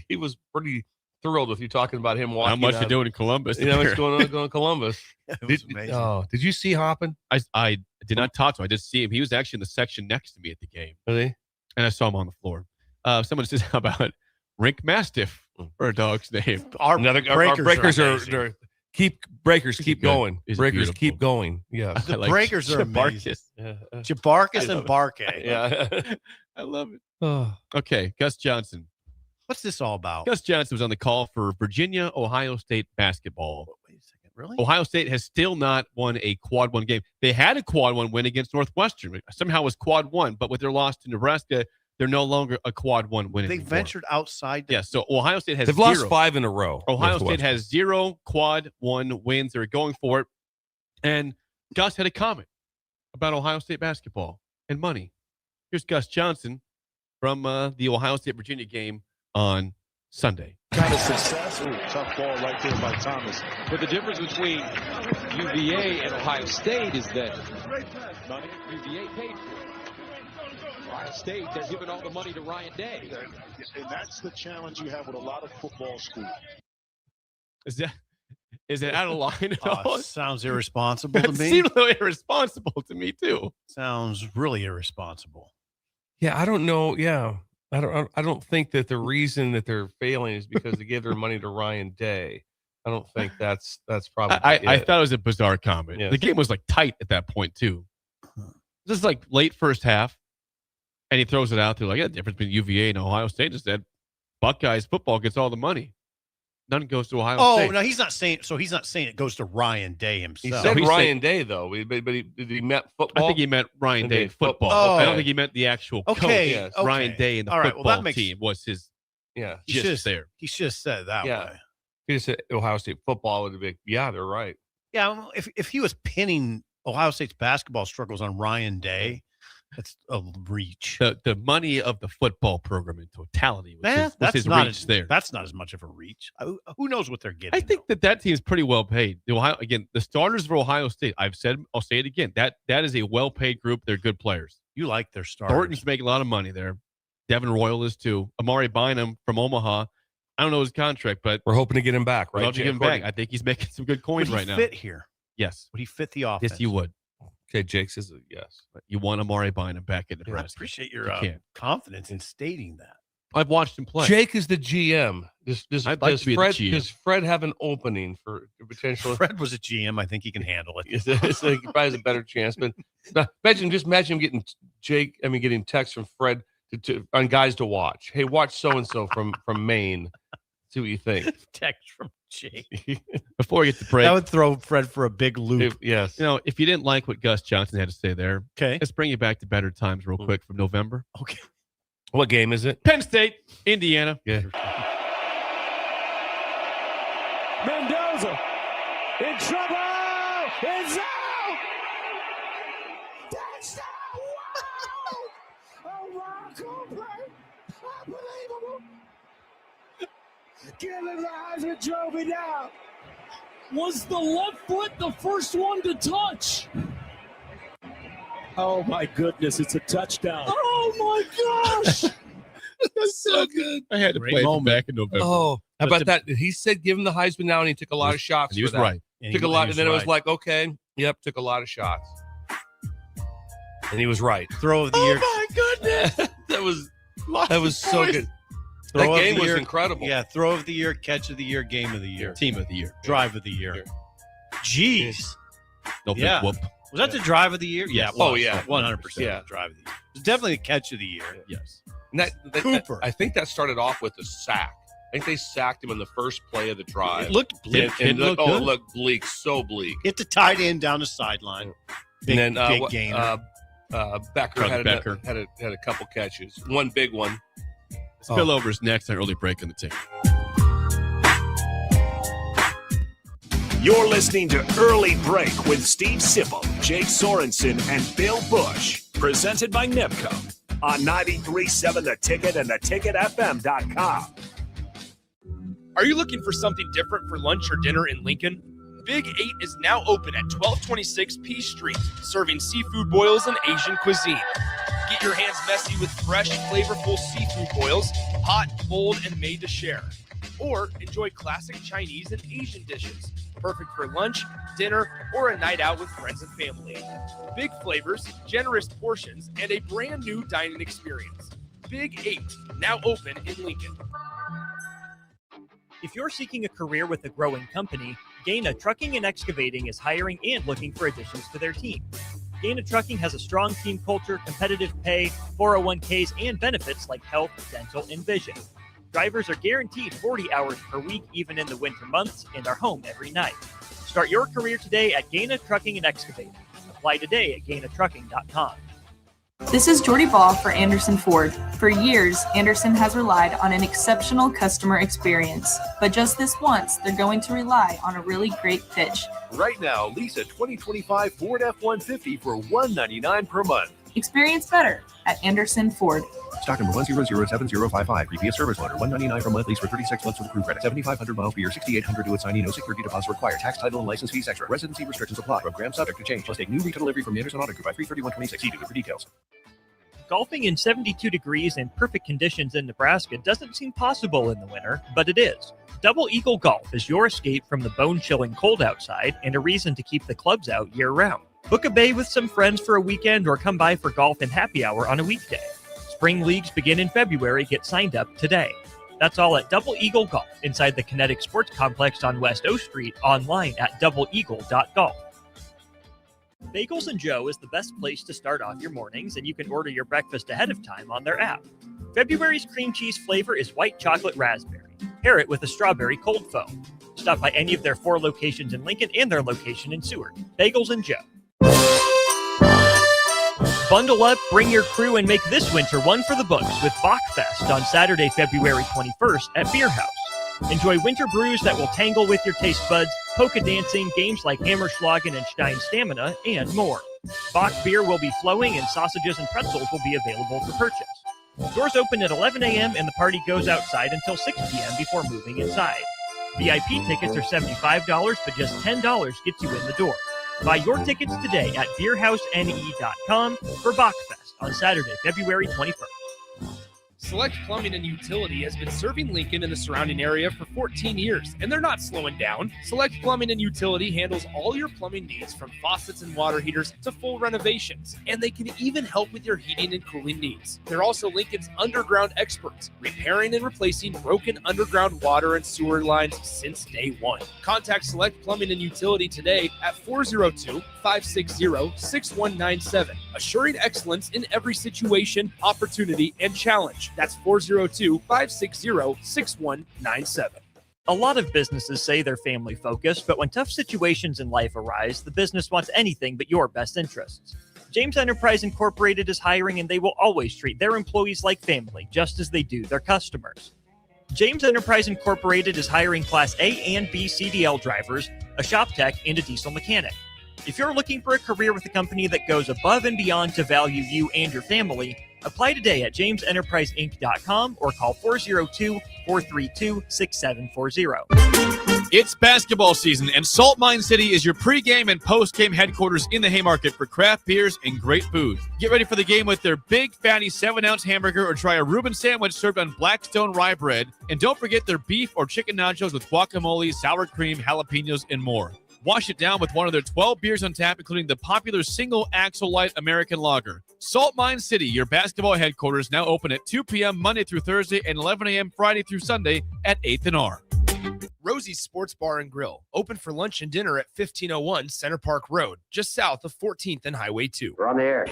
he was pretty thrilled with you talking about him walking. How much out. they're doing in Columbus? You know what's going on in Columbus? It was amazing. Did you see Hoppin? I did not talk to him. I did see him. He was actually in the section next to me at the game. Really? And I saw him on the floor. Someone says, how about Rink Mastiff for a dog's name? Our breakers are amazing. keep going. He's Breakers beautiful. keep going. Yeah. The I like breakers are amazing. Jabarkus. Yeah. Jabarkus and Barkay. Yeah. I love it. Oh. Okay, Gus Johnson. What's this all about? Gus Johnson was on the call for Virginia, Ohio State basketball. Wait a second. Really? Ohio State has still not won a quad 1 game. They had a quad 1 win against Northwestern. Somehow it was quad 1, but with their loss to Nebraska, they're no longer a quad 1 win. They anymore. ventured outside. Yeah, so Ohio State has They've zero. lost 5 in a row. Ohio State has 0 quad 1 wins. They're going for it. And Gus had a comment about Ohio State basketball and money. Here's Gus Johnson from the Ohio State-Virginia game on Sunday. Kind of success. Ooh, tough ball right there by Thomas. But the difference between UVA and Ohio State is that money UVA paid for. Ohio State, they're giving all the money to Ryan Day. And that's the challenge you have with a lot of football schools. Is it out of line at all? Sounds irresponsible to It me. seemed a little irresponsible to me too. Sounds really irresponsible. Yeah, I don't know. Yeah. I don't think that the reason that they're failing is because they gave their money to Ryan Day. I don't think that's probably I thought it was a bizarre comment. Yes. The game was like tight at that point too. This is like late first half, and he throws it out there like, yeah, the difference between UVA and Ohio State is that Buckeyes football gets all the money. None goes to Ohio State. Oh, no, he's not saying it goes to Ryan Day He himself. said he's Ryan Day though, but he meant football. I think he meant Ryan Day in football. Oh. I don't think he meant the actual Okay, coach. okay. Ryan Day in the All right, football well, that makes- team was his Yeah. He should there. He should have said it that way. He just said Ohio State football would be, yeah, they're right. Yeah, well, if he was pinning Ohio State's basketball struggles on Ryan Day, that's a reach. The money of the football program in totality was his not reach there. That's not as much of a reach. Who knows what they're getting? I think that team is pretty well paid. The starters for Ohio State, I'll say it again. That is a well-paid group. They're good players. You like their starters. Thornton's making a lot of money there. Devin Royal is too. Amari Bynum from Omaha. I don't know his contract, but we're hoping to get him back, right? We'll get him back. I think he's making some good coins right now. Would he fit here? Yes. Would he fit the offense? Yes, you would. Okay, Jake says yes. But you want Amari Bynum back in Nebraska. I appreciate your confidence in stating that. I've watched him play. Jake is the GM. I'd like to be the GM. Does Fred have an opening for potential? Fred was a GM. I think he can handle it. It's like he probably has a better chance. But imagine him getting texts from Fred on guys to watch. Hey, watch so and so from Maine. See what you think. Text from Jake. Before we get to break, that would throw Fred for a big loop. Yes. If you didn't like what Gus Johnson had to say there, okay, let's bring you back to better times real quick from November. Okay. What game is it? Penn State, Indiana. Yeah. Mendoza in trouble. It's out. Touchdown. Wow. Oh, Marco play. Unbelievable. Gillen Heisman drove it out. Was the left foot the first one to touch? Oh, my goodness. It's a touchdown. Oh, my gosh. That's so good. I had to play it back in November. Oh, how about that? He said give him the Heisman now, and he took a lot of shots. He was right. Took a lot, and then it was like, okay, yep, took a lot of shots. And he was right. Throw of the year. Oh, my goodness. that was so good. That game was incredible. Yeah, throw of the year, catch of the year, game of the year. Team of the year. Drive of the year. Jeez. No big whoop. Was that the drive of the year? Yeah. Oh, yeah. 100% Yeah. The drive of the year. It was definitely the catch of the year. Yes. And Cooper. I think that started off with a sack. I think they sacked him in the first play of the drive. It looked bleak. It looked bleak, so bleak. Hit the tight end down the sideline. Big, and then big gainer. Becker had a couple catches. One big one. Spillover is next on early break on the ticket. You're listening to Early Break with Steve Sipple, Jake Sorensen, and Bill Busch. Presented by Nebco on 93.7 The Ticket and theticketfm.com. Are you looking for something different for lunch or dinner in Lincoln? Big 8 is now open at 1226 P Street, serving seafood boils and Asian cuisine. Get your hands messy with fresh, flavorful seafood boils, hot, bold, and made to share. Or enjoy classic Chinese and Asian dishes, perfect for lunch, dinner, or a night out with friends and family. Big flavors, generous portions, and a brand new dining experience. Big 8, now open in Lincoln. If you're seeking a career with a growing company, Gaina Trucking and Excavating is hiring and looking for additions to their team. Gaina Trucking has a strong team culture, competitive pay, 401ks, and benefits like health, dental, and vision. Drivers are guaranteed 40 hours per week, even in the winter months, and are home every night. Start your career today at Gaina Trucking and Excavating. Apply today at gainatrucking.com. This is Jordy Ball for Anderson Ford. For years, Anderson has relied on an exceptional customer experience. But just this once, they're going to rely on a really great pitch. Right now, lease a 2025 Ford F-150 for $199 per month. Experience better at Anderson Ford. Stock number 1007055. Previous service loader. $199 per month. Lease for 36 months with approved credit. 7,500 miles per year. 6,800 to assignee. No security deposit required. Tax, title, and license fees extra. Residency restrictions apply. Program subject to change. Must take new retail delivery from Anderson Auto Group by 3/31/26. See dealer for details. Golfing in 72 degrees and perfect conditions in Nebraska doesn't seem possible in the winter, but it is. Double Eagle Golf is your escape from the bone-chilling cold outside and a reason to keep the clubs out year-round. Book a bay with some friends for a weekend or come by for golf and happy hour on a weekday. Spring leagues begin in February. Get signed up today. That's all at Double Eagle Golf inside the Kinetic Sports Complex on West O Street, online at doubleeagle.golf. Bagels & Joe is the best place to start off your mornings, and you can order your breakfast ahead of time on their app. February's cream cheese flavor is white chocolate raspberry. Pair it with a strawberry cold foam. Stop by any of their 4 locations in Lincoln and their location in Seward. Bagels & Joe. Bundle up, bring your crew, and make this winter one for the books with Bachfest on Saturday, February 21st at Beer House. Enjoy winter brews that will tangle with your taste buds, polka dancing, games like Hammerschlagen and Stein Stamina, and more. Bach beer will be flowing and sausages and pretzels will be available for purchase. Doors open at 11 a.m. and the party goes outside until 6 p.m. before moving inside. VIP tickets are $75, but just $10 gets you in the door. Buy your tickets today at beerhousene.com for Bachfest on Saturday, February 21st. Select Plumbing and Utility has been serving Lincoln and the surrounding area for 14 years, and they're not slowing down. Select Plumbing and Utility handles all your plumbing needs from faucets and water heaters to full renovations, and they can even help with your heating and cooling needs. They're also Lincoln's underground experts, repairing and replacing broken underground water and sewer lines since day one. Contact Select Plumbing and Utility today at 402-560-6197, assuring excellence in every situation, opportunity, and challenge. That's 402-560-6197. A lot of businesses say they're family focused, but when tough situations in life arise, the business wants anything but your best interests. James Enterprise Incorporated is hiring, and they will always treat their employees like family, just as they do their customers. James Enterprise Incorporated is hiring Class A and B CDL drivers, a shop tech, and a diesel mechanic. If you're looking for a career with a company that goes above and beyond to value you and your family, apply today at jamesenterpriseinc.com or call 402-432-6740. It's basketball season, and Salt Mine City is your pregame and postgame headquarters in the Haymarket for craft beers and great food. Get ready for the game with their big, fatty 7-ounce hamburger or try a Reuben sandwich served on Blackstone rye bread. And don't forget their beef or chicken nachos with guacamole, sour cream, jalapenos, and more. Wash it down with one of their 12 beers on tap, including the popular Single Axle Light American Lager. Salt Mine City, your basketball headquarters, now open at 2 p.m. Monday through Thursday and 11 a.m. Friday through Sunday at 8th and R. Rosie's Sports Bar and Grill, open for lunch and dinner at 1501 Center Park Road, just south of 14th and Highway 2. We're on the air.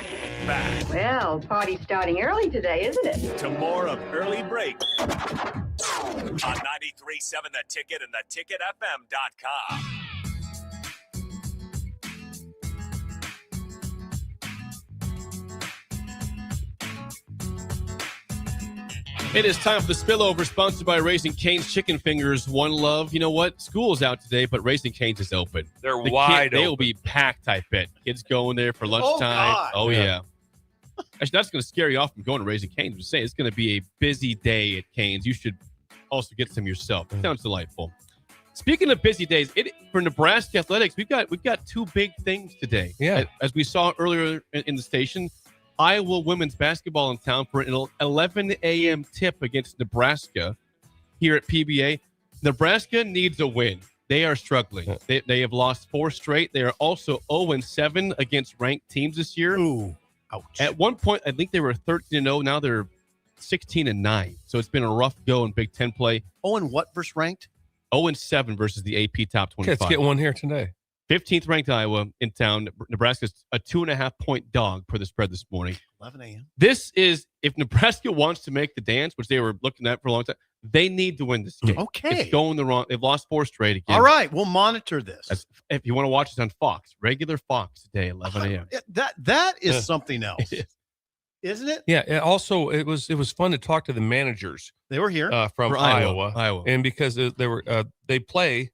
Back Well, party's starting early today, isn't it? to more of Early Break on 93.7 The Ticket and theticketfm.com. It is time for the spillover, sponsored by Raising Cane's Chicken Fingers. One love. You know what? School's out today, but Raising Cane's is open. They're wide They will open. be packed, I bet. Kids going there for lunchtime. Oh, yeah. Actually, that's going to scare you off from going to Raising Cane's. I'm just saying, it's going to be a busy day at Cane's. You should also get some yourself. It sounds delightful. Speaking of busy days, for Nebraska athletics, we've got two big things today. Yeah. As we saw earlier in the station, Iowa women's basketball in town for an 11 a.m. tip against Nebraska here at PBA. Nebraska needs a win. They are struggling. They have lost 4 straight. They are also 0-7 against ranked teams this year. Ooh, ouch. At one point, I think they were 13-0. Now they're 16-9. So it's been a rough go in Big Ten play. Oh, and what versus ranked? 0-7 versus the AP top 25. Let's get one here today. 15th ranked Iowa in town. Nebraska's a 2.5-point dog per the spread this morning. 11 a.m. This is, if Nebraska wants to make the dance, which they were looking at for a long time, they need to win this game. Okay. It's going the wrong. They've lost 4 straight again. All right, we'll monitor this. If you want to watch this on Fox, regular Fox today, 11 a.m. That is something else. Isn't it? Yeah. And also, it was fun to talk to the managers. They were here from For Iowa, and because they play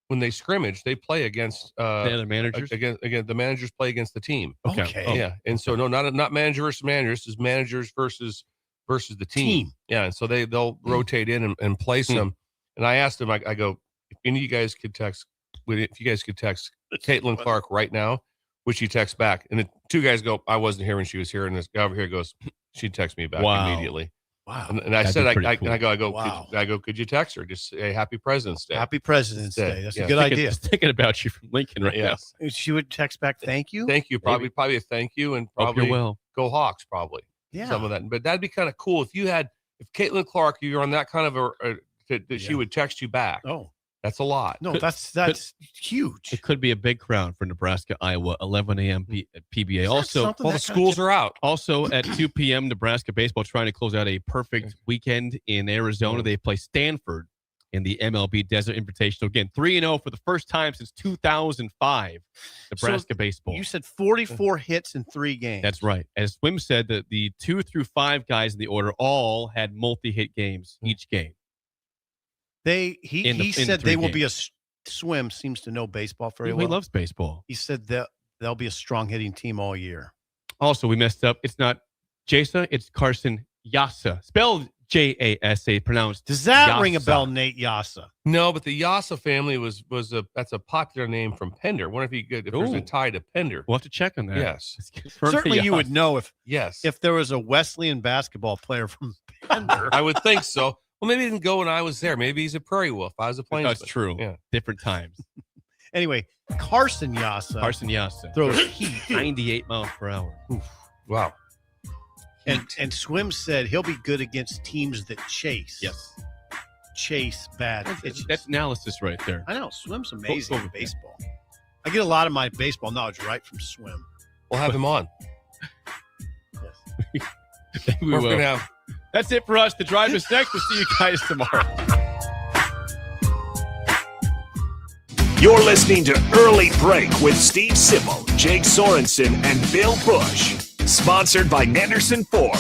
when they scrimmage, they play against the other managers. Again, the managers play against the team. Okay. Yeah, and so not manager versus managers, it's managers versus the team. Yeah, and so they'll rotate in and play some. And I asked them, I go, if any of you guys could text Caitlin Clark right now, would she text back? And the 2 guys go, I wasn't here when she was here, and this guy over here goes, she'd text me back immediately. Wow. And I said, cool. I go, Wow. could you text her? Just say Happy President's Day. Happy President's Day. That's a good Thinking- idea. Thinking about you from Lincoln right now. She would text back, thank you. Thank you. Probably a thank you, and Hope probably you're well. go Hawks, probably. Yeah. Some of that. But that'd be kind of cool if Caitlin Clark, you're on that kind of that she would text you back. Oh, that's a lot. No, that's huge. It could be a big crowd for Nebraska, Iowa, 11 a.m. PBA. Also, all the schools are out. Also at 2 p.m., Nebraska baseball trying to close out a perfect weekend in Arizona. They play Stanford in the MLB Desert Invitational. Again, 3-0 for the first time since 2005, Nebraska baseball. You said 44 hits in 3 games. That's right. As Swim said, that the 2 through 5 guys in the order all had multi-hit games each game. He said they will be a Swim seems to know baseball very well. He loves baseball. He said that they'll be a strong hitting team all year. Also, we messed up. It's not Jasa, it's Carson Yasa. Spelled Jasa, pronounced. Does that Yasa. ring a bell, Nate Yasa? No, but the Yasa family that's a popular name from Pender. I wonder if there's a tie to Pender. We'll have to check on that. Yes. Certainly you would know if there was a Wesleyan basketball player from Pender. I would think so. Well, maybe he didn't go when I was there. Maybe he's a Prairie Wolf. I was a Plainsman. That's true. Yeah. Different times. Anyway, Carson Yasa throws heat. 98 miles per hour. Oof. Wow. And Swim said he'll be good against teams that chase. Yes. Chase bad pitches. That's analysis right there. I know. Swim's amazing at baseball. I get a lot of my baseball knowledge right from Swim. We'll have him on. Yes. we We're will. gonna have. That's it for us. The Drive is next. We'll see you guys tomorrow. You're listening to Early Break with Steve Sipple, Jake Sorensen, and Bill Busch. Sponsored by Anderson Ford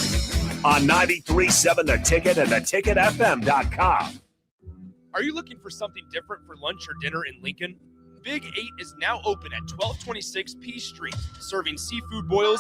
on 93.7 The Ticket and theticketfm.com. Are you looking for something different for lunch or dinner in Lincoln? Big 8 is now open at 1226 P Street, serving seafood boils and